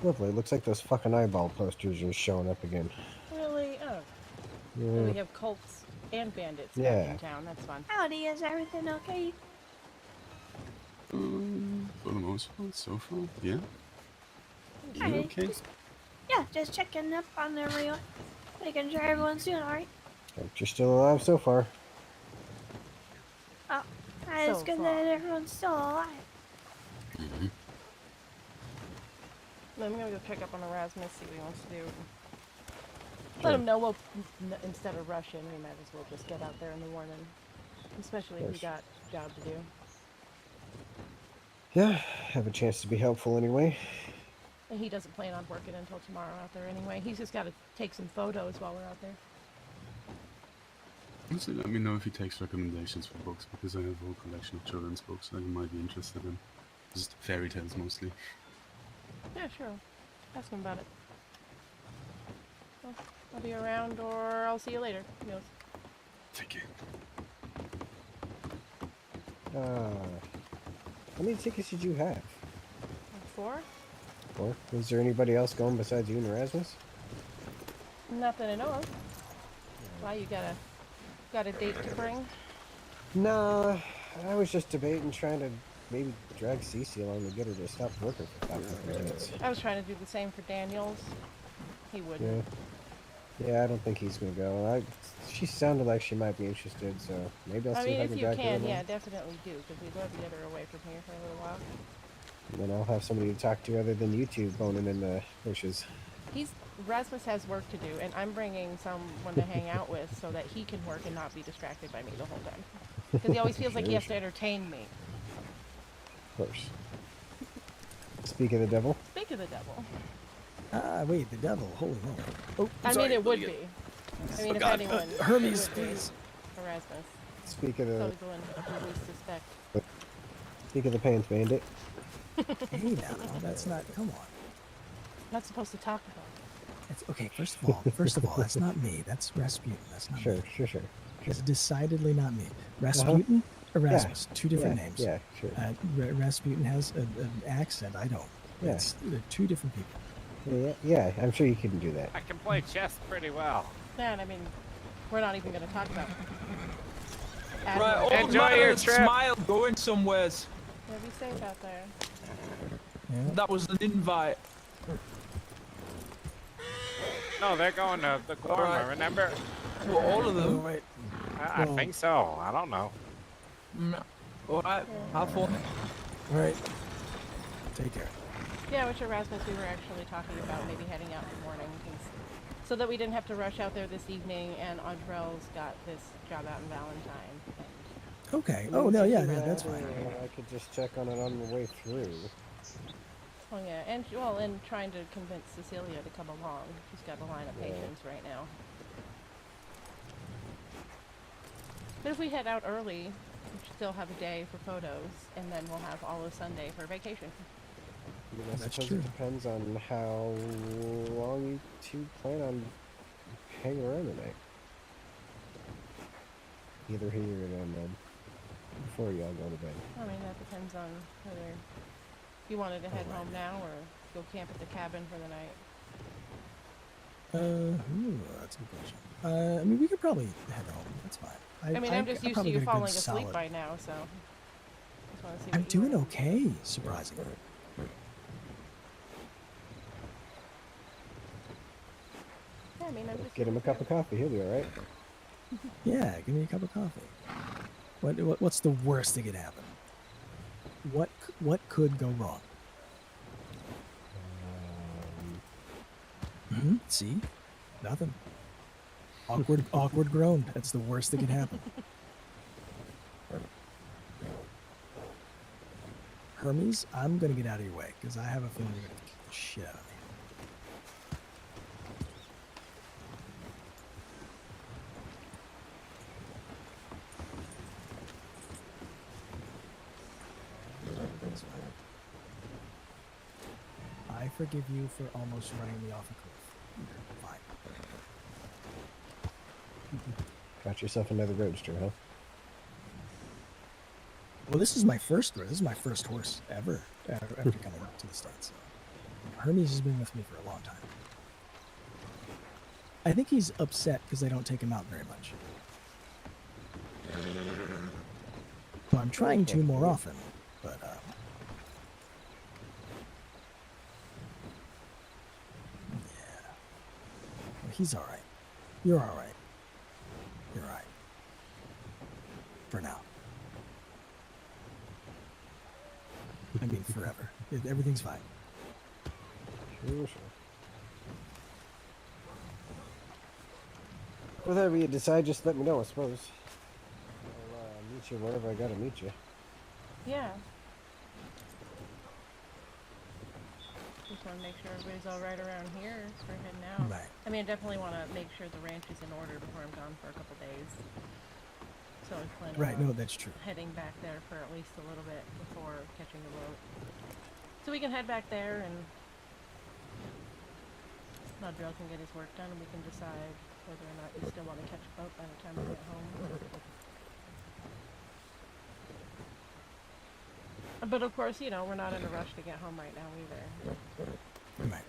Lovely. Looks like those fucking eyeball posters are showing up again. Really? Oh. So Yeah. we have cults and bandits back Yeah. in town. That's fun. Howdy, is everything okay? For the most part, so far, yeah. You Alright, okay? just checking up on everyone. Making sure everyone's doing alright. Hope you're still alive so far. Oh, it's So good far. that everyone's still alive. I'm gonna go check up on Erasmus, see what he wants to do. Let him know we'll, instead of rushing, we might as well just get out there in the morning. Especially if we got a job to do. Yeah, have a chance to be helpful anyway. And he doesn't plan on working until tomorrow out there anyway. He's just got to take some photos while we're out there. Honestly, let me know if he takes recommendations for books, because I have a whole collection of children's books that you might be interested in. Just fairy tales mostly. Yeah, sure. Ask him about it. Well, I'll be around, or I'll see you later. Who knows? Take care. How many tickets did you have? 4? Or was there anybody else going besides you and Erasmus? Nothing to know of. Why, you got a date to bring? Nah, I was just debating trying to maybe drag Cece along to get her to stop working for 5 minutes. I was trying to do the same for Daniels. He wouldn't. Yeah, I don't think he's gonna go. She sounded like she might be interested, so maybe I'll I see mean, if I if can you drag her can, along. yeah, definitely do, because we'd love to get her away from here for a little while. And then I'll have somebody to talk to other than you two boning in the bushes. Rasmus has work to do, and I'm bringing someone to hang out with so that he can work and not be distracted by me the whole time. Because he always feels like he has to entertain me. Of course. Speak of the devil. Speak of the devil. Wait, the devil. Holy moly. Oh, I sorry, mean, it would Lydia. be. I mean, if Forgot. anyone, Hermes, it would be please. Erasmus. Speak of the. Probably the one you least suspect. Speak of the pants bandit. Hey now, that's not. Come on. Not supposed to talk about It's, okay, first of all, that's not me. That's Rasputin. That's not me. Sure. It's decidedly not me. Rasputin, Erasmus, two different names. Yeah, sure. Rasputin has an accent. I don't. Yeah. They're two different people. Yeah, I'm sure you can do that. I can play chess pretty well. Yeah, and I mean, we're not even going to talk about it. Right, all Enjoy your that trip. smile going somewheres. Yeah, be safe out there. That was an invite. No, they're going to the Gorma, Alright. remember? Well, all of them. Right. I think so. I don't know. Alright, have fun. All right. Take care. Yeah, with Erasmus, we were actually talking about maybe heading out in the morning, because so that we didn't have to rush out there this evening, and Audrell's got this job out in Valentine. Okay. I Oh mean, no, it's yeah, either yeah, that's that fine. or I could just check on it on the way through. Oh yeah, and well, and trying to convince Cecilia to come along. She's got a line of Yeah. patients right now. But if we head out early, we should still have a day for photos, and then we'll have all of Sunday for vacation. I mean, I That's suppose true. it depends on how long you two plan on hanging around tonight. Either here or then before y'all go to bed. I mean, that depends on whether you wanted to head home now or go camp at the cabin for the night. Ooh, that's a good question. I mean, we could probably head home. That's fine. I mean, I'm just used to probably you get a good falling asleep solid- by now, so. Just wanna see I'm what you doing wanna- okay, surprisingly. Yeah, I mean, I'm just. Get him a cup of coffee. He'll be all right. Yeah, give me a cup of coffee. What's the worst that could happen? What could go wrong? See, nothing. Awkward groan. That's the worst that could happen. Hermes, I'm gonna get out of your way because I have a feeling you're gonna kick the shit out of me. That's fine. I forgive you for almost running me off a cliff. You're fine. Got yourself another roadster, huh? Well, this is my first horse ever after coming to the States. Hermes has been with me for a long time. I think he's upset because I don't take him out very much. So I'm trying to more often, but yeah. Well, he's all right. You're all right. You're all right. For now. I mean, forever. Everything's fine. Sure. Whatever you decide, just let me know, I suppose. I'll meet you wherever I gotta meet you. Yeah. Just want to make sure everybody's all right around here for heading out. Right. I mean, I definitely want to make sure the ranch is in order before I'm gone for a couple days. So I plan Right, on no, that's true. heading back there for at least a little bit before catching the boat. So we can head back there and Audrell can get his work done and we can decide whether or not you still want to catch a boat by the time we get home. But of course, you know, we're not in a rush to get home right now either. Right.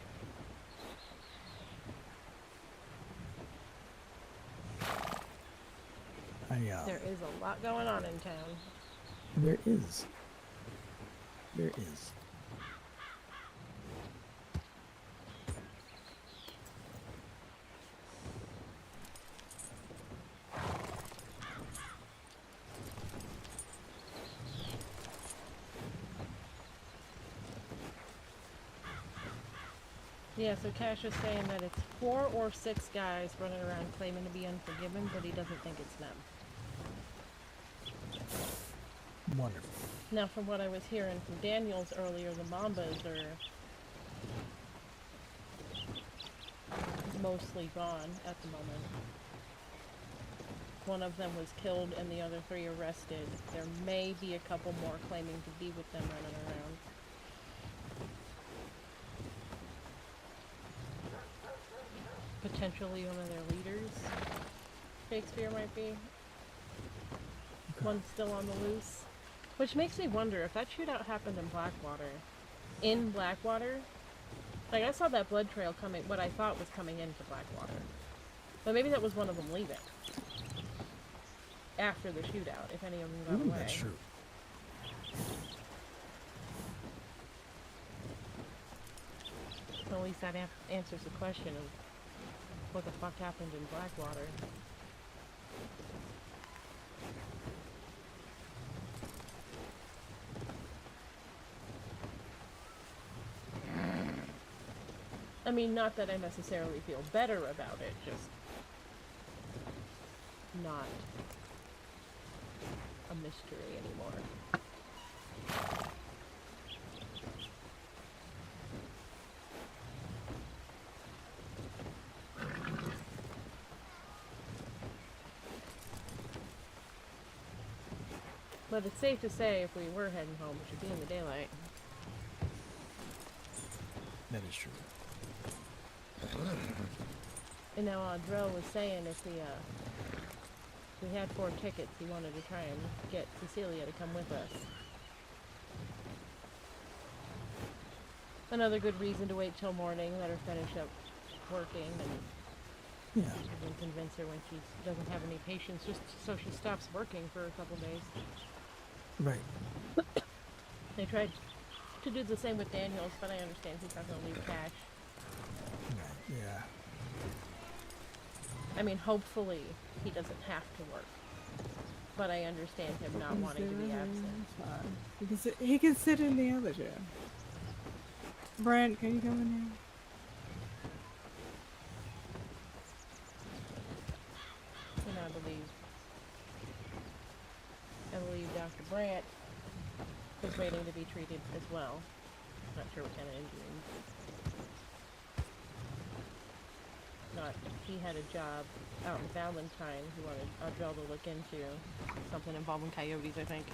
There is a lot going on in town. There is. There is. Yeah, so Cash is saying that it's 4 or 6 guys running around claiming to be Unforgiven, but he doesn't think it's them. Wonderful. Now, from what I was hearing from Daniels earlier, the Mambas are mostly gone at the moment. One of them was killed and the other 3 arrested. There may be a couple more claiming to be with them running around. Potentially one of their leaders, Shakespeare might be. One's still on the loose. Which makes me wonder if that shootout happened in Blackwater, like I saw that blood trail coming, what I thought was coming into Blackwater. But maybe that was one of them leaving. After the shootout, if any of them got away. That's true. So at least that answers the question of what the fuck happened in Blackwater. I mean, not that I necessarily feel better about it, just not a mystery anymore. But it's safe to say if we were heading home, it should be in the daylight. That is true. And now Audrell was saying if we had 4 tickets, he wanted to try and get Cecilia to come with us. Another good reason to wait till morning, let her finish up working, and then convince her when she doesn't have any patience, just so she stops working for a couple days. Right. They tried to do the same with Daniels, but I understand he's not going to leave cash. Right, yeah. I mean, hopefully he doesn't have to work. But I understand him not wanting to be absent. He can sit in the other chair. Brent, can you come in here? And I believe Dr. Brandt was waiting to be treated as well. Not sure what kind of injury. He had a job out in Valentine he wanted Audrell to look into. Something involving coyotes, I think.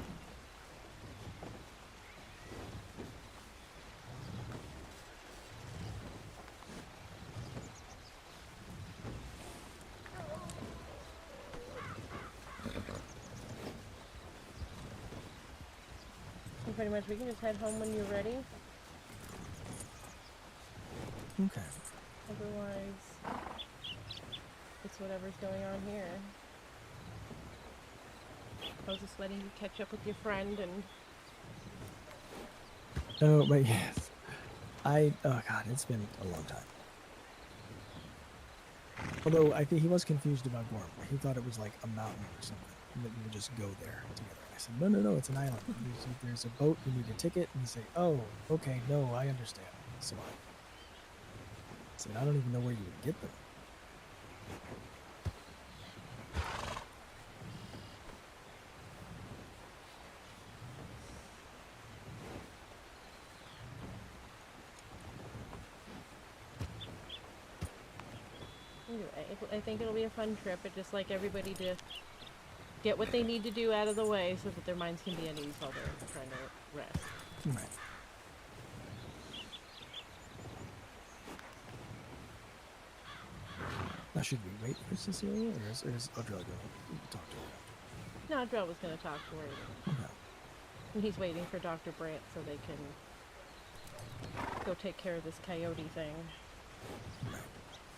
So pretty much we can just head home when you're ready. Okay. Otherwise, it's whatever's going on here. I was just letting you catch up with your friend and... Oh, but yes. Oh god, it's been a long time. Although I think he was confused about Gorm. He thought it was like a mountain or something, and that you would just go there together. I said, no, it's an island. There's a boat, you need a ticket, and you say, oh, okay, no, I understand. So I said, I don't even know where you would get them. Anyway, I think it'll be a fun trip. I'd just like everybody to get what they need to do out of the way so that their minds can be at ease while they're trying to rest. Right. Now, should we wait for Cecilia, or is Audrell going to talk to her? No, Audrell was going to talk to her. Okay. And he's waiting for Dr. Brandt so they can go take care of this coyote thing. Right.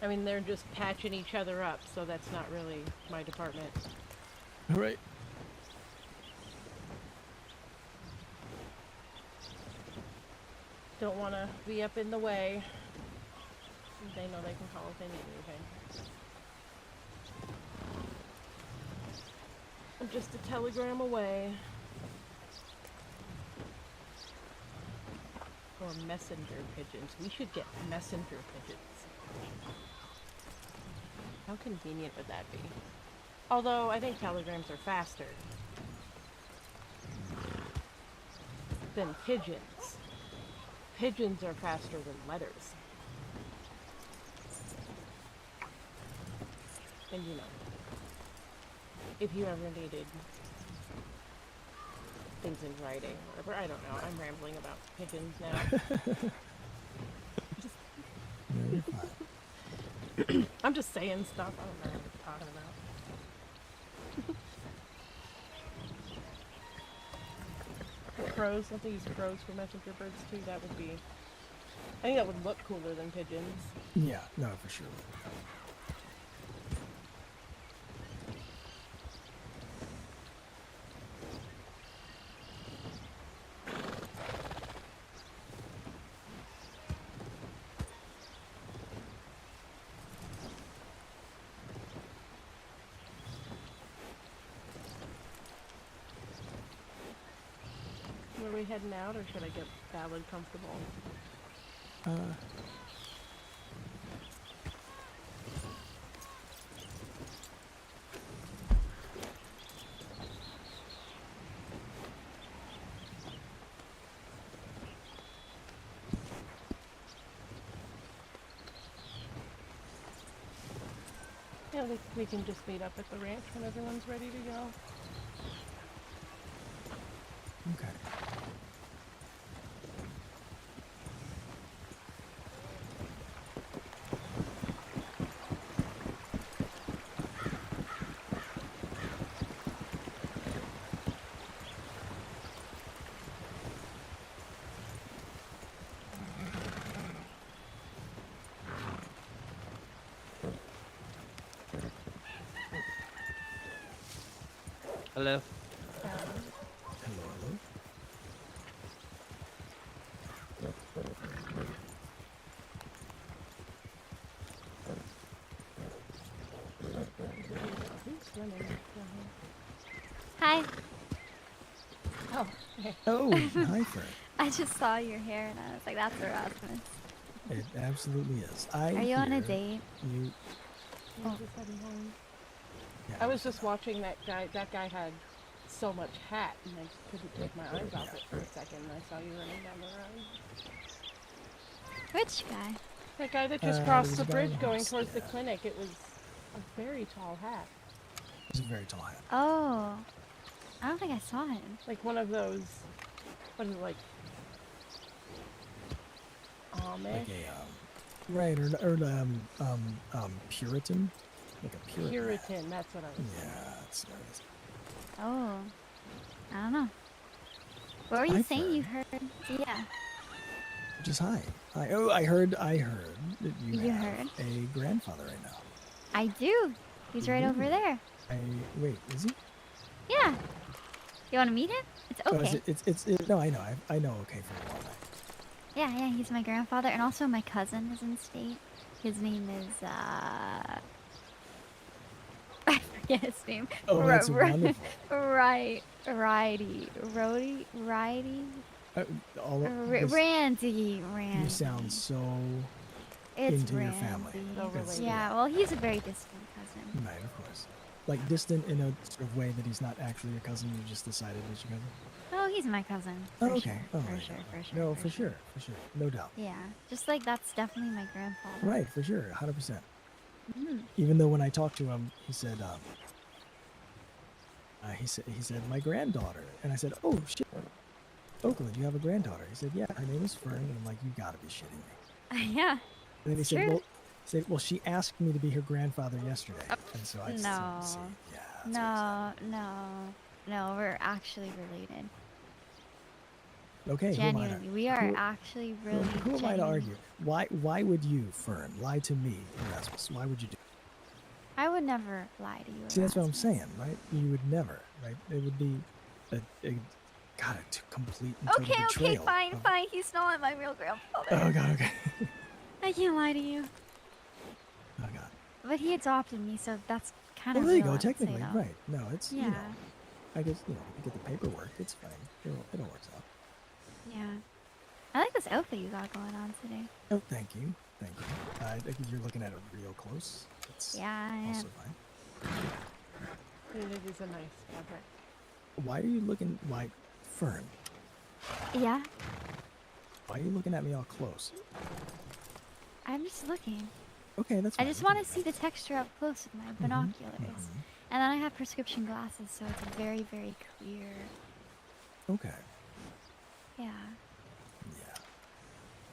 I mean, they're just patching each other up, so that's not really my department. Right. Don't want to be up in the way. They know they can call if they need anything. I'm just a telegram away. Or messenger pigeons. We should get messenger pigeons. How convenient would that be? Although, I think telegrams are faster than pigeons. Pigeons are faster than letters. And you know, if you ever needed things in writing, or whatever, I don't know, I'm rambling about pigeons now. No, you're fine. I'm just saying stuff, I don't know what I'm talking about. Crows, don't they use crows for messenger birds too? That would be, I think that would look cooler than pigeons. Yeah, no, for sure. Are we heading out, or should I get Ballard comfortable? Yeah, we can just meet up at the ranch when everyone's ready to go. Okay. Hello. Hello. Hi. Oh, okay. Oh, hi, Fern. I just saw your hair and I was like, that's Erasmus. It absolutely is. Are you on a hear date? You. I'm just heading home. Yeah, I was just watching that guy. That guy had so much hat, and I just couldn't take my eyes off it for a second. And I saw you running down the road. Which guy? That guy that just there crossed was the a guy bridge in the going house, towards the yeah. clinic. It was a very tall hat. It's a very tall hat. Oh. I don't think I saw him. Like one of those, what is it, like, Amish? Like a, right, or Puritan? Like a Puritan. Puritan, that's what I was Yeah, that's what it is. Oh. I don't know. What were you Hi, saying Fern. you heard? Yeah. Just hi. Hi. Oh, I heard that you have heard? a grandfather right now. I do. He's right over Ooh. there. Wait, is he? Yeah. You want to meet him? It's Oh, okay. no, I know. I know okay for a while now. Yeah, he's my grandfather, and also my cousin is in state. His name is, I forget his name. Oh, that's wonderful. Righty. Randy. You sound so It's into Randy. your family. Yeah, well, he's a very distant cousin. Right, of course. Like distant in a sort of way that he's not actually your cousin. You just decided he's your cousin. Oh, he's my cousin. Oh, For okay. Sure, Oh, for right, sure, right. for sure. No, for sure, no doubt. Yeah, just like that's definitely my grandfather. Right, for sure, 100%. Mhm. Even though when I talked to him, he said, he said my granddaughter, and I said, oh shit, Oakland, you have a granddaughter? He said, yeah, her name is Fern, and I'm like, you gotta be shitting me. Yeah. And then he it's said, true. well, she asked me to be her grandfather yesterday, and so I No. see, yeah. No, we're actually related. Okay, Genuinely, we are who- actually really Who am I to genuine. argue? Why would you, Fern, lie to me, Erasmus? Why would you do? I would never lie to you. See, that's what I'm Erasmus. saying, right? You would never, right? It would be a complete and total Okay, betrayal. fine. He's not my real grandfather. Oh god, okay. I can't lie to you. Oh god. But he adopted me, so that's kind Well, of. there you real, go. I would say, Technically, though. right? No, it's Yeah. you know, I guess you get the paperwork. It's fine. It all works out. Yeah. I like this outfit you got going on today. Oh, thank you. I think you're looking at it real close. It's Yeah, I also am. fine. And it is a nice fabric. Why are you looking like Fern? Yeah, Why are you looking at me all close? I'm just looking. Okay, that's I fine. just want to see the texture up close with my binoculars. And then I have prescription glasses, so it's very, very clear. Okay. Yeah.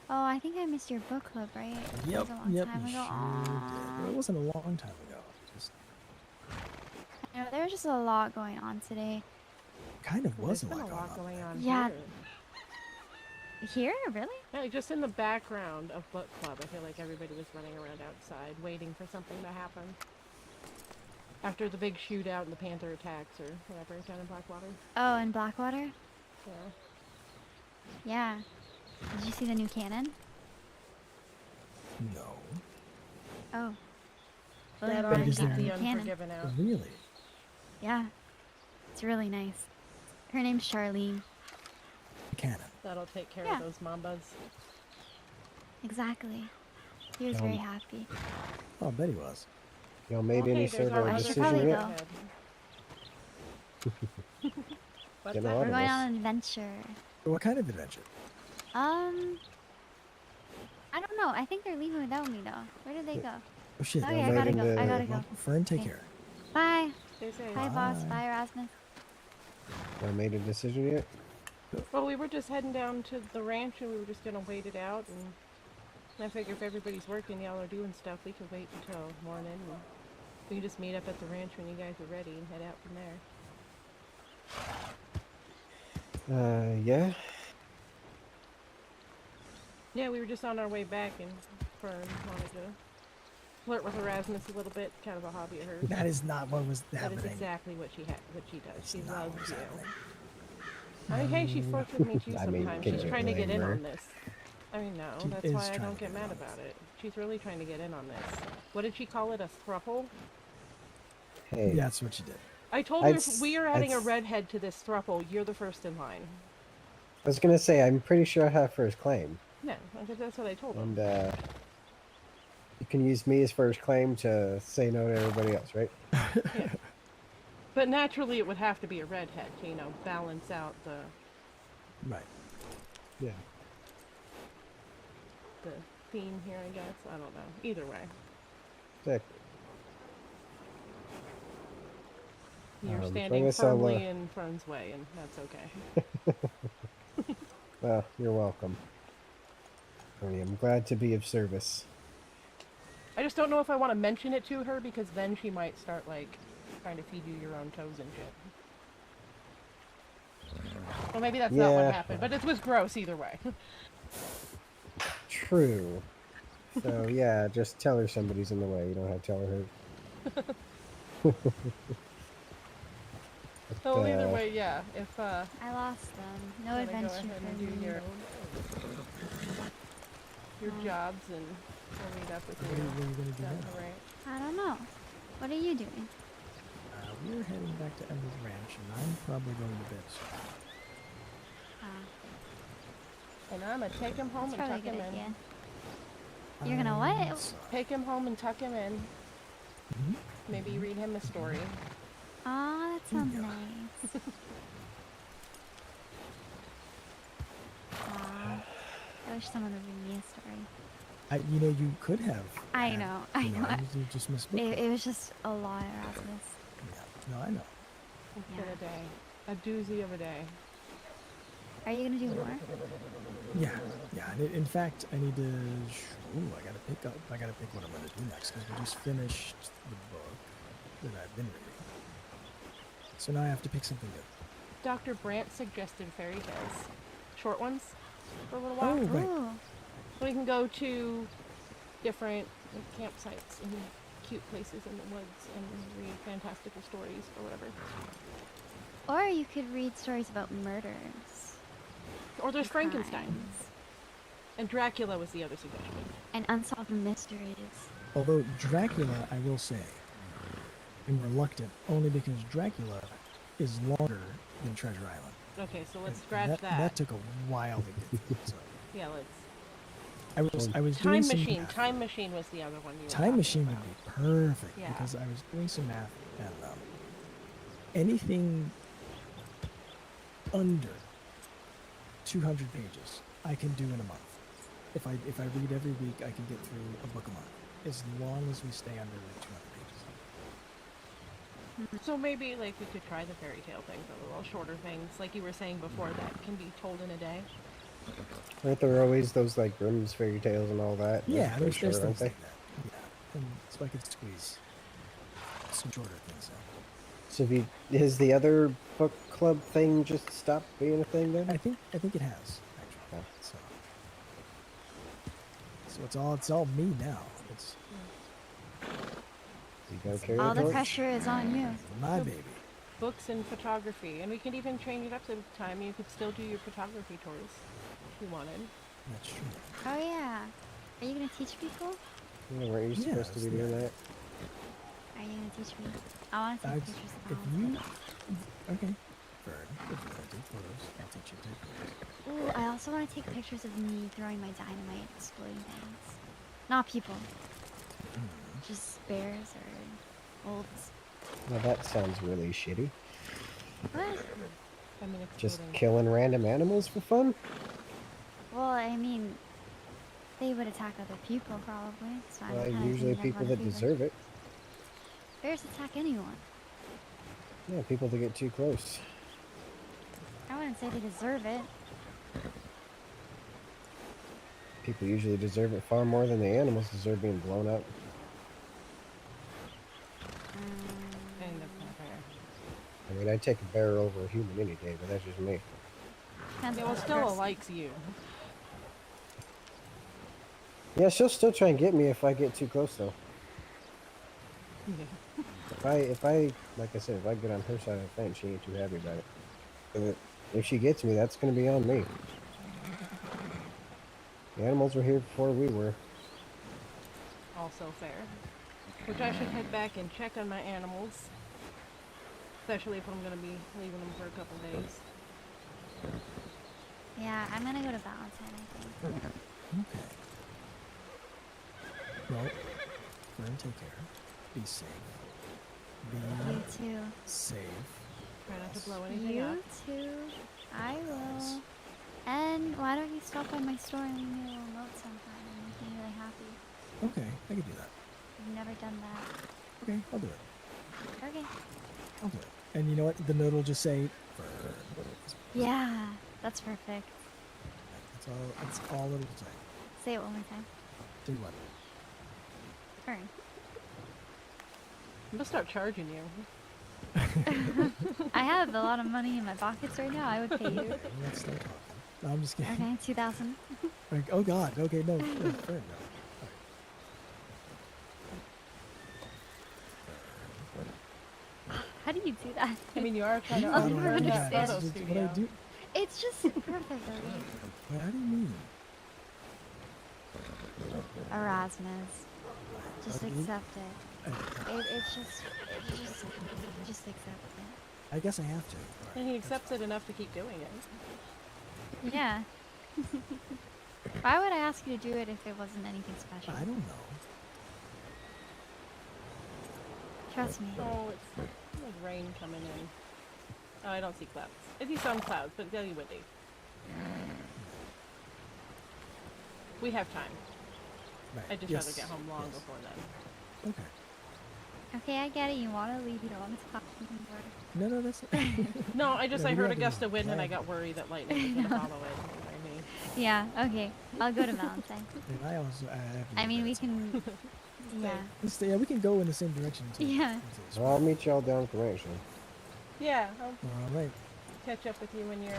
Oh, I think I missed your book club, right? It Yep, was a long yep, time you ago. sure did. Well, it wasn't a long time ago. Just I know, there's just a lot going on today. kind of was There's a been lot a lot going on. going on Yeah. here. Here? Really? Yeah, just in the background of book club, I feel like everybody was running around outside waiting for something to happen. After the big shootout and the Panther attacks or whatever down in Blackwater. Oh, in Blackwater? Yeah. Yeah. Did you see the new cannon? No. Oh. That William ought to Bennett is got keep the the new cannon. Unforgiven out. Really? Yeah. It's really nice. Her name's Charlene. Cannon. That'll take care Yeah. of those mambas. Exactly. He was very happy. Oh, I bet he was. Y'all made Okay, any there's sort our of I other should decision probably yet? go. What's Getting that? a lot We're of going us. on an adventure. What kind of adventure? I don't know. I think they're leaving without me though. Where did they go? Oh shit. Okay, I gotta go. I gotta go. Fern, take Okay. care. Bye. Stay safe. Bye, boss. Bye. Bye, Erasmus. I made a decision yet? Well, we were just heading down to the ranch and we were just gonna wait it out. And I figure if everybody's working, y'all are doing stuff, we could wait until morning. And we can just meet up at the ranch when you guys are ready and head out from there. Yeah. Yeah, we were just on our way back, and Fern wanted to flirt with Erasmus a little bit, kind of a hobby of hers. That is not what was That happening. is exactly what she does. She not loves what was you. happening. I mean, hey, she flirts with me too I mean, sometimes. can She's you trying to get blame in her? on this. I mean, no, She that's is why I trying don't to get get in mad on about this. it. She's really trying to get in on this. What did she call it? A thruple? Hey. Yeah, that's what she did. I told her if we are adding a redhead to this thruple, you're the first in line. I was gonna say, I'm pretty sure I have first claim. Yeah, that's what I told her. And, you can use me as first claim to say no to everybody else, right? Yeah. But naturally, it would have to be a redhead to, you know, balance out the Right. Yeah. the theme here, I guess. I don't know. Either way. Exactly. You're I standing guess I'll, firmly in Fern's way, and that's okay. Well, you're welcome. I mean, I'm glad to be of service. I just don't know if I want to mention it to her, because then she might start, like, trying to feed you your own toes and shit. Well, maybe that's not what Yeah. happened, but it was gross either way. True. So, yeah, just tell her somebody's in the way. You don't have to tell her. So either way, yeah, if, I lost them. No wanna adventure go ahead for and do me. your jobs, and we'll meet up with you. What are you gonna do down now? the ranch. I don't know. What are you doing? We're heading back to Ember's Ranch, and I'm probably going to bed. And I'm gonna take him home That's and probably tuck a him good in. idea. You're gonna what? Take him home and tuck him in. Mm-hmm. Maybe read him a story. Aw, that sounds nice. Aw, I wish someone would read me a story. You know, you could have. I know, I know. You just missed book. It was just a lot, Erasmus. No, I know. It's been a day. A doozy of a day. Are you gonna do more? Yeah. And in fact, I need to. I gotta pick what I'm gonna do next, because we just finished the book that I've been reading. So now I have to pick something new. Dr. Brandt suggested fairy tales. Short ones for a little while. Oh, right. Ooh. So we can go to different campsites and cute places in the woods and read fantastical stories or whatever. Or you could read stories about murders. Or there's Crimes. Frankenstein. And Dracula was the other suggestion. And unsolved mysteries. Although Dracula, I will say, I'm reluctant, only because Dracula is longer than Treasure Island. Okay, so let's scratch that. That took a while to get through. So. Yeah, let's. I was doing Time some Machine. math. Time Machine was the other one you were Time talking Machine about. would be perfect, Yeah. because I was doing some math, and anything under 200 pages I can do in a month. If I read every week, I can get through a book a month, as long as we stay under like 200 pages. So maybe like we could try the fairy tale things, the little shorter things, like you were saying before, that can be told in a day. Aren't there always those, like, Grimm's fairy tales and all that? Yeah, Those there's short, aren't things they? like that. Yeah, and so I could squeeze some shorter things in. So has the other book club thing just stopped being a thing then? I think it has, actually. So it's all me now. It's You gotta carry All the the torch? pressure is on you. my baby. Books and photography, and we could even change it up to the time. You could still do your photography tours if you wanted. That's true. Oh yeah. Are you gonna teach people? Yeah, weren't you supposed to be doing that? Are you gonna teach me? I wanna take I'd- pictures of if all. you okay, Bird, if you want to take photos, I'll teach you to take photos. Ooh, I also wanna take pictures of me throwing my dynamite and exploding things. Not people. Just bears or wolves. Well, that sounds really shitty. What? I mean, Just exploding. killing random animals for fun? Well, I mean, They would attack other people, probably. So I'm kind of Usually thinking people everyone that a favor. deserve it. Bears attack anyone. Yeah, people that get too close. I wouldn't say they deserve it. People usually deserve it far more than the animals deserve being blown up. End of vampire. I mean, I'd take a bear over a human any day, but that's just me. Depends Yeah, on well, the Stella person. likes you. Yeah, she'll still try and get me if I get too close, though. If I, like I said, if I get on her side of the fence, she ain't too happy about it. But if she gets me, that's going to be on me. The animals were here before we were. Also fair. Which I should head back and check on my animals. Especially if I'm going to be leaving them for a couple days. Yeah, I'm gonna go to Valentine, I think. Okay. Well, Fern, take care. Be safe. Be You too. safe. Try not to blow anything You up. too. I will. And why don't you stop by my store and leave me a little note sometime and make me really happy? Okay, I can do that. I've never done that. Okay, I'll do it. Okay. I'll do it. And you know what? The note will just say, Fern. Yeah, that's perfect. That's all it'll say. Say it one more time. Do what? Fern. I'm going to start charging you. I have a lot of money in my pockets right now. I would pay you. Let's start talking. No, I'm just kidding. Okay, 2,000. Like, oh God. Okay, no. No, Fern, no. How do you do that? I mean, you are trying to I'll own never her understand. photo What I studio. do? It's just perfect, okay? What do you mean? Erasmus. Just Okay. accept it. It's just accept it. I guess I have to. And he accepts it enough to keep doing it. Yeah. Why would I ask you to do it if it wasn't anything special? I don't know. Trust me. Oh, it's like rain coming in. Oh, I don't see clouds. I see some clouds, but it's gonna be windy. We have time. Right. I just Yes. rather get home long before then. Okay. Okay, I get it. You want to leave. You don't want to talk anymore. No, that's. No, I just No, I we heard a have to gust of wind and I plan. got worried that lightning was gonna follow it. You know what I mean? Yeah. Okay. I'll go to Valentine. And I also have. I mean, we can. Yeah. Yeah, we can go in the same direction. Until Yeah. Well, I'll meet y'all down at the ranch then. Yeah, I'll All right. catch up with you when you're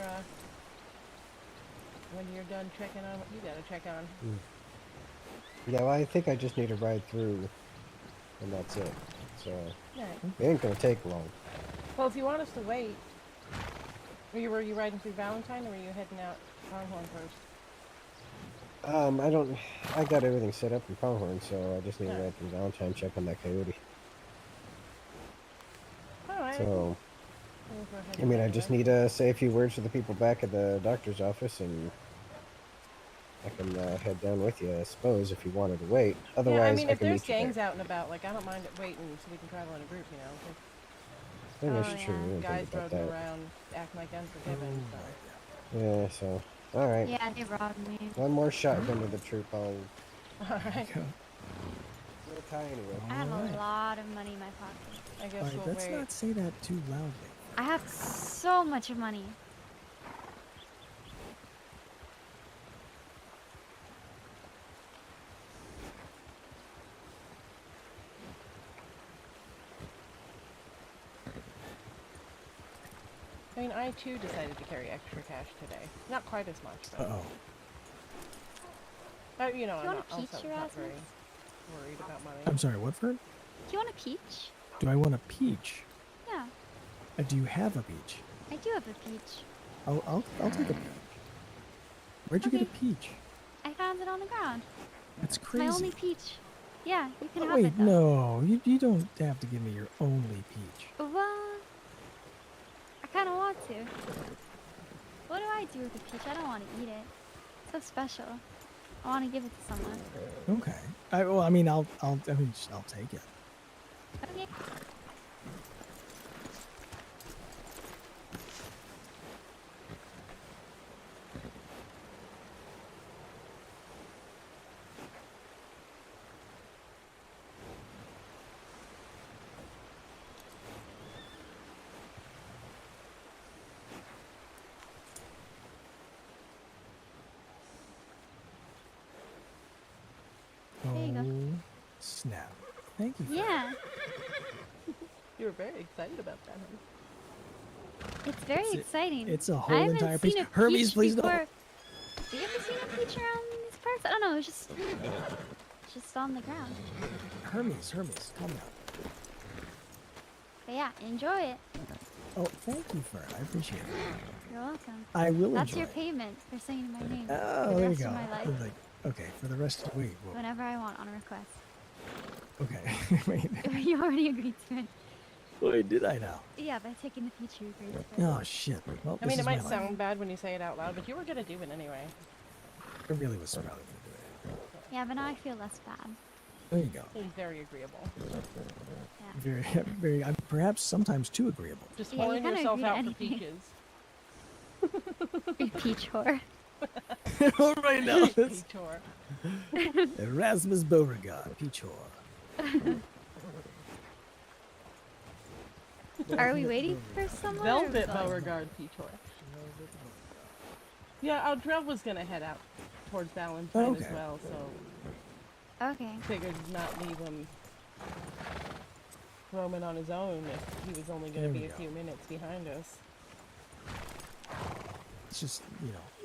done checking on what you gotta check on. Yeah, well, I think I just need to ride through, and that's it. So Yeah. it ain't gonna take long. Well, if you want us to wait, were you riding through Valentine or were you heading out Pronghorn first? I got everything set up in Pronghorn, so I just need to Yeah. ride through Valentine, check on that coyote. Alright. So, We'll go ahead I and mean, I take just it. need to say a few words to the people back at the doctor's office, and I can head down with you, I suppose, if you wanted to wait. Otherwise, Yeah, I mean, if can there's meet you there. gangs out and about, like, I don't mind it waiting so we can travel in a group, you know. Yeah, that's Oh, true. I yeah. didn't Guys think about driving that. around acting like unforgiven, so. Yeah, so, alright. Yeah, they robbed me. One more shotgun to the troop, I'll Alright. we'll tie anyway. I have Alright. a lot of money in my pocket. I guess All right. we'll Let's wait. not say that too loudly. I have so much money. I mean, I too decided to carry extra cash today. Not quite as much, but. You know, Do you I'm want not, a peach, also not very Erasmus? worried about money. I'm sorry. What, Fern? Do you want a peach? Do I want a peach? Yeah, Do you have a peach? I do have a peach. I'll take a peach. Where'd you get a peach? I found it on the ground. That's It's my crazy. only peach. Yeah, you can Oh, have wait, it though. no. You don't have to give me your only peach. Well, I kind of want to. What do I do with the peach? I don't want to eat it. It's so special. I want to give it to someone. Okay. I mean, I'll take it. Okay. snap. Thank you. For Yeah, You were very excited about that, huh? it's very exciting. It's a I whole haven't entire seen piece. a Hermes, peach please before. no. Have you ever seen a peach around these parts? I don't know. It's just on the ground. Hermes, calm down. But yeah, enjoy it. Oh, thank you, Fern. I appreciate it. You're welcome. I will That's enjoy your it. payment for saying my name Oh, for the there you rest go. of my life. Like, okay, for the rest of wait. Whoa. Whenever I want on a request. Okay, wait. You already agreed to it. Wait, did I now? Yeah, by taking the feature you agreed to it. Oh shit. Well, I mean, this it is might my life. sound bad when you say it out loud, but you were gonna do it anyway. I really was probably gonna do it. Yeah, but now I feel less bad. There you go. He's very agreeable. Very, very. I'm perhaps sometimes too agreeable. Just Yeah, you pouring kinda yourself agree to out for anything. peaches. You peach whore. All right now. Peach whore. Erasmus Beauregard, peach whore. Are we waiting for someone? or are we Velvet going? Beauregard peach whore. Yeah, Aldrell was gonna head out towards Valentine Okay. as well, so Okay. figured not leave him roaming on his own if he was only gonna There we be a go. few minutes behind us. It's just,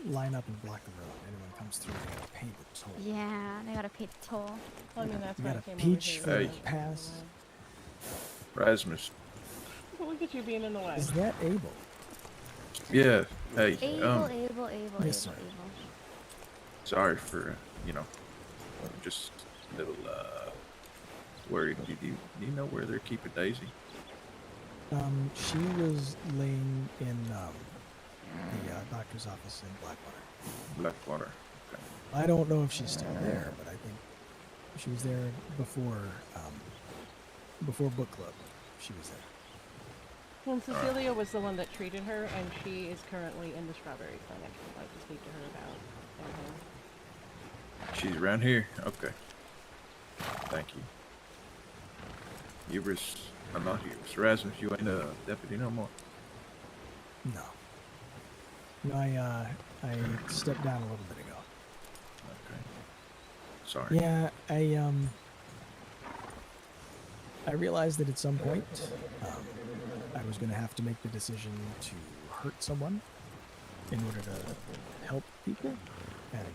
line up and block the road. Anyone comes through, they gotta pay the toll. Yeah, they gotta pay the toll. Well, I mean, that's You why I got a came peach over for here. the pass. Rasmus. Look at you being in the way. Is that Abel? Yeah. Hey. Able. Yes, sir. Sorry for just a little worried. Do you know where they're keeping Daisy? She was laying in the doctor's office in Blackwater. Blackwater. Okay. I don't know if she's still there, but I think she was there before book club. She was there. Well, Cecilia was the one that treated her, and she is currently in the strawberry clinic. I'd like to speak to her about She's around here. Okay. Thank you. I'm not here. Rasmus, you ain't a deputy no more. No. No, I stepped down a little bit ago. Okay. Sorry. Yeah, I realized that at some point, I was going to have to make the decision to hurt someone in order to help people, and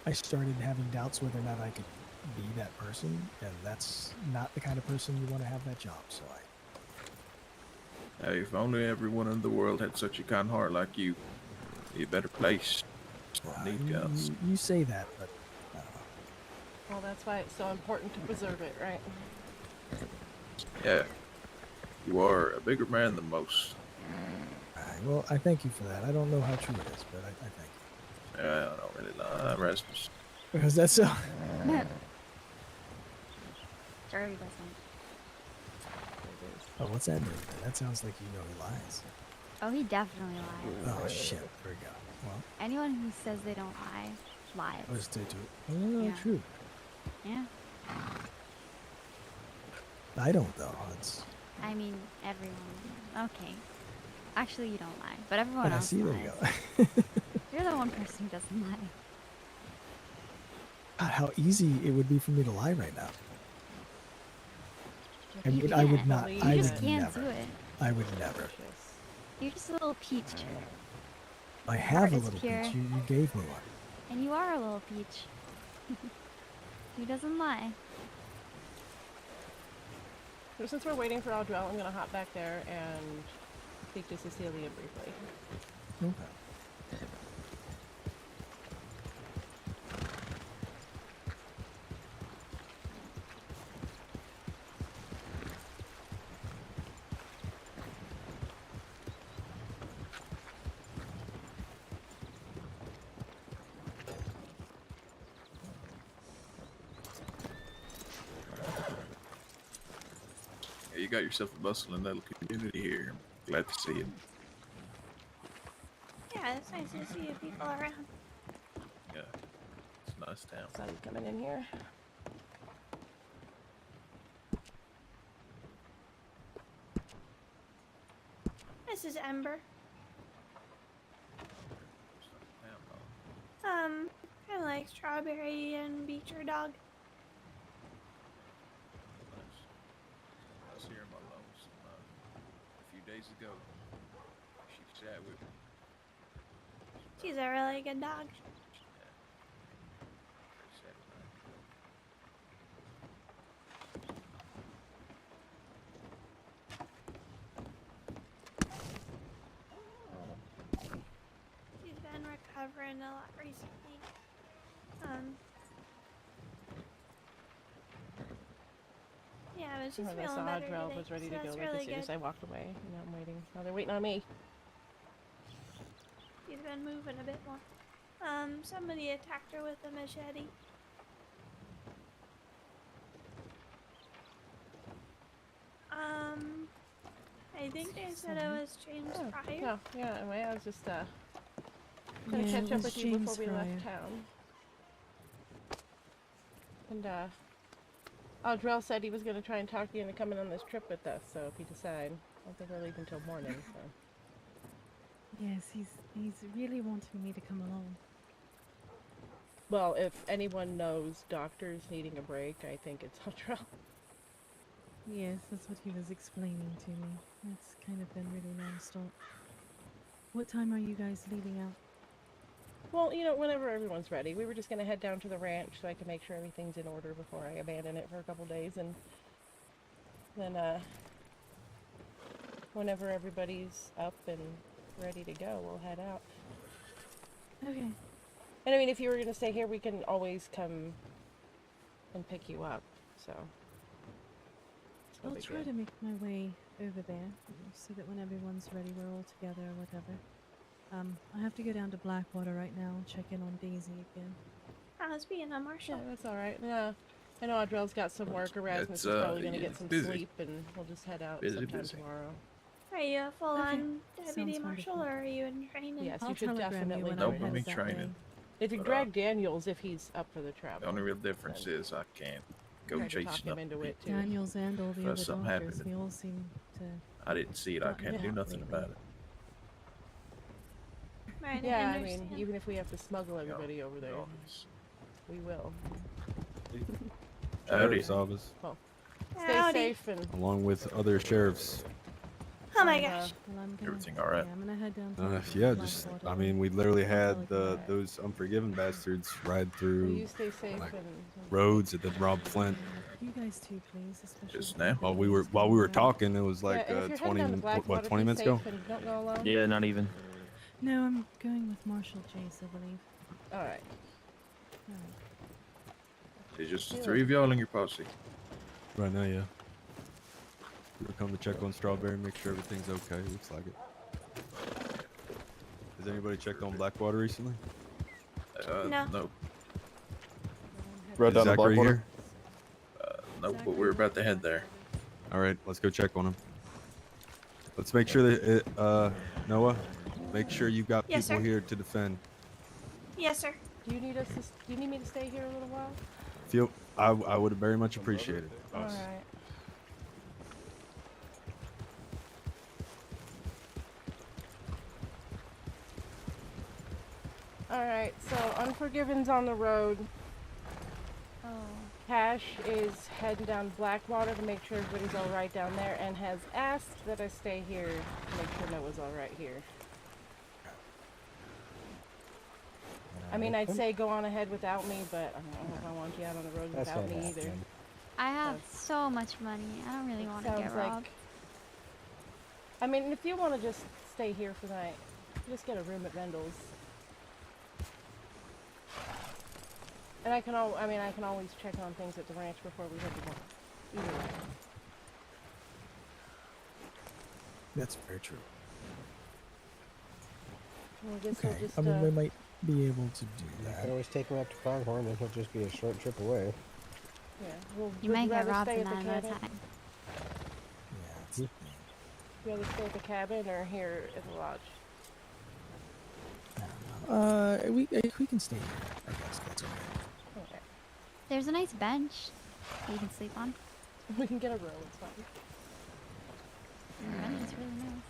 I started having doubts whether or not I could be that person, and that's not the kind of person you want to have that job. So Hey, if only everyone in the world had such a kind heart like you, it'd be a better place. Need guns. you say that, but well, that's why it's so important to preserve it, right? Yeah. You are a bigger man than most. well, I thank you for that. I don't know how true it is, but I thank you. Yeah, I don't really know. Rasmus. Because that's so. Jerry doesn't. Oh, what's that mean? That sounds like you know he lies. Oh, he definitely lies. Oh shit! There we go. Well, Anyone who says they don't lie, lies. let's do it. Oh, Yeah. true. Yeah. I don't though. It's. I mean, everyone. Okay. Actually, you don't lie, but everyone I else see. There lies. you go. You're the one person who doesn't lie. God, how easy it would be for me to lie right now. You I would can't. not. You I just would can't never. do it. I would never. You're just a little peach. I have a is little pure. peach. You gave me one. And you are a little peach. Who doesn't lie? So since we're waiting for Aldrell, I'm gonna hop back there and speak to Cecilia briefly. Okay. Yeah, you got yourself a bustling little community here. Glad to see it. Yeah, it's nice to see people around. Yeah. It's a nice town. Sun's coming in here. This is Ember. Kind of like Strawberry and Beecher Dog. days ago. She sat with me. She's a really good dog. She's been recovering a lot recently. Yeah, but she's When I feeling saw better Adrel today, was ready so to go, that's like really as soon good. as I walked away. And now I'm waiting. Now they're waiting on me. She's been moving a bit more. Somebody attacked her with a machete. I think they said it was James Fryer. No, yeah, anyway, I was just gonna Yeah, catch it up was with you before James we Fryer. left town. And Audrell said he was gonna try and talk you into coming on this trip with us, so if you decide, I don't think we're leaving till morning, so. Yes, he's really wanting me to come along. Well, if anyone knows doctors needing a break, I think it's Audrell. Yes, that's what he was explaining to me. It's kind of been really non-stop. What time are you guys leaving out? Well, you know, whenever everyone's ready. We were just gonna head down to the ranch so I can make sure everything's in order before I abandon it for a couple days, and then, whenever everybody's up and ready to go, we'll head out. Okay. And I mean, if you were gonna stay here, we can always come and pick you up, so. It's no I'll big try deal. to make my way over there so that when everyone's ready, we're all together or whatever. I have to go down to Blackwater right now and check in on Daisy again. How's being a marshal? Yeah, that's alright. Yeah. I know Audrell's got some work. Erasmus It's, is probably gonna yeah, get it's some busy. sleep, and we'll just head out Busy, sometime busy. tomorrow. Are you a full-on deputy Sounds marshal, wonderful. or are you in training? Yes, I'll you should telegram you definitely when join I'm us. headed that way. If you But, drag Daniels, if he's up for the travel. The only real difference is I can't go Tried to talk chasing him up into it, people. too. Daniels and all the If other something doctors, happened, we all seem to... I didn't see it. I gotten can't do out nothing lately. about it. Right, Yeah, I understand. mean, even if we have to smuggle everybody over there, we will. Sheriff's office, Well, stay Howdy. safe and along with other sheriffs. Oh my gosh. Well, I'm gonna, Everything all right? Yeah, I'm gonna head down to Yeah, just I mean, we literally had Telegram. those unforgiven bastards ride will through you stay safe like and roads that then robbed Flint. You guys too, please, especially Just the now? people While who's we were going around. talking, it was yeah, like and if you're heading 20 down to Blackwater, 20 be minutes safe ago. and don't go alone. Yeah, not even. No, I'm going with Marshall Chase, I believe. All right. It's just the three of y'all in your posse. Right now, yeah. We're coming to check on Strawberry, make sure everything's okay. Looks like it. Has anybody checked on Blackwater recently? No. No. Right Is down to Zachary Blackwater. here? No, but we're about to head there. All right, let's go check on him. Let's make sure that Noah, make sure you got Yes, people sir. here to defend. Yes, sir. Do you need us? Do you need me to stay here a little while? I would very much appreciate it. All Boss. right. Alright, so Unforgiven's on the road. Oh. Cash is heading down Blackwater to make sure everybody's alright down there and has asked that I stay here to make sure Noah's alright here. I mean, I'd say go on ahead without me, but I don't know if I want you out on the road That's without not me either. happening. I have so much money. I don't really want to Sounds get like... robbed. I mean, if you want to just stay here for the night, just get a room at Vendel's. And I can always check on things at the ranch before we head to work. Either way. That's very true. Well, I guess Okay, we'll just, I mean, we might be able to do You that. could always take him up to Pronghorn, and he'll just be a short trip away. yeah, we'll, You would might get rather robbed stay in at the that amount cabin? of time. Yeah, that's the thing. You rather stay at the cabin or here at the lodge? We can stay here. I guess that's okay. Okay. There's a nice bench that you can sleep on. We can get a room, it's fine. The bench is really nice.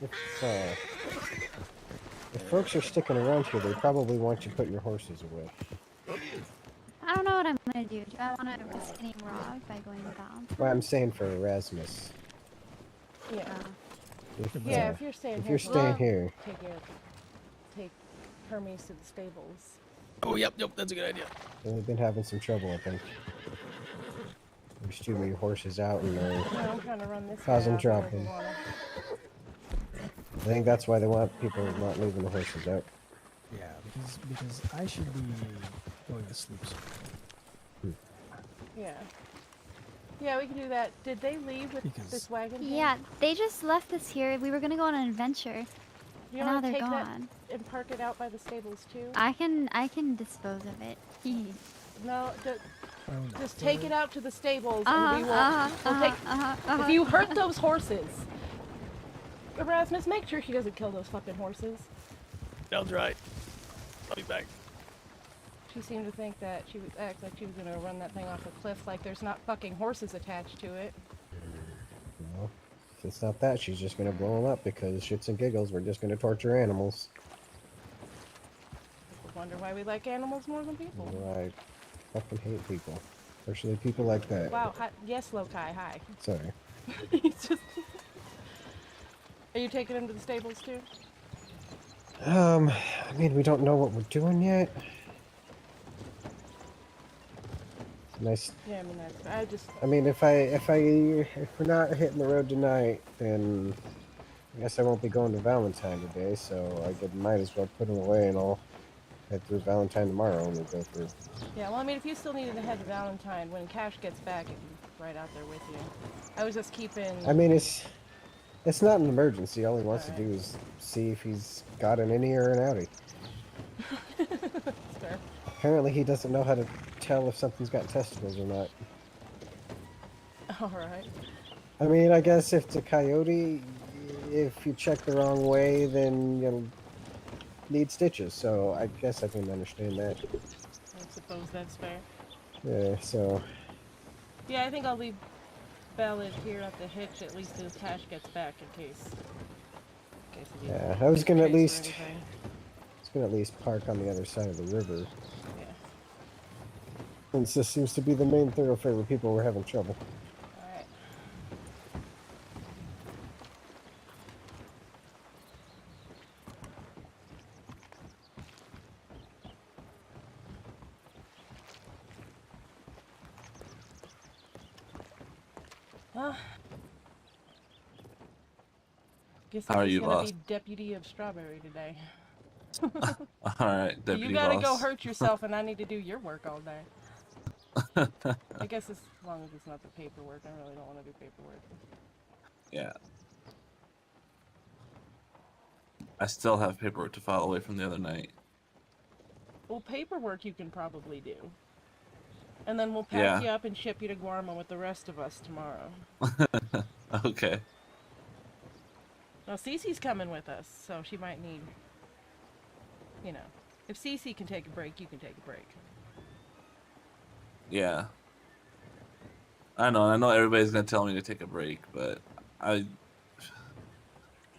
if folks are sticking around here, they probably want you to put your horses away. I don't know what I'm gonna do. Do I want to risk getting robbed by going to Valentine? Well, I'm saying for Erasmus. Yeah. If if you're staying if here, you're staying here, take Hermes to the stables. Oh, yep, that's a good idea. they've been having some trouble, I think. There's too many horses out and they're I'm trying to run this causing guy off. He doesn't trouble. wanna- I think that's why they want people not leaving the horses out. Yeah, because I should be going to sleep soon. Yeah. Yeah, we can do that. Did they leave with this wagon? here? Yeah, they just left us here. We were gonna go on an adventure. You and now want to they're take gone. that and park it out by the stables too? I can dispose of it. No, Oh, no. just take it out to the stables Uh-huh, and we will. uh-huh, we'll take. uh-huh, If you uh-huh. hurt those horses, Erasmus, make sure he doesn't kill those fucking horses. Sounds right. I'll be back. She seemed to think that she would act like she was gonna run that thing off a cliff, like there's not fucking horses attached to it. Well, if it's not that, she's just gonna blow them up because shits and giggles, we're just gonna torture animals. People wonder why we like animals more than people. I fucking hate people. Especially people like that. Wow. Hi, yes, Lokai. Hi. Sorry. He's just. Are you taking him to the stables too? I mean, we don't know what we're doing yet. Nice. Yeah, I mean that's. I mean, if we're not hitting the road tonight, then I guess I won't be going to Valentine today. So might as well put them away, and I'll head through Valentine tomorrow and we'll go through. Yeah, well, I mean, if you still needed to head to Valentine, when Cash gets back, it can be right out there with you. I was just keeping. I mean, it's not an emergency. All he wants to do is see if he's got an innie or an outie. That's fair. Apparently, he doesn't know how to tell if something's got testicles or not. All right. I mean, I guess if it's a coyote, if you check the wrong way, then you'll need stitches. So I guess I can understand that. I suppose that's fair. Yeah, so Yeah, I think I'll leave Ballad here at the hitch at least until Cash gets back in case he needs yeah, I was gonna chase or at least park on the other side of the river. Yeah. Since this seems to be the main thoroughfare where people were having trouble. Alright. Guess How are I'm you, just gonna Voss? be deputy of Strawberry today. Alright, Deputy You gotta go Voss. hurt yourself and I need to do your work all day. I guess as long as it's not the paperwork, I really don't want to do paperwork. Yeah. I still have paperwork to file away from the other night. Well, paperwork you can probably do. And then we'll pack Yeah. you up and ship you to Guarma with the rest of us tomorrow. Okay. Now, Cece's coming with us, so she might need, you know, if Cece can take a break, you can take a break. Yeah. I know everybody's gonna tell me to take a break, but I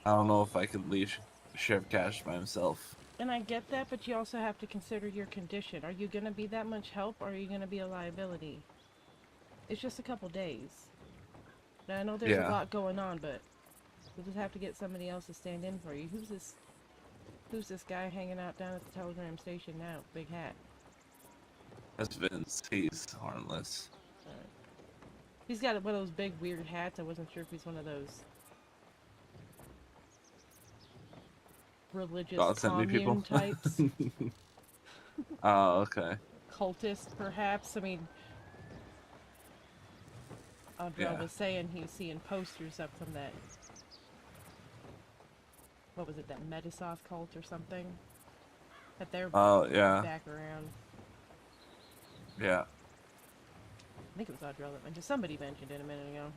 don't know if I could leave Sheriff Cash by himself. And I get that, but you also have to consider your condition. Are you going to be that much help, or are you going to be a liability? It's just a couple days. Now, I know there's a Yeah. lot going on, but we'll just have to get somebody else to stand in for you. Who's this guy hanging out down at the telegram station now? Big hat. That's Vince. He's harmless. He's got one of those big weird hats. I wasn't sure if he's one of those religious God sent me commune people. types. Oh, okay. Cultist, perhaps. I mean, Audrell Yeah. was saying he was seeing posters up from that. What was it? That Medisoth cult or something? That they're Oh, yeah. back around. Yeah. I think it was Audrell that mentioned. Somebody mentioned it a minute ago.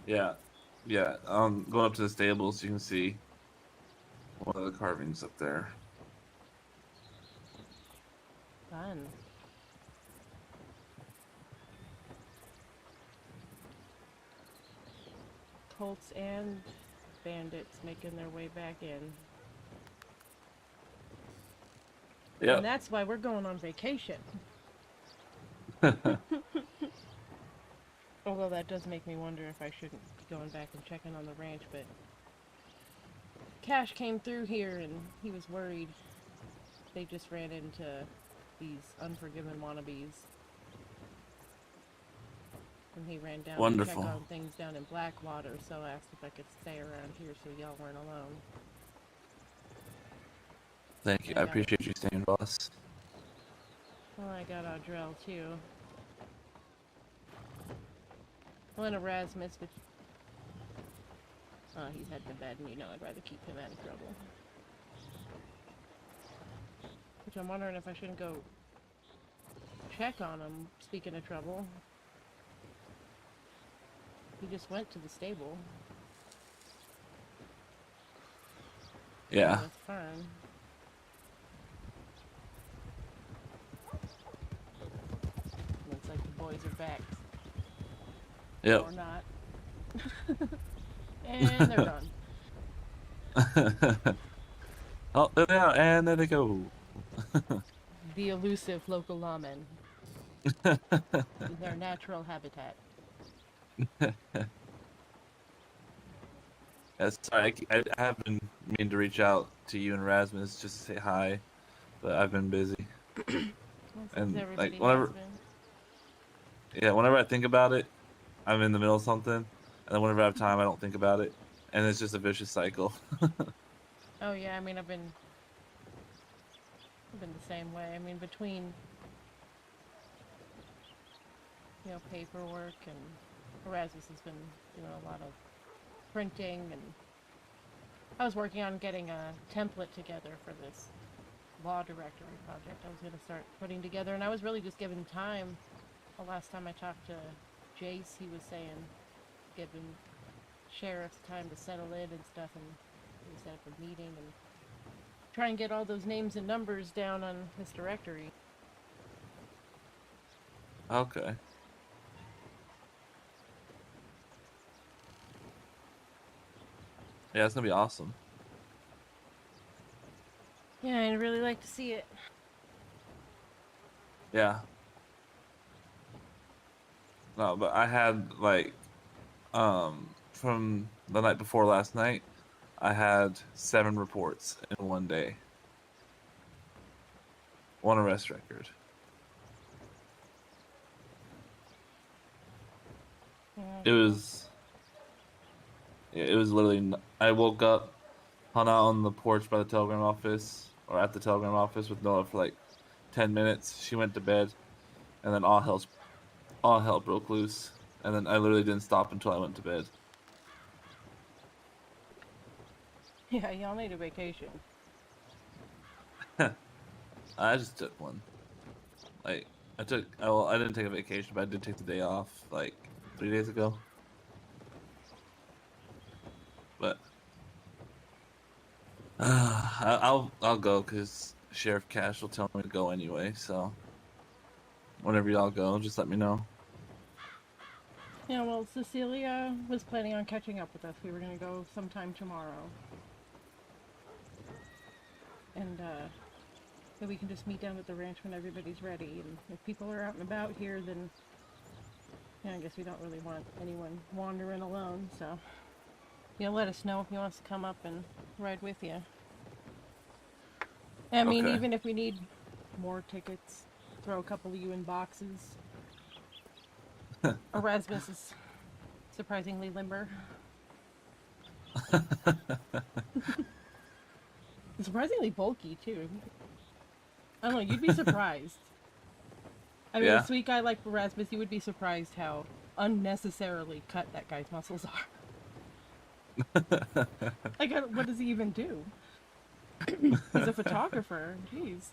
Yeah. Yeah. Going up to the stables, you can see one of the carvings up there. Fun. Colts and bandits making their way back in. Yep. And that's why we're going on vacation. Although that does make me wonder if I shouldn't be going back and checking on the ranch, but Cash came through here and he was worried they just ran into these unforgiven wannabes. And he ran down Wonderful. to check on things down in Blackwater, so I asked if I could stay around here so y'all weren't alone. Thank you. I appreciate you staying, boss. Well, I got Audrell too. Well, and Erasmus, but he's heading to bed, and you know I'd rather keep him out of trouble. Which I'm wondering if I shouldn't go check on him, speaking of trouble. He just went to the stable. Yeah. With Fern. Looks like the boys are back. Yep. Or not. And they're gone. Oh, there they are, and there they go. The elusive local lawmen. Their natural habitat. Yeah, sorry, I have been meaning to reach out to you and Rasmus just to say hi, but I've been busy. And like whenever I think about it, I'm in the middle of something, and then whenever I have time, I don't think about it, and it's just a vicious cycle. Oh yeah, I mean I've been the same way. I mean between paperwork and Erasmus has been doing a lot of printing, and I was working on getting a template together for this law directory project I was going to start putting together, and I was really just given time. The last time I talked to Jace, he was saying giving sheriffs time to settle in and stuff, and we set up a meeting and try and get all those names and numbers down on this directory. Okay. Yeah, it's gonna be awesome. Yeah, I'd really like to see it. Yeah. No, but I had like, from the night before last night, I had 7 reports in one day. 1 arrest record. It was literally, I woke up, hung out on the porch by the telegram office, or at the telegram office with Noah for like 10 minutes. She went to bed, and then all hell broke loose. And then I literally didn't stop until I went to bed. Yeah, y'all need a vacation. I just took one. Like, I didn't take a vacation, but I did take the day off, like, 3 days ago. But I'll go because Sheriff Cash will tell me to go anyway. So whenever y'all go, just let me know. Yeah, well, Cecilia was planning on catching up with us. We were gonna go sometime tomorrow, and so we can just meet down at the ranch when everybody's ready. And if people are out and about here, then I guess we don't really want anyone wandering alone. So let us know if he wants to come up and ride with you. I mean, Okay. even if we need more tickets, throw a couple of you in boxes. Erasmus is surprisingly limber. Surprisingly bulky, too. I don't know, you'd be surprised. I mean, Yeah. a sweet guy like Erasmus, you would be surprised how unnecessarily cut that guy's muscles are. Like, what does he even do? He's a photographer. Jeez.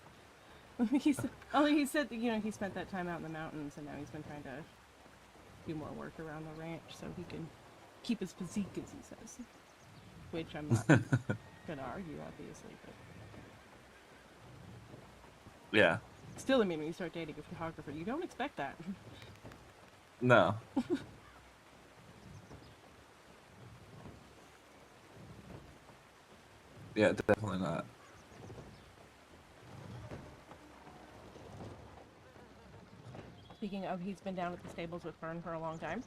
He said that, he spent that time out in the mountains, and now he's been trying to do more work around the ranch so he can keep his physique, as he says. Which I'm not gonna argue, obviously, but Yeah. still, I mean, when you start dating a photographer, you don't expect that. No. Yeah, definitely not. Speaking of, he's been down at the stables with Fern for a long time,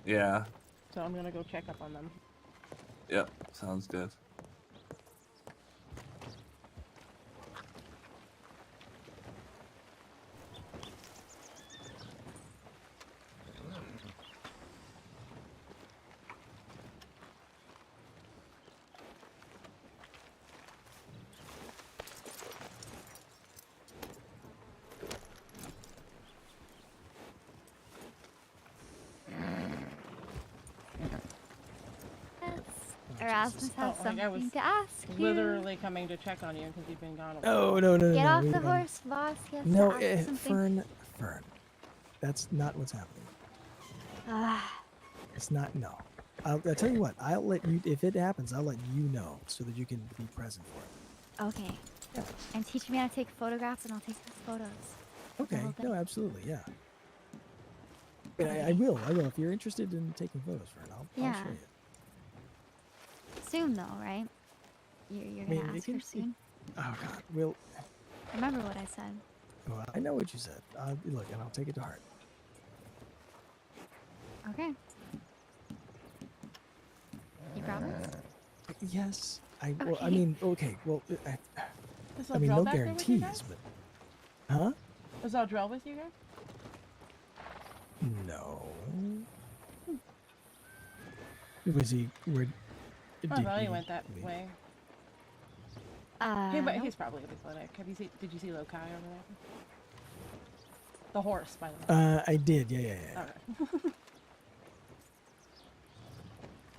Yeah. so I'm gonna go check up on them. Yep. Sounds good. Erasmus has Oh, like I was something to ask you. literally coming to check on you because you've been gone a Oh, while. no. Get off we, the horse, Voss. He has No, to ask something. Fern. That's not what's happening. Ah, It's not, no. I'll tell you what, I'll let you, if it happens, I'll let you know so that you can be present for it. okay. And teach me how to take photographs, and I'll take those photos. Okay, no, absolutely, yeah. But I will. If you're interested in taking photos, Fern, I'll show you. Soon, though, right? You're gonna ask her soon? Oh, God, we'll... Remember what I said. Well, I know what you said. Look, and I'll take it to heart. Okay. You promise? Yes. Well, I Okay. mean, okay, well, Is I mean, Eldrell no back there with you guarantees, guys? but... Huh? Was Eldrell with you guys? No. Was he... Where... Oh, well, he went that way. Hey, but No. he's probably with Clinic. Did you see Lokai over there? The horse, by the way. I did, yeah. Okay.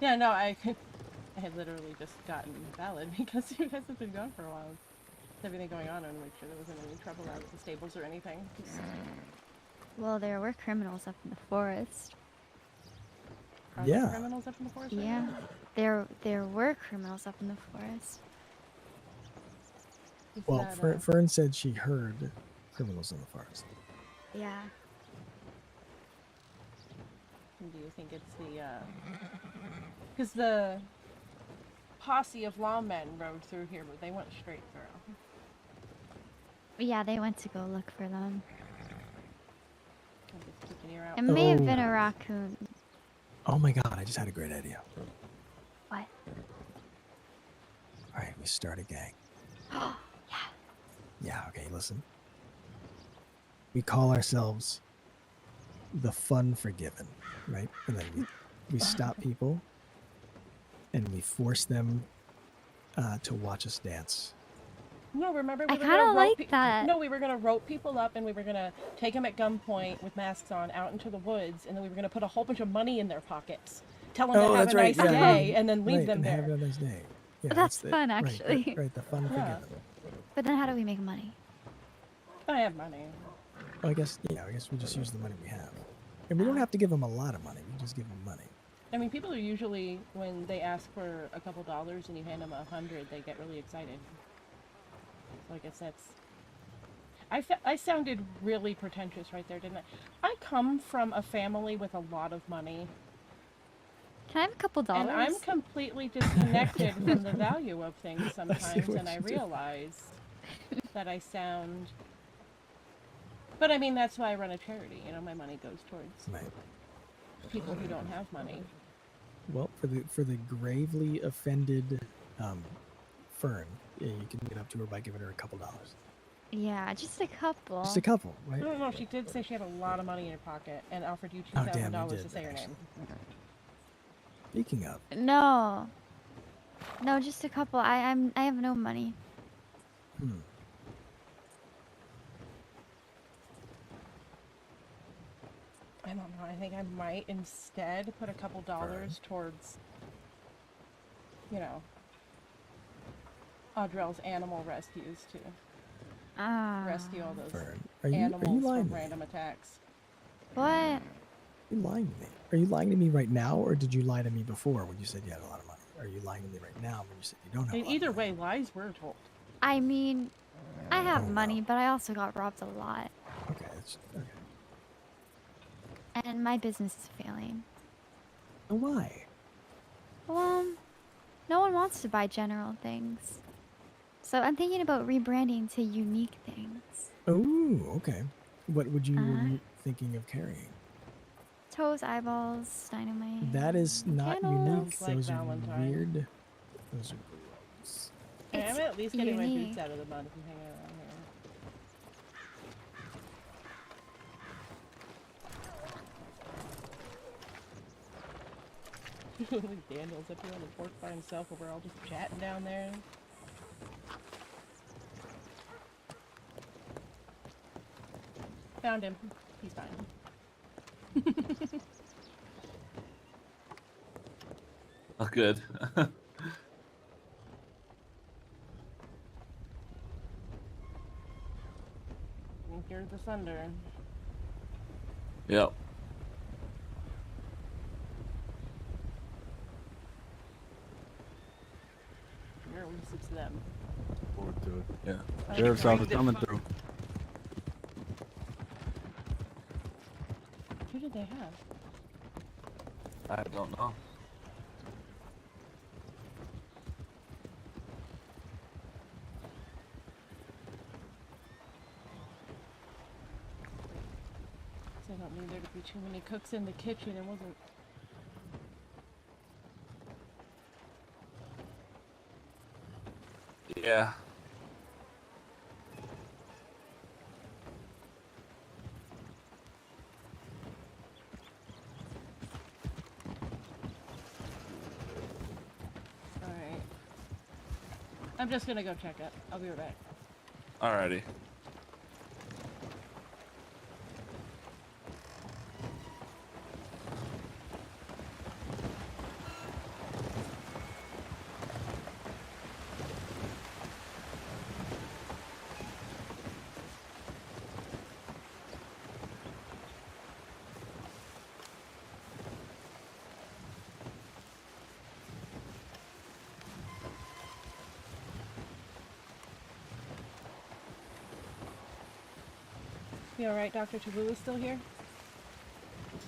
Yeah, no, I had literally just gotten valid because you guys have been gone for a while. With everything going on, and make sure there wasn't any trouble out at the stables or anything. Well, there were criminals up in the forest. Are there criminals up in the forest? right Yeah. now? There were criminals up in the forest. Is Well, that, Fern said she heard criminals in the forest. Yeah. Do you think it's the, because the posse of lawmen rode through here, but they went straight through. Yeah, they went to go look for them. I'm just keeping your out. It may have been a raccoon. Oh my God, I just had a great idea. What? All right, we start a gang. Yeah, okay, listen. We call ourselves the Fun Forgiven, right? And then we stop people and we force them to watch us dance. No, remember I we were kinda gonna like that. No, we were gonna rope people up and we were gonna take them at gunpoint with masks on out into the woods, and then we were gonna put a whole bunch of money in their pockets, tell them to have a nice day, and then leave right, them and there. Have a nice day. Yeah, That's the- fun, right, actually. Right, the Fun Yeah. Forgiven. But then how do we make money? I have money. Well, I guess we just use the money we have. And we don't have to give them a lot of money. We just give them money. I mean, people are usually, when they ask for a couple dollars and you hand them $100, they get really excited. So I guess that's... I sounded really pretentious right there, didn't I? I come from a family with a lot of money. Can I have a couple dollars? And I'm completely disconnected from the value of things sometimes, what and I you do. realize that I sound... But I mean, that's why I run a charity. You know, my money goes towards people who don't have money. Well, for the gravely offended Fern, yeah, you can get up to her by giving her a couple dollars. Yeah, just a couple. Just a couple, right? No, she did say she had a lot of money in her pocket and offered you Oh, damn, you $2,000 did, to say her name. Speaking of, No. No, just a couple. I have no money. I don't know. I think I might instead put a couple dollars towards, you know, Audrell's animal rescues to rescue all those Fern, are you animals lying from to me? random attacks. What? Are you lying to me? Are you lying to me right now, or did you lie to me before when you said you had a lot of money? Are you lying to me right now when you said you don't have a And lot? either way, lies were told. I mean, I have money, but I also got robbed a lot. Okay, okay. And my business is failing. Why? Well, no one wants wants to buy general things. So I'm thinking about rebranding to unique things. Oh, okay. What would you Uh, be thinking of carrying? Toes, eyeballs, dynamite. That is not unique. Sounds like Those are Valentine. weird. Those are gross. Hey, I'm at least getting my unique. boots out of the mud if I'm hanging around here. Daniel's up here on the porch by himself, and we're all just chatting down there. Found him. He's fine. Oh, good. And here's the thunder. Yep. Here we sits them. Forward to it. Yeah. Sheriff's office coming through. Who did they have? I don't know. So I don't need there to be too many cooks in the kitchen. It wasn't. Yeah. Alright. I'm just gonna go check it. I'll be right back. Alrighty. You alright, Dr. Taboo is still here?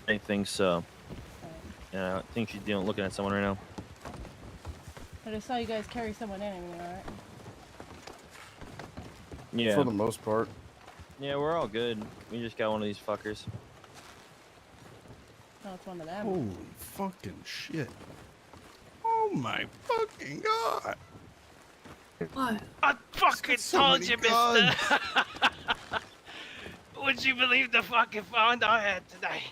I think so. Yeah, I think she's looking at someone right now. I just saw you guys carry someone in. Everything alright? Yeah. For the most part. Yeah, we're all good. We just got one of these fuckers. No, it's one of them. Holy fucking shit. Oh my fucking god. What? I fucking so told many you, guns. mister. Would you believe the fucking find I had today?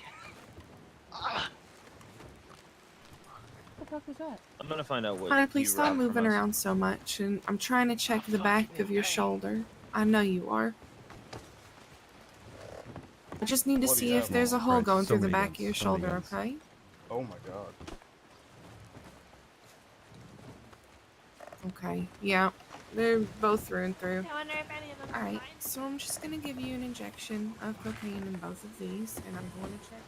What the fuck was that? I'm gonna find out what. Honey, please you stop robbed from moving us. around so much. And I'm trying to check the back of your shoulder. I know you are. I just need to What do see you if have there's a on? hole Christ, going so through the many back guns, of your so many shoulder, guns. okay? Oh my god. Okay, yeah. They're both through and through. I wonder if any of them are Alright, mine. so I'm just gonna give you an injection of cocaine in both of these, and I'm going to check.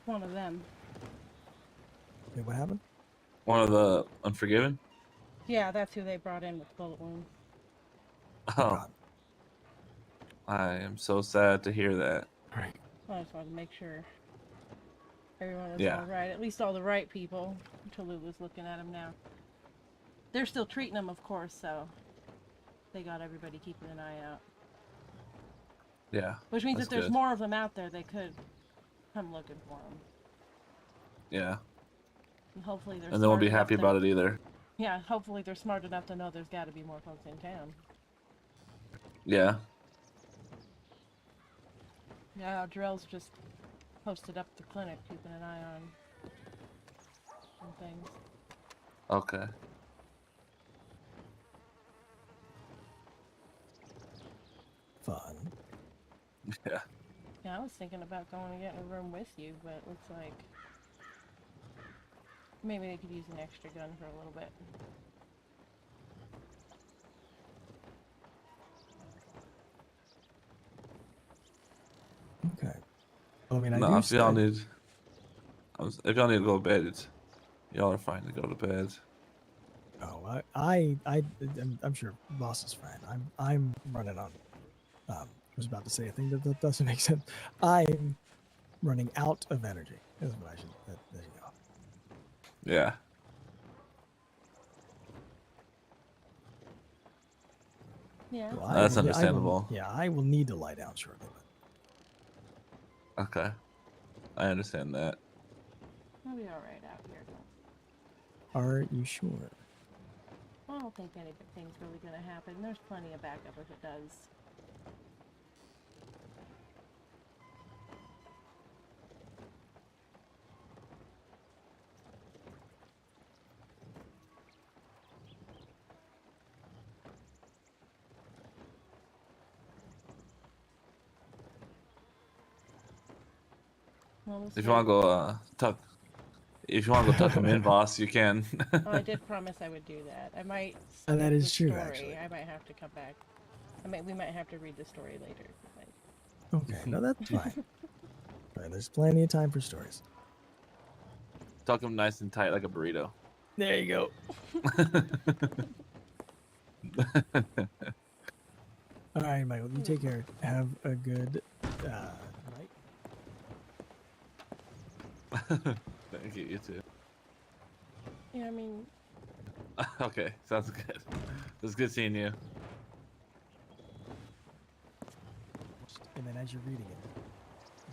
One of them. Wait, what happened? One of the Unforgiven? Yeah, that's who they brought in with bullet wounds. Oh. I am so sad to hear that. I just wanted to make sure everyone was Yeah. all right. At least all the right people. Tulu's looking at him now. They're still treating him, of course, so they got everybody keeping an eye out. Yeah. Which means that's if there's good. more of them out there, they could come looking for him. Yeah. And hopefully they're And they won't be smart happy enough to- about it either. Yeah, hopefully they're smart enough to know there's got to be more folks in town. Yeah. Yeah, Drell's just posted up at the clinic, keeping an eye on things. fun. Yeah. Yeah, I was thinking about going and getting a room with you, but it looks like maybe they could use an extra gun for a little bit. Okay. Well, I mean, I No, do. if y'all need, if y'all need to go to bed, y'all are fine to go to bed. Oh, I'm sure Voss is fine. I'm running on. I was about to say a thing that doesn't make sense. I'm running out of energy. Is what I should. There you go. Yeah. Yeah. So That's understandable. I will need to lie down shortly. Okay. I understand that. I'll be alright out here. Are you sure? I don't think anything's really gonna happen. There's plenty of backup if it does. Well, If you want to go tuck, if you want to go tuck him in, Voss, you can. Oh, I did promise I would do that. I might. And that skip is the true, story. actually. I might have to come back. We might have to read the story later. Okay, no, that's fine. Right, there's plenty of time for stories. Tuck him nice and tight like a burrito. There you go. All right, Michael, you take care. Have a good night. Thank you. You too. Yeah, I mean, Okay, sounds good. It was good seeing you. And then as you're reading it,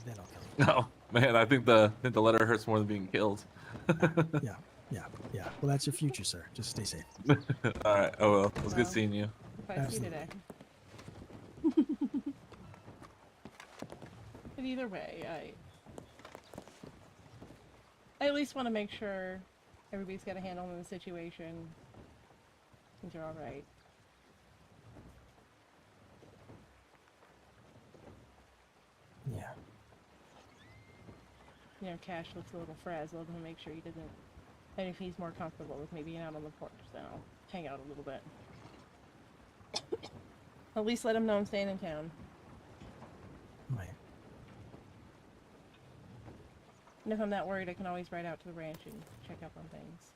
then I'll kill you. No, man, I think the letter hurts more than being killed. Yeah. Well, that's your future, sir. Just stay safe. All right. Oh well. It was good Well, seeing you. if I see you today. But either way, I at least want to make sure everybody's got a handle on the situation. Things are all right. Yeah. You know, Cash looks a little frazzled, and make sure he doesn't. And if he's more comfortable with me being out on the porch, then I'll hang out a little bit. At least let him know I'm staying in town. Right. And if I'm not worried, I can always ride out to the ranch and check up on things.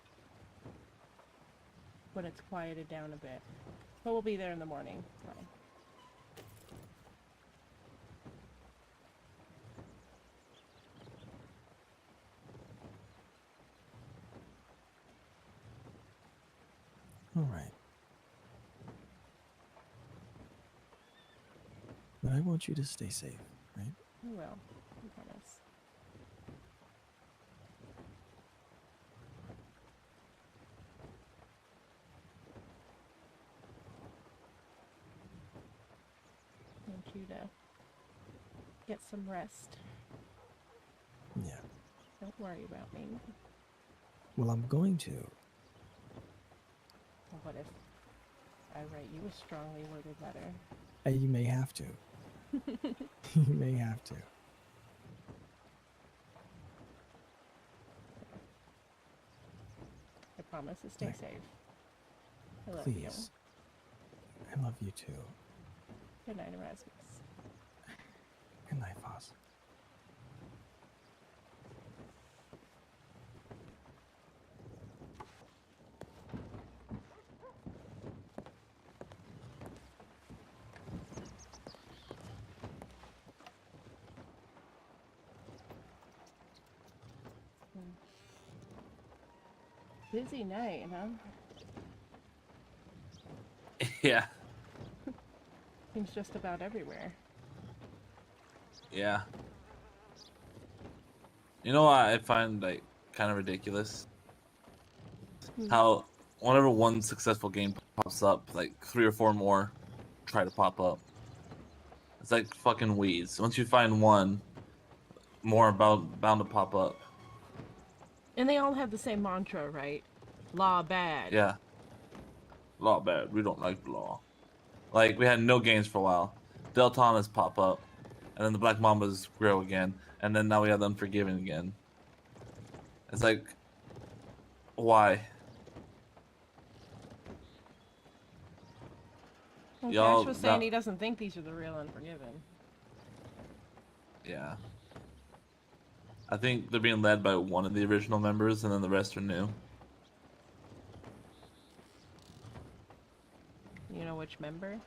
When it's quieted down a bit. But we'll be there in the morning. So. All right. But I want you to stay safe, right? I will. I promise. I want you to get some rest. Yeah. Don't worry about me. Well, I'm going to. Well, what if I write you a strongly worded letter? You may have to. You may have to. I promise to stay safe. I love you. Please. I love you too. Good night, Erasmus. Good night, Voss. Busy night, huh? Yeah. Seems just about everywhere. Yeah. You know what I find like kind of ridiculous? How whenever one successful game pops up, like 3 or 4 more try to pop up. It's like fucking weeds. Once you find one, more bound to pop up. And they all have the same mantra, right? Law bad. Yeah. Law bad. We don't like the law. Like we had no games for a while. Deltanas pop up, and then the Black Mambas grow again, and then now we have the Unforgiven again. It's like, why? Well, Y'all, Cash was saying he doesn't think these are the real Unforgiven. Yeah. I think they're being led by one of the original members, and then the rest are new. You know which member?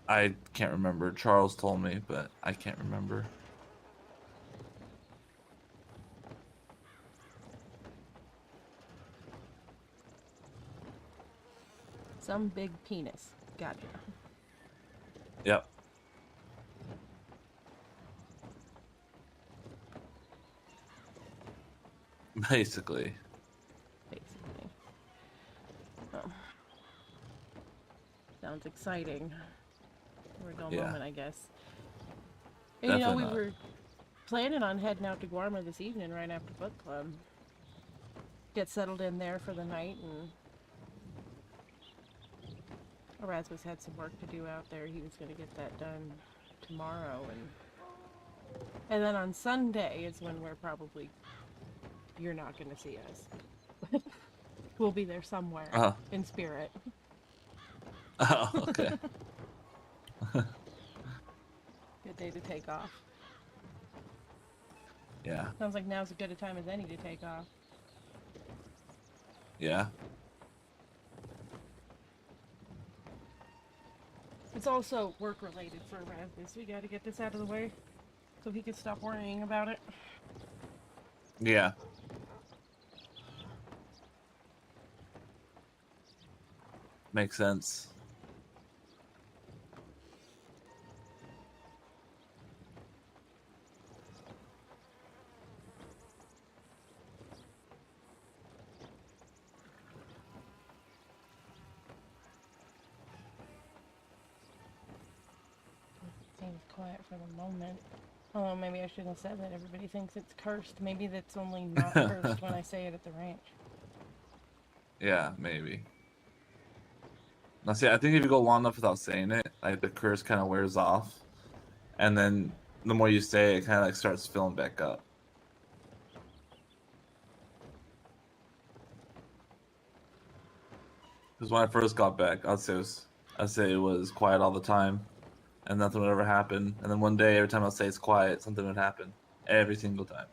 I can't remember. Charles told me, but I can't remember. Some big penis. Gotcha. Yep. Basically. Oh. Sounds exciting. For a dull Yeah. moment, I guess. And, you know, Definitely we not. were planning on heading out to Guarma this evening right after book club. Get settled in there for the night, and Erasmus had some work to do out there. He was going to get that done tomorrow, and then on Sunday is when you're not going to see us. We'll be there somewhere in spirit. Oh, okay. Good day to take off. Yeah. Sounds like now's as good a time as any to take off. Yeah. It's also work related for Erasmus. We gotta get this out of the way so he can stop worrying about it. Yeah. Makes sense. Seems quiet for the moment. Oh, maybe I shouldn't have said that. Everybody thinks it's cursed. Maybe that's only not cursed when I say it at the ranch. Yeah, maybe. Now, see, I think if you go long enough without saying it, like the curse kind of wears off, and then the more you say it, kind of like starts filling back up. Because when I first got back, I'd say it was quiet all the time, and nothing would ever happen. And then one day, every time I'd say it's quiet, something would happen every single time.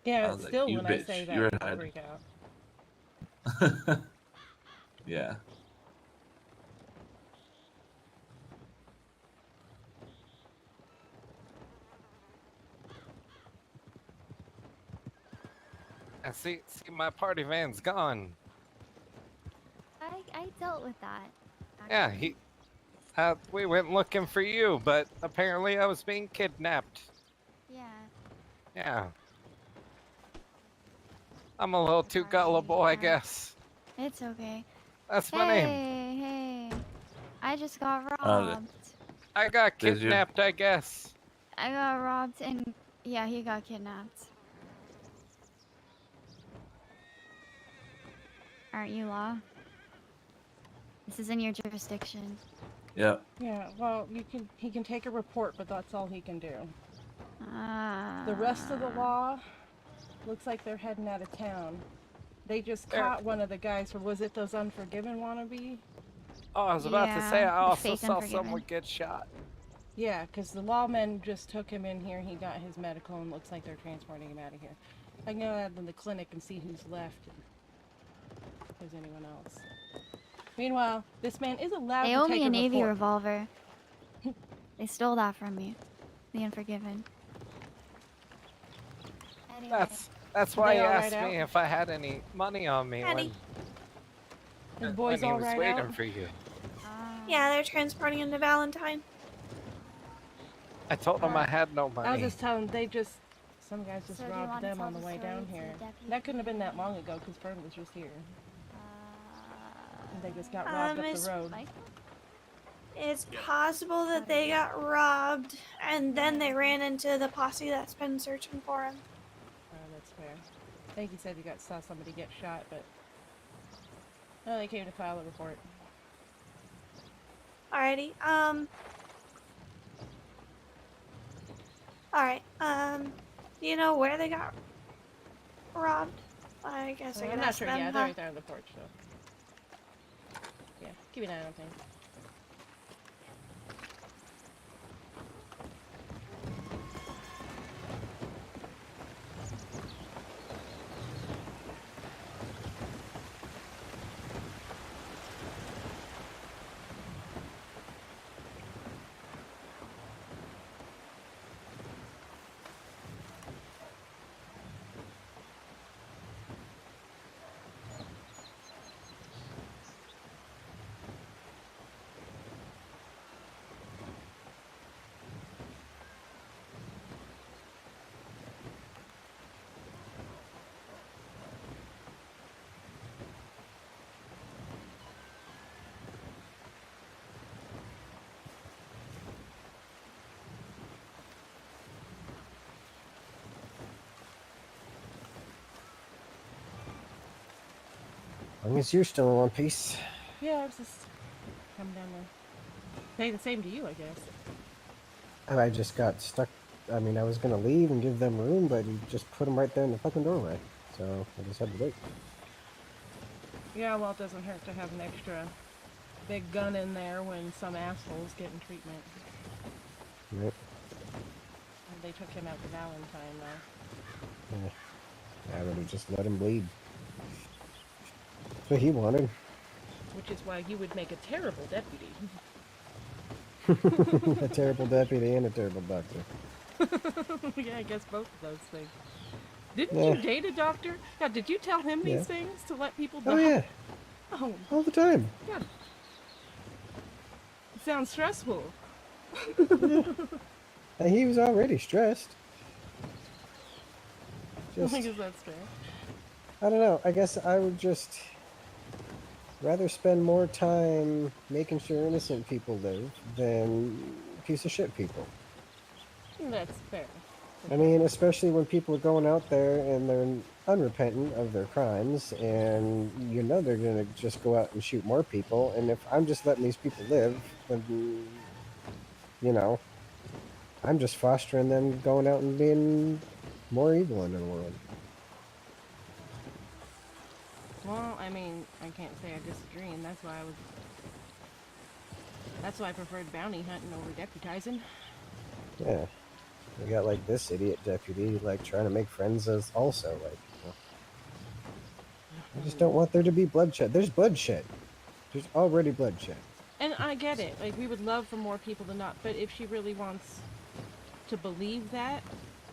Yeah, I it's was like, still "You when I bitch, say you're that, a I hide." freak out. Yeah. I see, my party van's gone. I dealt with that. Yeah, we went looking for you, but apparently I was being kidnapped. Yeah. Yeah. I'm a little too gullible, I guess. It's okay. That's my name. Hey. I just got Oh, robbed. I got Did you? kidnapped, I guess. I got robbed and yeah, he got kidnapped. Aren't you law? This is in your jurisdiction. Yep. Yeah, well, he can take a report, but that's all he can do. The rest of the law looks like they're heading out of town. They just caught one of the guys, or was it those Unforgiven wannabe? Oh, I was about to say, I the also fake saw Unforgiven. someone get shot. Yeah, because the lawmen just took him in here. He got his medical, and looks like they're transporting him out of here. I can go out in the clinic and see who's left, and if there's anyone else. Meanwhile, this man is allowed They to owe take me a Navy report. revolver. They stole that from me. The Unforgiven. Anyway. That's why They he all asked right me out? if I had any money on me Honey. The when boys he all was right waiting out? for you. Yeah, they're transporting him to Valentine. I told him I had no I was money. just telling some guys just So do you robbed wanna them tell on the the way story down to here. the deputy? That couldn't have been that long ago, because Fern was just here. And they just got robbed up It's- the road. It's possible that they got robbed and then they ran into the posse that's been searching for him. Oh, that's fair. I think he said he saw somebody get shot, but no, they came to file a report. All Alrighty. Alright. Do you know where they got robbed? I guess I could I'm not ask sure. them. Yeah, huh? they're right there on the porch. So. Yeah, keep an eye on things. As long as you're still in one piece. Yeah, I was just coming down there. Say the same to you, I guess. And I just got stuck. I mean, I was gonna leave and give them room, but he just put them right there in the fucking doorway. So I just had to wait. Yeah, well, it doesn't hurt to have an extra big gun in there when some asshole's getting treatment. Right. And they took him out to Valentine, though. Yeah. I would have just let him bleed. That's what he wanted. Which is why you would make a terrible deputy. A terrible deputy and a terrible doctor. Yeah, I guess both of those things. Didn't Yeah. you date a doctor? Yeah, did you tell him Yeah. these things to let people die? Oh yeah, Oh, all the time. God. It sounds stressful. And he was already stressed. I guess that's fair. I don't know. I guess I would just rather spend more time making sure innocent people live than piece of shit people. That's fair. I mean, especially when people are going out there and they're unrepentant of their crimes, and you know they're gonna just go out and shoot more people. And if I'm just letting these people live, then you know, I'm just fostering them going out and being more evil in the world. Well, I mean, I can't say I disagree, and that's why I preferred bounty hunting over deputizing. Yeah. We got like this idiot deputy like trying to make friends as also like, you know, I just don't want there to be bloodshed. There's bloodshed. There's already bloodshed. And I get it. Like, we would love for more people to not, but if she really wants to believe that,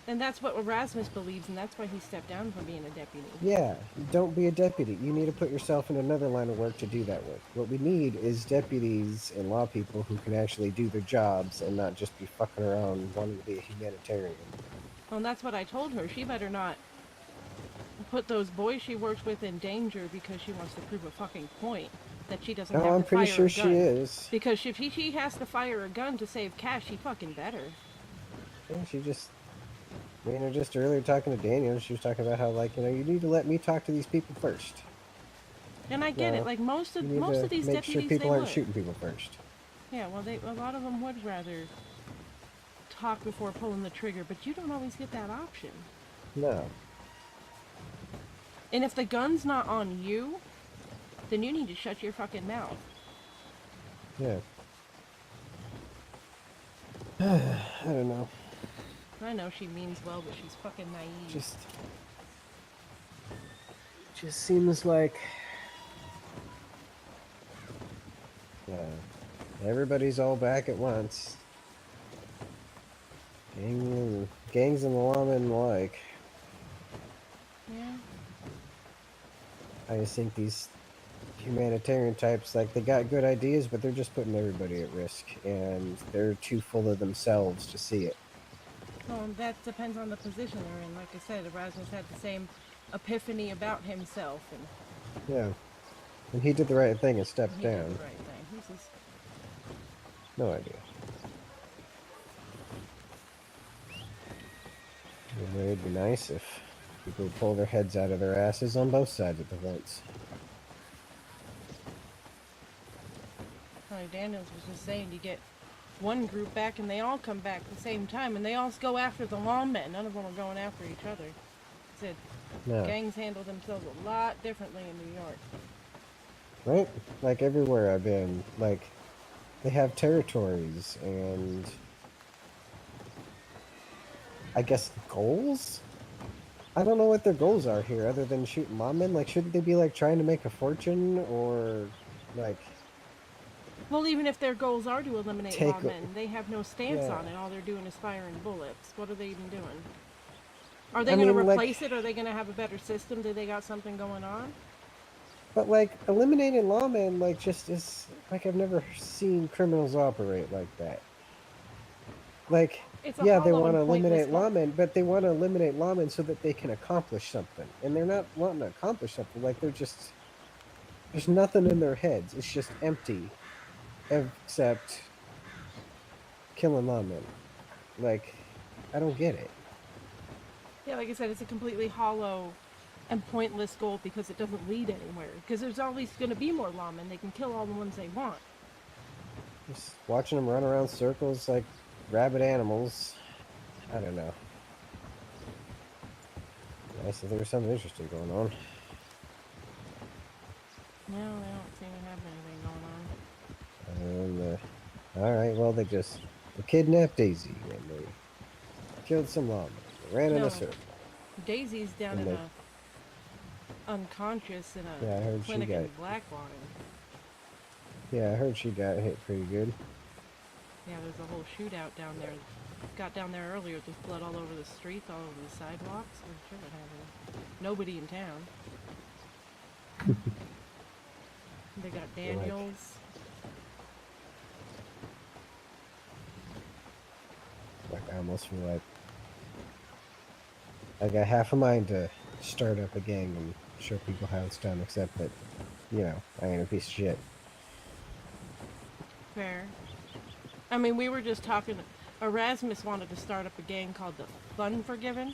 and that's what Erasmus believes, and that's why he stepped down from being a deputy. Yeah, don't be a deputy. You need to put yourself in another line of work to do that work. What we need is deputies and law people who can actually do their jobs and not just be fucking around wanting to be a humanitarian. Well, and that's what I told her. She better not put those boys she works with in danger because she wants to prove a fucking point that she doesn't No, have I'm to pretty fire sure a she gun. is. Because if she has to fire a gun to save cash, she fucking better. Yeah, she just, I mean, just earlier talking to Daniel, she was talking about how, like, you know, you need to let me talk to these people first. And I get No, it. Like, most of you need these to make deputies, sure people they aren't would. shooting people first. Yeah, well, a lot of them would rather talk before pulling the trigger, but you don't always get that option. No. And if the gun's not on you, then you need to shut your fucking mouth. Yeah. I don't know. I know she means well, but she's fucking naive. Just seems like everybody's all back at once. Gangs and the lawmen and the like. Yeah. I just think these humanitarian types, like, they got good ideas, but they're just putting everybody at risk, and they're too full of themselves to see it. Well, that depends on the position they're in. Like I said, Erasmus had the same epiphany about himself, and Yeah. And he did the right thing and stepped he down. did the right thing. He's just... No idea. It'd be nice if people would pull their heads out of their asses on both sides of the fence. I Daniels was just saying, you get one group back and they all come back at the same time, and they all go after the lawmen. None of them are going after each other. He said No. gangs handle themselves a lot differently in New York. Right? Like everywhere I've been, like they have territories and I guess goals? I don't know what their goals are here other than shooting lawmen. Like, shouldn't they be like trying to make a fortune or like Well, even if their goals are to eliminate Take- lawmen, they have no stance Yeah. on it. All they're doing is firing bullets. What are they even doing? Are they I going to mean, like- replace it? Are they going to have a better system? Do they got something going on? But like eliminating lawmen, like just is like I've never seen criminals operate like that. Like, It's a yeah, they hollow want to and pointless eliminate goal. lawmen, but they want to eliminate lawmen so that they can accomplish something, and they're not wanting to accomplish something. Like they're just there's nothing in their heads. It's just empty, except killing lawmen. Like, I don't get it. Yeah, like I said, it's a completely hollow and pointless goal because it doesn't lead anywhere. Because there's always going to be more lawmen. They can kill all the ones they want. Just watching them run around circles like rabid animals. I don't know. I said there was something interesting going on. No, they don't seem to have anything going on. And all right, well they kidnapped Daisy and they killed some lawmen. They ran in No. a circle. Daisy's down And in they- a unconscious in a Yeah, I heard she clinic in got- Blackwater. Yeah, I heard she got hit pretty good. Yeah, there's a whole shootout down there. Got down there earlier. There's blood all over the streets, all over the sidewalks. I'm sure it happened. Nobody in town. They got Daniels. Like I almost feel like I got half a mind to start up a gang and show people how it's done, except that, you know, I ain't a piece of shit. Fair. I mean, we were just talking. Erasmus wanted to start up a gang called the Fun Forgiven.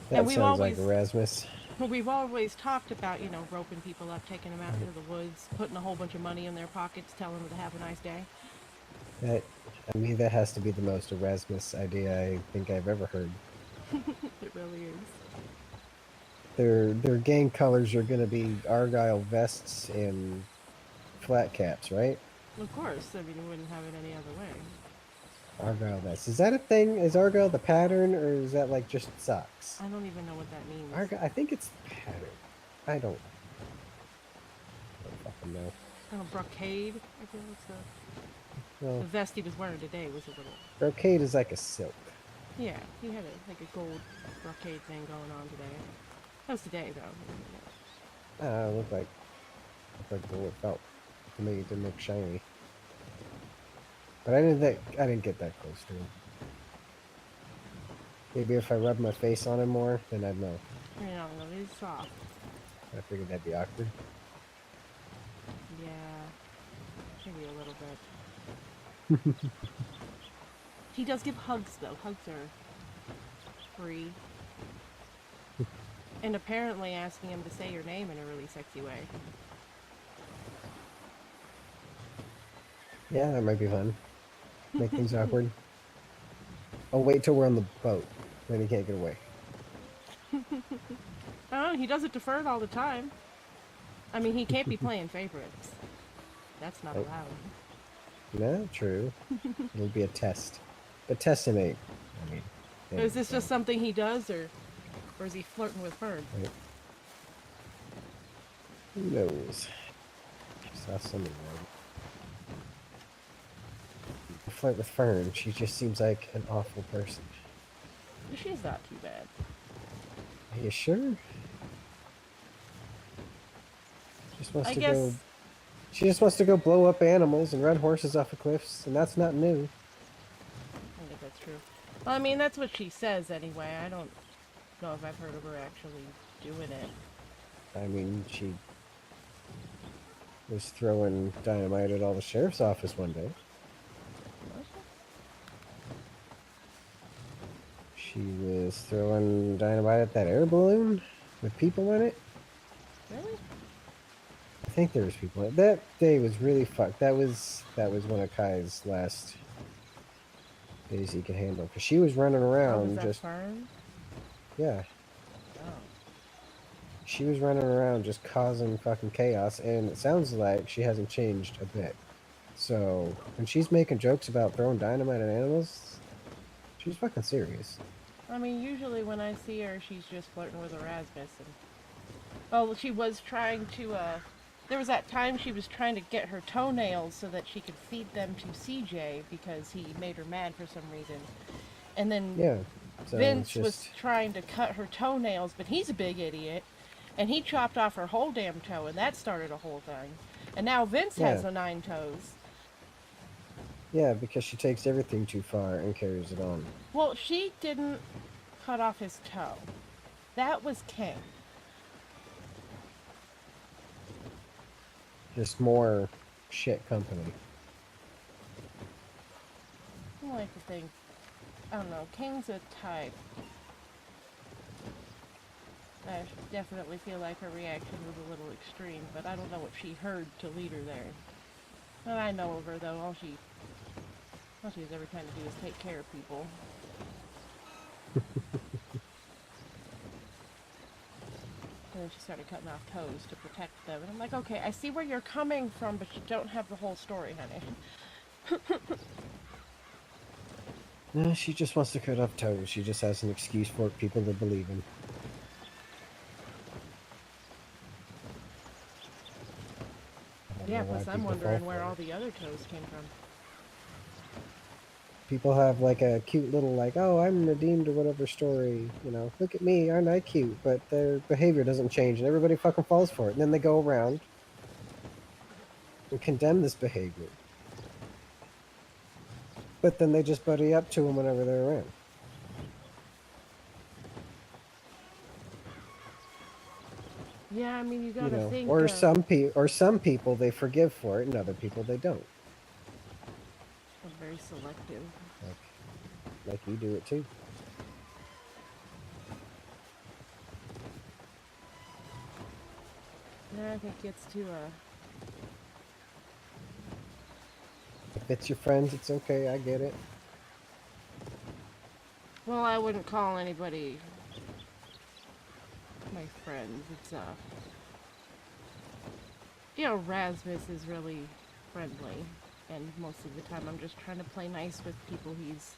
That And we've sounds always- like Erasmus. Well, we've always talked about, you know, roping people up, taking them out into the woods, putting a whole bunch of money in their pockets, telling them to have a nice day. I mean, that has to be the most Erasmus idea I think I've ever heard. It really is. Their gang colors are going to be Argyle vests and flat caps, right? Of course. I mean, you wouldn't have it any other way. Argyle vests. Is that a thing? Is Argyle the pattern, or is that like just socks? I don't even know what that means. I think it's the pattern. I don't fucking know. Kind of brocade, I feel it's the Well, vest he was wearing today was a little. brocade is like a silk. Yeah, he had a gold brocade thing going on today. That was today, though. It looked like gold. It felt to me it didn't look shiny. But I didn't get that close to him. Maybe if I rubbed my face on him more, then I'd know. You know, it is soft. I figured that'd be awkward. Yeah, maybe a little bit. He does give hugs, though. Hugs are free. And apparently asking him to say your name in a really sexy way. Yeah, that might be fun. Make things awkward. Oh, wait till we're on the boat. Then he can't get away. Oh, he does it to Fern all the time. I mean, he can't be playing favorites. That's not Right. allowed. No, true. It'll be a test. But testing ain't. I mean, Is this just something he does, or is he flirting with Fern? right. Who knows? Saw something wrong. Flirt with Fern. She just seems like an awful person. She's not too bad. Are you sure? Just wants I to guess- go. She just wants to go blow up animals and run horses off of cliffs, and that's not new. I think that's true. Well, I mean, that's what she says anyway. I don't know if I've heard of her actually doing it. I mean, she was throwing dynamite at all the sheriff's office one day. She was throwing dynamite at that air balloon with people in it. Really? I think there was people. That day was really fucked. That was one of Kai's last days he could handle because she was running Oh, was around that just Fern? yeah. Oh. She was running around just causing fucking chaos, and it sounds like she hasn't changed a bit. So when she's making jokes about throwing dynamite at animals, she's fucking serious. I mean, usually when I see her, she's just flirting with Erasmus. And oh, she was trying to. There was that time she was trying to get her toenails so that she could feed them to CJ because he made her mad for some reason. And then Yeah. So Vince it's was just trying to cut her toenails, but he's a big idiot. And he chopped off her whole damn toe, and that started a whole thing. And now Vince has Yeah. the 9 toes. yeah, because she takes everything too far and carries it on. Well, she didn't cut off his toe. That was King. Just more shit company. I like to think. I don't know. King's a type. I definitely feel like her reaction was a little extreme, but I don't know what she heard to lead her there. And I know of her though. All she's ever trying to do is take care of people. And then she started cutting off toes to protect them. And I'm like, okay, I see where you're coming from, but you don't have the whole story, honey. No, she just wants to cut off toes. She just has an excuse for people to believe in. I don't Yeah, know why plus I'm people fall wondering for where it. all the other toes came from. People have like a cute little like, oh, I'm redeemed or whatever story. You know, look at me, aren't I cute? But their behavior doesn't change, and everybody fucking falls for it. And then they go around and condemn this behavior. But then they just buddy up to them whenever they're around. Yeah, I mean, you You gotta know, think. or some people they forgive for it, and other people they don't. I'm very selective. Like you do it too. Yeah, I think it's too. If it's your friends, it's okay. I get it. Well, I wouldn't call anybody my friends. It's you know, Rasmus is really friendly, and most of the time I'm just trying to play nice with people he's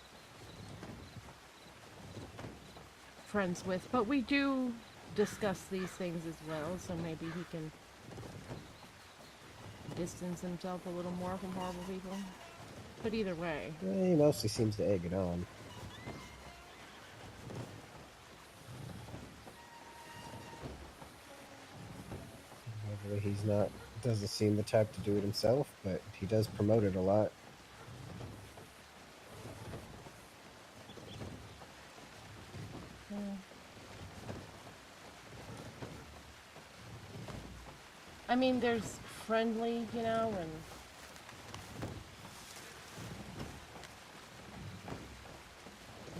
friends with. But we do discuss these things as well, so maybe he can distance himself a little more from horrible people. But either way. He mostly seems to egg it on. He's not, doesn't seem the type to do it himself, but he does promote it a lot. Yeah. I mean, there's friendly, you know, and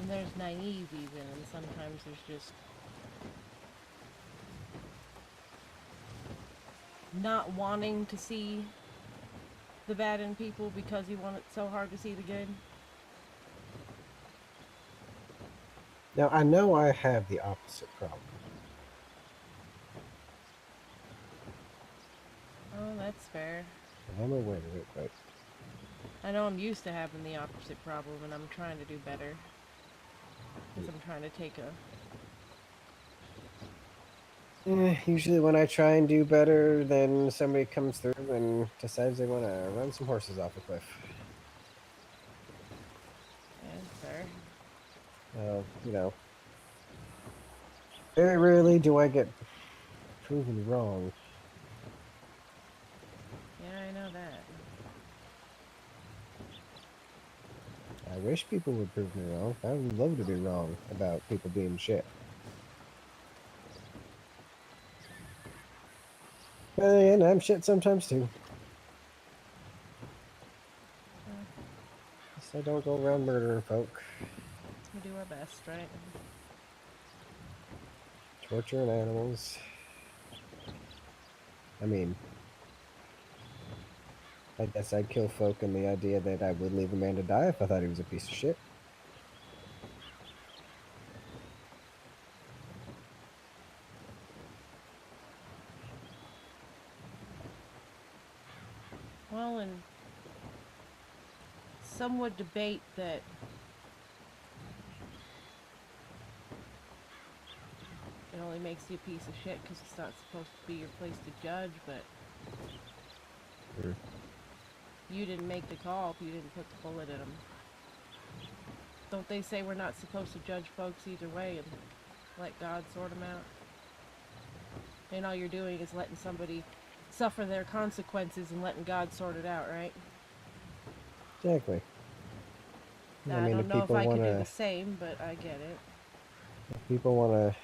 there's naive even, and sometimes there's just not wanting to see the bad in people because you want it so hard to see the good. Now, I know I have the opposite problem. Oh, that's fair. I'm aware of it, but I know I'm used to having the opposite problem, and I'm trying to do better. Because I'm trying to take a... usually when I try and do better, then somebody comes through and decides they want to run some horses off a cliff. Yeah, fair. You know, very rarely do I get proven wrong. Yeah, I know that. I wish people would prove me wrong. I would love to be wrong about people being shit. And I'm shit sometimes too. So I don't go around murdering folk. We do our best, right? Torturing animals. I mean, I guess I'd kill folk in the idea that I would leave a man to die if I thought he was a piece of shit. Well, and some would debate that it only makes you a piece of shit because it's not supposed to be your place to judge, but you didn't make the call if you didn't put the bullet in them. Don't they say we're not supposed to judge folks either way and let God sort them out? And all you're doing is letting somebody suffer their consequences and letting God sort it out, right? Exactly. Now, I don't know if I could do the same, but I get it. If people want to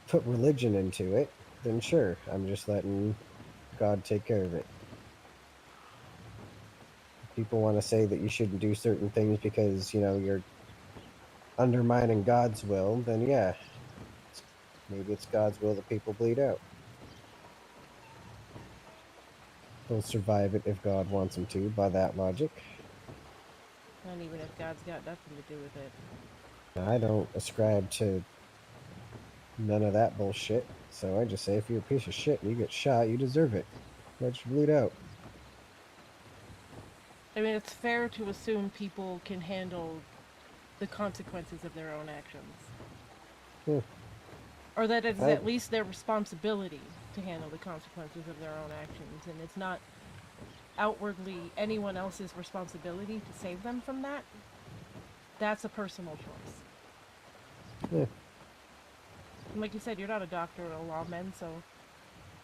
put religion into it, then sure, I'm just letting God take care of it. If people want to say that you shouldn't do certain things because, you know, you're undermining God's will, then yeah, maybe it's God's will that people bleed out. They'll survive it if God wants them to, by that logic. And even if God's got nothing to do with it. I don't ascribe to none of that bullshit, so I just say if you're a piece of shit and you get shot, you deserve it. Let you bleed out. I mean, it's fair to assume people can handle the consequences of their own actions. Yeah. Or that it's at least their responsibility to handle the consequences of their own actions, and it's not outwardly anyone else's responsibility to save them from that. That's a personal choice. Yeah. And like you said, you're not a doctor or a lawman, so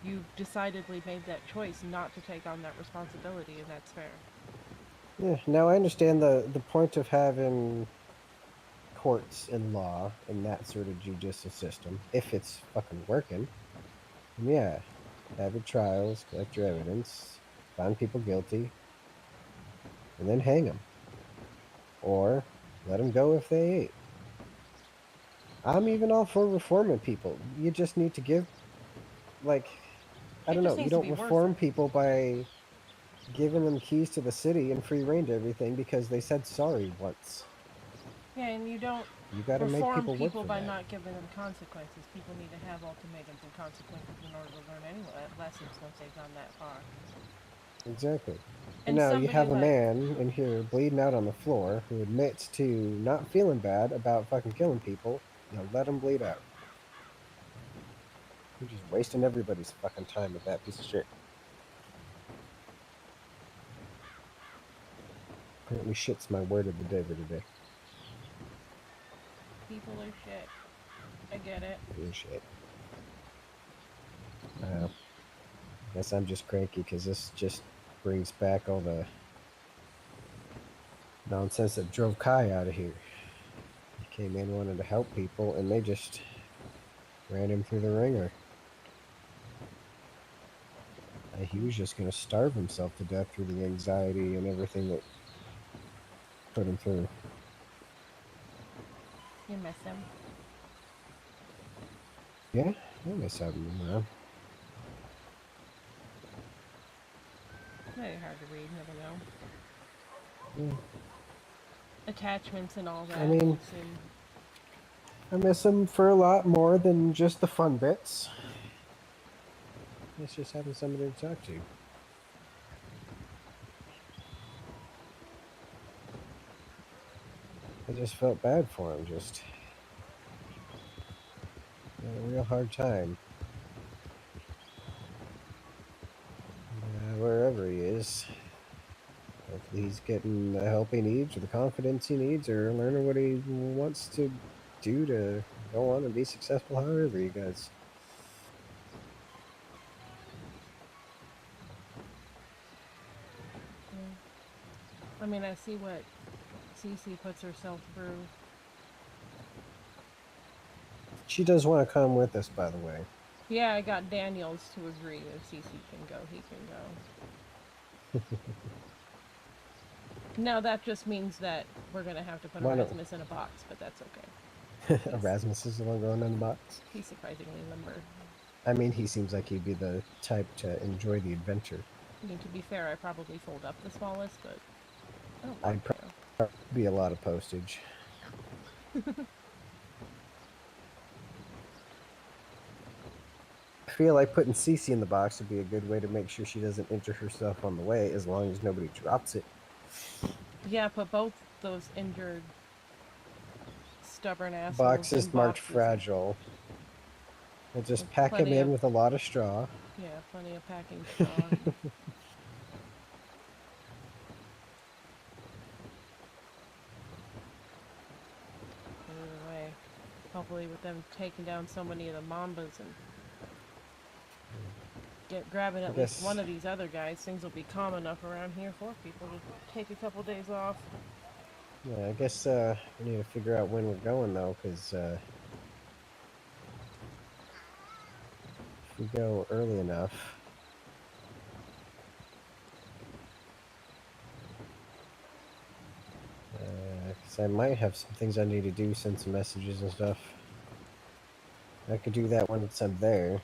you've decidedly made that choice not to take on that responsibility, and that's fair. Yeah, now I understand the point of having courts and law and that sort of judicial system, if it's fucking working. And yeah, have your trials, collect your evidence, find people guilty, and then hang them. Or let them go if they ain't. I'm even all for reforming people. You just need to give, like, I don't know, you don't reform people by giving them keys to the city and free reign to everything because they said sorry once. Yeah, and you don't gotta make reform people work for by that. not giving them consequences. People need to have ultimatums and consequences in order to learn any lessons once they've gone that far. Exactly. And now you have a somebody man in here bleeding out on the floor who admits to not feeling bad about fucking killing people. Now let him bleed out. You're just wasting everybody's fucking time with that piece of shit. Apparently shit's my word of the day for today. People are shit. I get it. You're shit. I guess I'm just cranky because this just brings back all the nonsense that drove Kai out of here. He came in wanting to help people and they just ran him through the ringer. He was just going to starve himself to death through the anxiety and everything that put him through. You miss him. Yeah, I miss having him around. Very hard to read, never know. Yeah. Attachments and all that. I mean, I miss him for a lot more than just the fun bits. It's just having somebody to talk to. I just felt bad for him, just had a real hard time. Wherever he is. Hopefully he's getting the help he needs or the confidence he needs or learning what he wants to do to go on and be successful however he goes. I mean, I see what Cece puts herself through. She does want to come with us, by the way. Yeah, I got Daniels to agree if Cece can go, he can go. Now that just means that we're gonna have to put Erasmus in a box, but that's okay. Erasmus is the one going in the box. He's surprisingly limber. I mean, he seems like he'd be the type to enjoy the adventure. I mean, to be fair, I probably fold up the smallest, but I don't I'd want probably be a lot of postage. to. I feel like putting Cece in the box would be a good way to make sure she doesn't injure herself on the way, as long as nobody drops it. Yeah, put both those injured, stubborn assholes Boxes in marked boxes. fragile. We'll just With pack them plenty in of- with a lot of straw. Yeah, plenty of packing straw. Either way, hopefully with them taking down so many of the Mambas and grabbing at least one of these other guys, things will be calm enough around here for people to take a couple days off. Yeah, I guess we need to figure out when we're going though, because if we go early enough, because I might have some things I need to do, send some messages and stuff. I could do that once I'm there.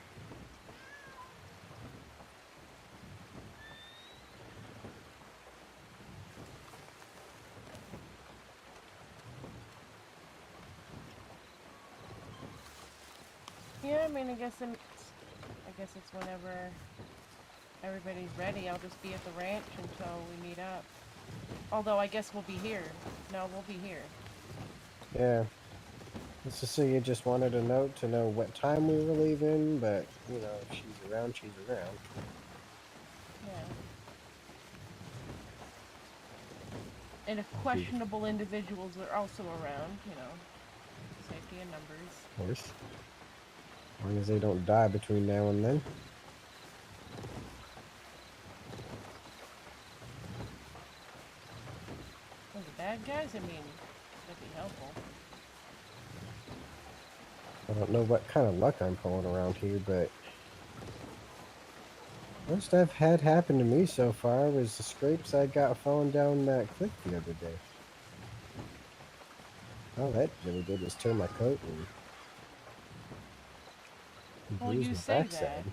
Yeah, I mean, I guess it's whenever everybody's ready. I'll just be at the ranch until we meet up. Although I guess we'll be here. No, we'll be here. Yeah. Let's just say you just wanted a note to know what time we were leaving, but, you know, if she's around, she's around. Yeah. And if questionable individuals are also around, you know, safety in numbers. Of course. As long as they don't die between now and then. Oh, the bad guys? I mean, that'd be helpful. I don't know what kind of luck I'm pulling around here, but most I've had happen to me so far was the scrapes I got falling down that cliff the other day. All that really did was tear my coat and Well, bruise you my say backside. that.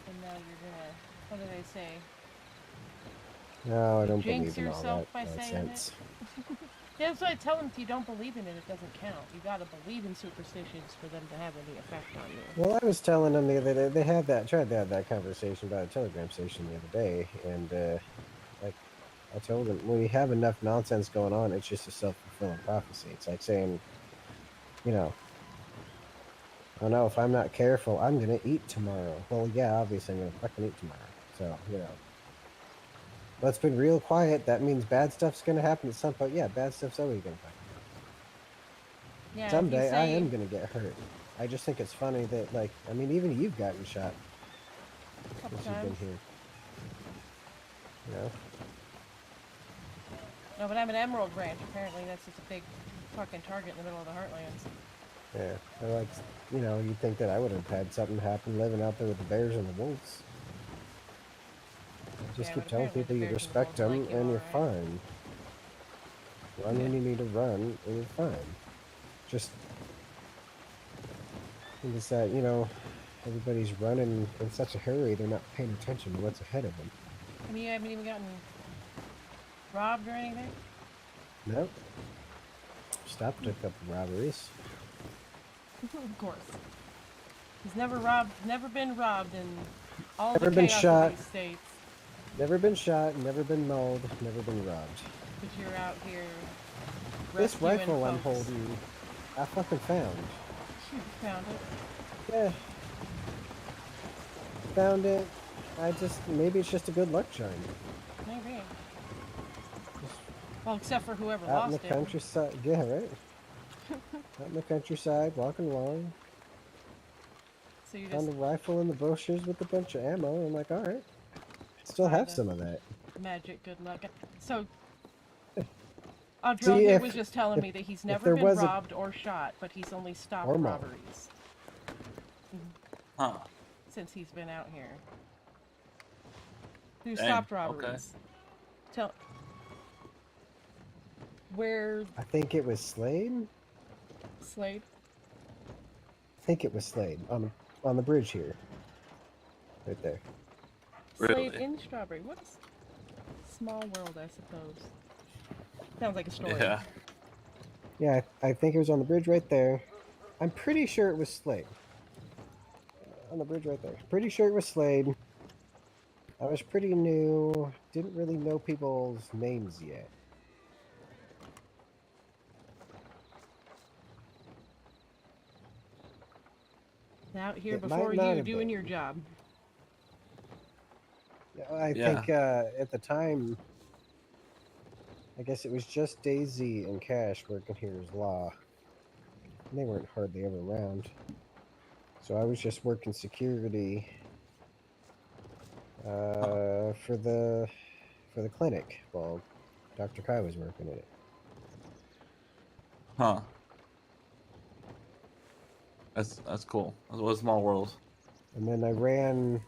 And now you're gonna, what do they say? No, I don't Jinx believe in all yourself that by saying nonsense. it? Yeah, that's why I tell them if you don't believe in it, it doesn't count. You gotta believe in superstitions for them to have any effect on you. Well, I was telling them the other day, they had that, tried to have that conversation about a telegram station the other day, and like I told them, when you have enough nonsense going on, it's just a self-fulfilling prophecy. It's like saying, you know, oh no, if I'm not careful, I'm gonna eat tomorrow. Well, yeah, obviously I'm gonna fucking eat tomorrow. So, you know. But it's been real quiet. That means bad stuff's gonna happen at some point. Yeah, bad stuff's always gonna happen. Yeah, Someday if you I say, am gonna get hurt. I just think it's funny that, like, I mean, even you've gotten shot couple since you've been times. here. You know? No, but I'm an Emerald Ranch. Apparently that's just a big fucking target in the middle of the Heartlands. Yeah. They're like, you know, you'd think that I would have had something happen living out there with the bears and the wolves. Just Yeah, keep but telling apparently people the you bears and the respect wolves them like you and you're alright. fine. Run when you need to run and you're fine. Just it's that, you know, everybody's running in such a hurry, they're not paying attention to what's ahead of them. I mean, you haven't even gotten robbed or anything? Nope. Stopped a couple robberies. Of course. He's never been robbed in all Never the been chaos shot. of these states. Never been shot, never been mauled, never been robbed. But you're out here This rescuing rifle I'm folks. holding, I fucking found. You found it. Yeah. Found it. Maybe it's just a good luck charm. Maybe. Well, except for whoever Out in lost the it. countryside. Yeah, right? Out in the countryside, walking along. So you Found just a rifle in the bushes with a bunch of ammo. I'm like, alright. Still try have the some of that. magic good luck. So See, Audrell here if- was just telling if- me that he's if never there been was a- robbed or shot, but he's only stopped Or mauled. robberies. Huh. Since he's been out here. Who Dang, stopped okay. robberies? Tell where I think it was Slade? Slade? I think it was Slade. On the bridge here. Right there. Slade Really? in Strawberry. What is small world, I suppose. Sounds like a story. Yeah. Yeah, I think it was on the bridge right there. I'm pretty sure it was Slade. On the bridge right there. Pretty sure it was Slade. I was pretty new. Didn't really know people's names yet. Out here It before might not you have doing been. your job. I think at the time, I guess it was just Daisy and Cash working here as law. And they weren't hardly ever around. So I was just working security for the clinic while Dr. Kai was working in it. Huh. That's cool. That's what a small world. And then I ran.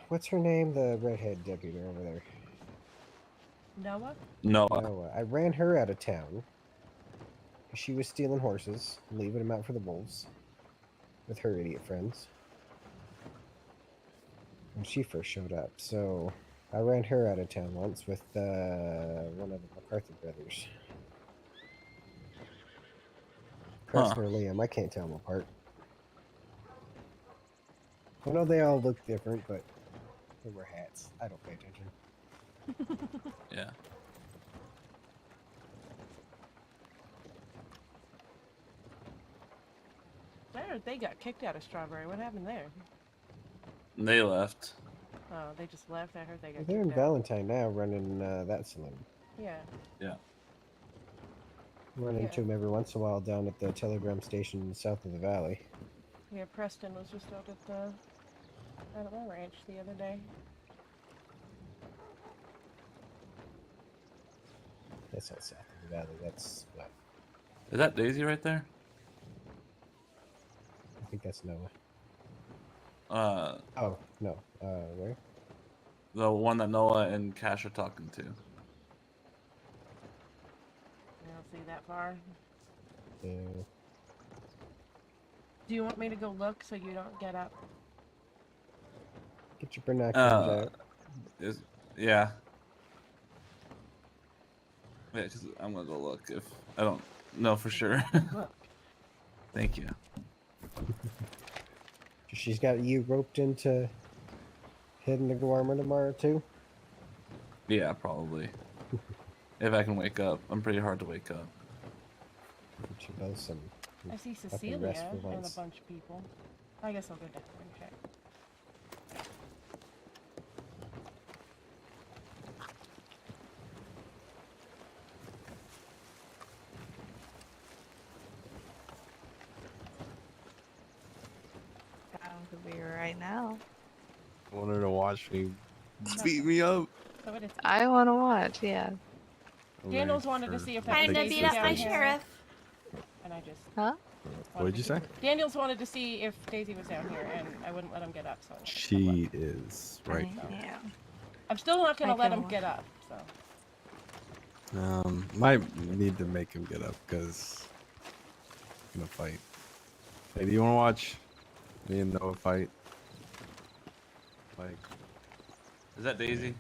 What's her name? The redhead deputy over there. Noah? Noah. I ran her out of town. She was stealing horses, leaving them out for the wolves with her idiot friends when she first showed up. So I ran her out of town once with one of the McCarthy brothers. Preston or Liam, I can't tell them apart. I know they all look different, but they wear hats. I don't pay attention. Yeah. Where they got kicked out of Strawberry. What happened there? They left. Oh, they just left. I heard they got They're in kicked out. Valentine now, running that saloon. Yeah. Yeah. Run into him every once in a while down at the telegram station south of the valley. Yeah, Preston was just out at my ranch the other day. That's not south of the valley. That's what? Is that Daisy right there? I think that's Noah. Oh no. Where? The one that Noah and Cash are talking to. You don't see that far. Yeah. Do you want me to go look so you don't get up? Get your binoculars out. Yeah. Yeah, because I'm gonna go look if I don't know for sure. Look. Thank you. She's got you roped into heading to Guarma tomorrow too? Yeah, probably. If I can wake up. I'm pretty hard to wake up. She does some. I see up and Cecilia rest for and a once. bunch of people. I guess I'll go down there and check. Could be right now. Want her to watch me beat me up. So it is. I want to watch, yeah. Daniels wanted to see if that was Trying to Daisy beat up down my here. sheriff. And I just. Huh? What did you say? Daniels wanted to see if Daisy was down here, and I wouldn't let him get up. So She is right here. Yeah. I'm still not gonna I let can him watch. get up. So. Might need to make him get up because I'm gonna fight. Hey, do you want to watch me and Noah fight? Like, Is that Daisy?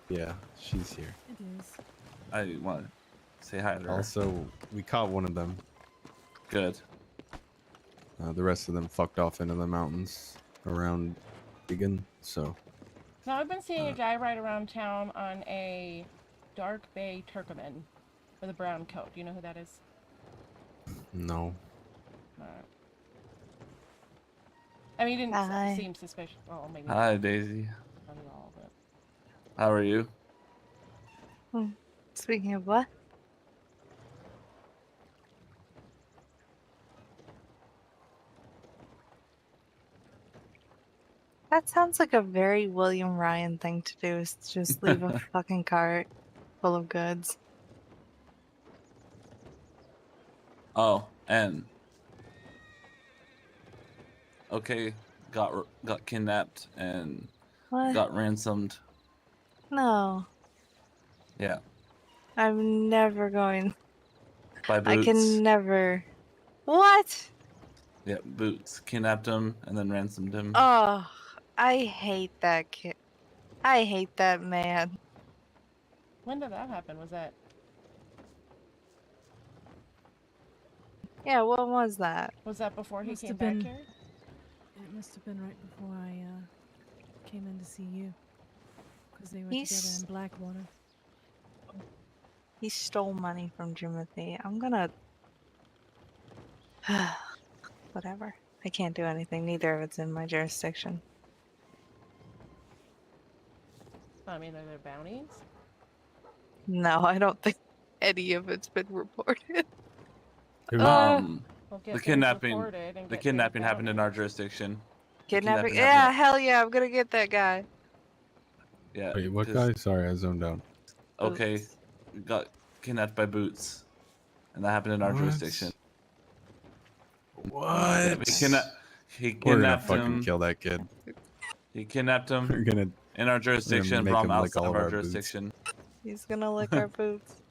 yeah, she's here. It is. I want to say hi to her. Also, we caught one of them. Good. The rest of them fucked off into the mountains around Egan. So Now I've been seeing a guy ride around town on a dark bay Turkoman with a brown coat. Do you know who that is? no. I mean, he didn't Hi. seem suspicious. Well, maybe Hi, Daisy. not at all, but How are you? Speaking of what? That sounds like a very William Ryan thing to do, is to just leave a fucking cart full of goods. Oh, and okay, got kidnapped and What? got ransomed. No. Yeah, I'm never going. by I Boots. can never. What? Yeah, Boots kidnapped him and then ransomed him. Oh. I hate that kid. I hate that man. When did that happen? Was that? Yeah, when was that? Was that before he Must came have back been. here? It must have been right before I came in to see you, because they were together in Blackwater. He stole money from Jimothy. I'm gonna. Whatever. I can't do anything. Neither of it's in my jurisdiction. I mean, are there bounties? No, I don't think any of it's been reported. Well, get The things kidnapping. reported and The get kidnapping big happened in bounties. our jurisdiction. The Kidnapping? happened- Yeah, hell yeah, I'm gonna get that guy. Yeah. Wait, what 'cause- guy? Sorry, I zoned out. Okay, got kidnapped by Boots, and that happened in our What? jurisdiction. What? Yeah, he We're gonna kidnapped fucking him. kill that kid. He kidnapped him We're gonna in our jurisdiction and make brought him him lick outside all of of our our boots. jurisdiction. He's gonna lick our boots.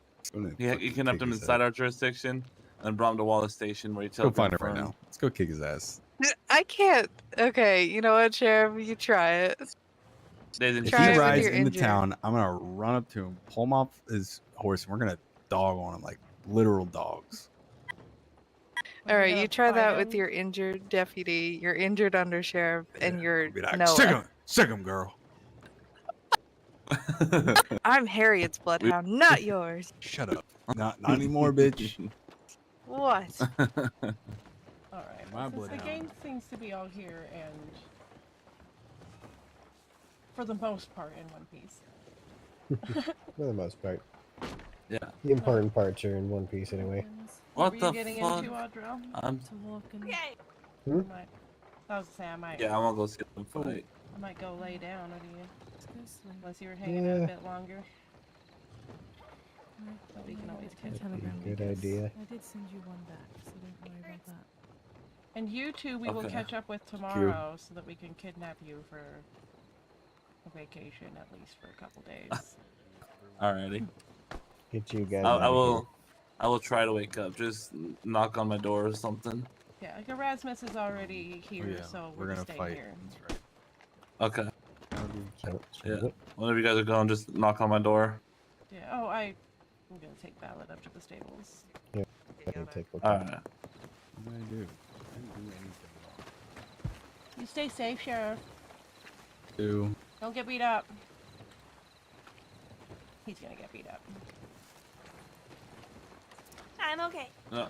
He kidnapped him inside our jurisdiction and then brought him to Wallace Station where he Let's go find telegraphed him right for him. now. Let's go kick his ass. I can't. Okay, you know what, Sheriff? You try it. If Try he it with rides your into injured. town, I'm gonna run up to him, pull him off his horse, and we're gonna dog on him like literal dogs. All right, you try that with him? your injured deputy, your injured undersheriff, and your Be like, Noah. sick him, girl. I'm Harriet's bloodhound, not yours. Shut up. Not anymore, bitch. What? All right. My Well, since the bloodhound. gang seems to be all here and, for the most part, in one piece. For the most part. Yeah. The important parts are in one piece anyway. What were the you getting fuck? into, Audrell? I'm- To walk and. Okay. Hmm? I was gonna say I might. Yeah, I'm gonna go see him fight. I might go lay down. What do you? Seriously. Unless you were hanging out Yeah. a bit longer. But we can always catch up. Telegram. Good because idea. I did send you one back, so don't worry about that. And you two, we will Okay. catch up with tomorrow so that we can kidnap you for a vacation, at least for a couple days. Alrighty. Get you guys. I outta will. I will try to wake up. Just knock on my door or something. Yeah, like Erasmus is already here, Oh, yeah, so we're we're gonna staying fight. here. Okay. here. Yeah. Whenever you guys are going, just knock on my door. Yeah. Oh, I'm gonna take Ballad up to the stables. Yeah. Take Alright. What did I do? I didn't do anything You stay safe, Sheriff. wrong. Don't get beat up. He's gonna get beat up. I'm okay. No.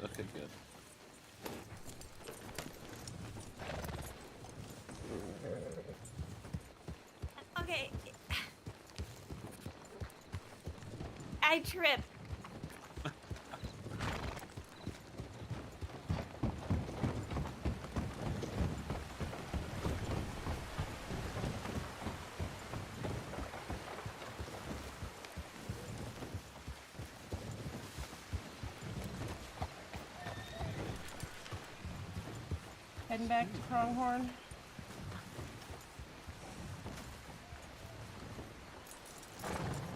Okay, good. Okay. I tripped. Heading back to Pronghorn.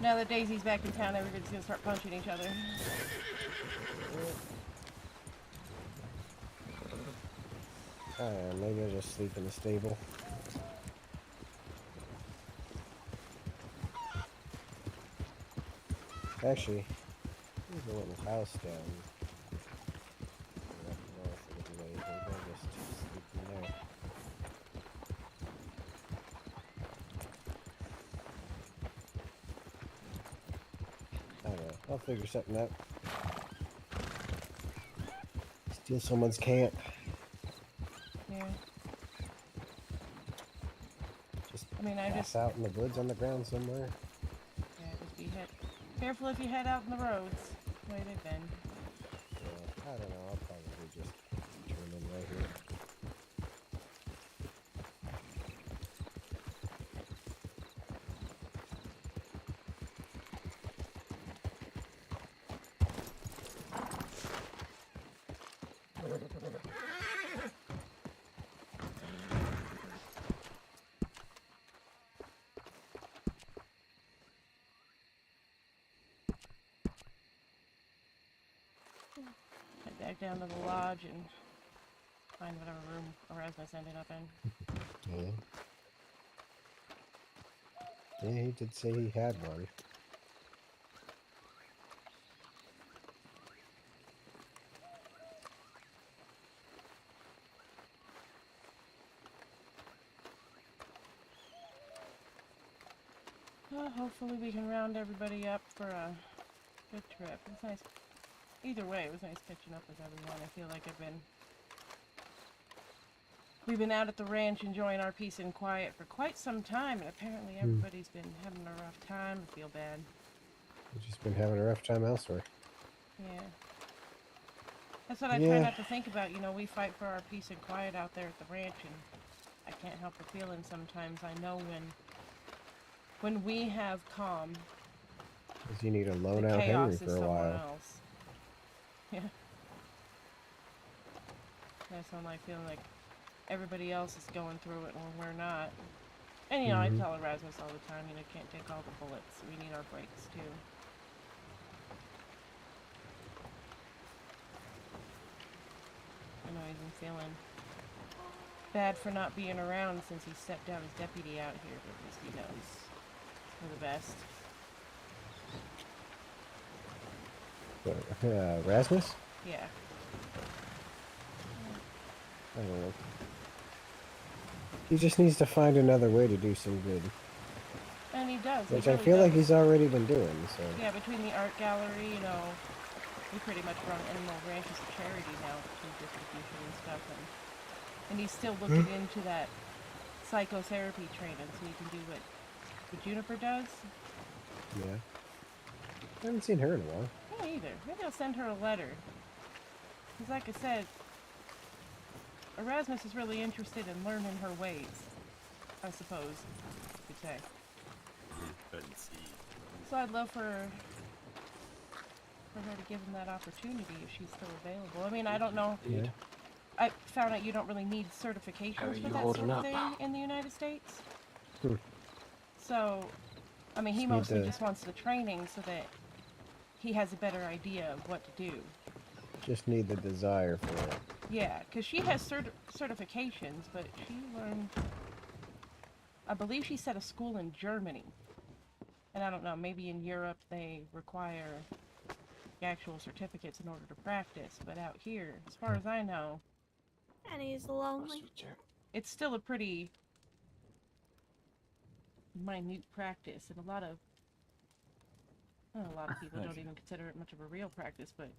Now that Daisy's back in town, everybody's gonna start punching each other. Maybe I'll just sleep in the stable. Actually, there's a little house down up north a little way. Maybe I'll just sleep in there. I don't know. I'll figure something out. Steal someone's camp. Yeah. Just I mean, I pass just out in the woods on the ground somewhere. yeah, just be careful if you head out in the roads. The way they've been. Yeah, I don't know. I'll probably just turn in right here. Head back down to the lodge and find whatever room Erasmus ended up in. Yeah. Yeah, he did say he had one. Well, hopefully we can round everybody up for a good trip. It was nice. Either way, it was nice catching up with everyone. I feel like we've been out at the ranch enjoying our peace and quiet for quite some time, and apparently everybody's been having a rough time. I feel bad. We've just been having a rough time elsewhere. Yeah. That's what I try not to think about. You know, we fight for our peace and quiet out there at the ranch, and I can't help but feeling sometimes. I know when we have calm, Because you need to loan the out chaos Henry is for a someone while. else. Yeah. That's when I feel like everybody else is going through it when we're not. And, you know, I tell Erasmus all the time, you know, can't take all the bullets. We need our breaks, too. I know he's been feeling bad for not being around since he stepped down as deputy out here, but at least he knows we're the best. Rasmus? Yeah. I don't know. He just needs to find another way to do some good. And he does. Which he I really feel like does. he's already been doing, so. Yeah, between the art gallery, you know, we pretty much run Animal Ranch as a charity now through distribution and stuff, and he's still looking into that psychotherapy training so he can do what Juniper does. Yeah. I haven't seen her in a while. Me either. Maybe I'll send her a letter. Because like I said, Erasmus is really interested in learning her ways, I suppose you could say. So I'd love for her to give him that opportunity if she's still available. I mean, I don't know. Yeah. I found out you don't really need certifications How are for you that holding sort of up? thing in the United States. Hmm. So, I mean, he Just need mostly to- just wants the training so that he has a better idea of what to do. Just need the desire for it. Yeah, because she has certifications, but she learned, I believe she said a school in Germany. And I don't know, maybe in Europe they require the actual certificates in order to practice, but out here, as far as I know, And he's lonely. it's still a pretty minute practice, and a lot of people don't even consider it much of a real practice, but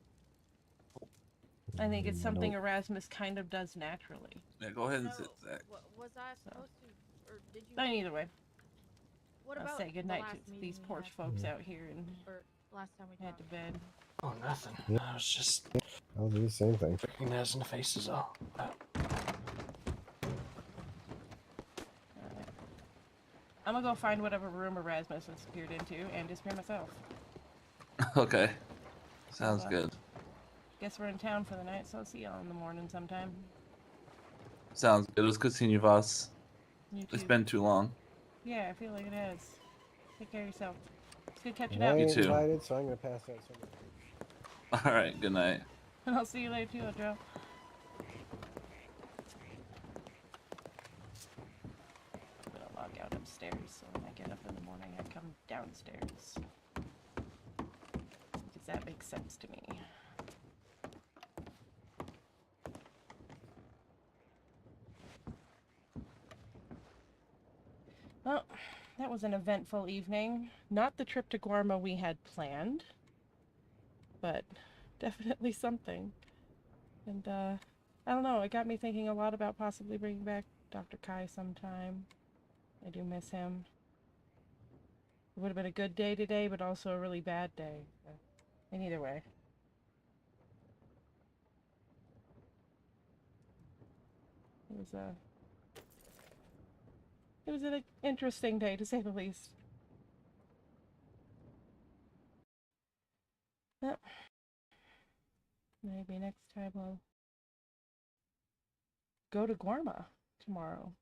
I think it's something Erasmus kind of does naturally. Yeah, go ahead and sit, Zach. Was I supposed to, or did you? But either way, What I'll about say goodnight the last to meeting these we porch had? folks out here and Or last time we head to bed. Oh, nothing. I was just I'll do the same thing. recognizing the faces all. I'm gonna go find whatever room Erasmus has peered into and disappear myself. Okay. Sounds So, good. Guess we're in town for the night, so I'll see y'all in the morning sometime. Sounds good. It was good seeing you, Voss. You It's too. been too long. Yeah, I feel like it has. Take care of yourself. It's good catching And I up. You ain't too. invited, so I'm gonna pass out some. All right. Good night. And I'll see you later too, Joe. I'm gonna log out upstairs, so when I get up in the morning, I come downstairs. Because that makes sense to me. Well, that was an eventful evening. Not the trip to Guarma we had planned, but definitely something. And, I don't know, it got me thinking a lot about possibly bringing back Dr. Kai sometime. I do miss him. It would have been a good day today, but also a really bad day. In either way. It was an interesting day, to say the least. Yep. Maybe next time I'll go to Guarma tomorrow.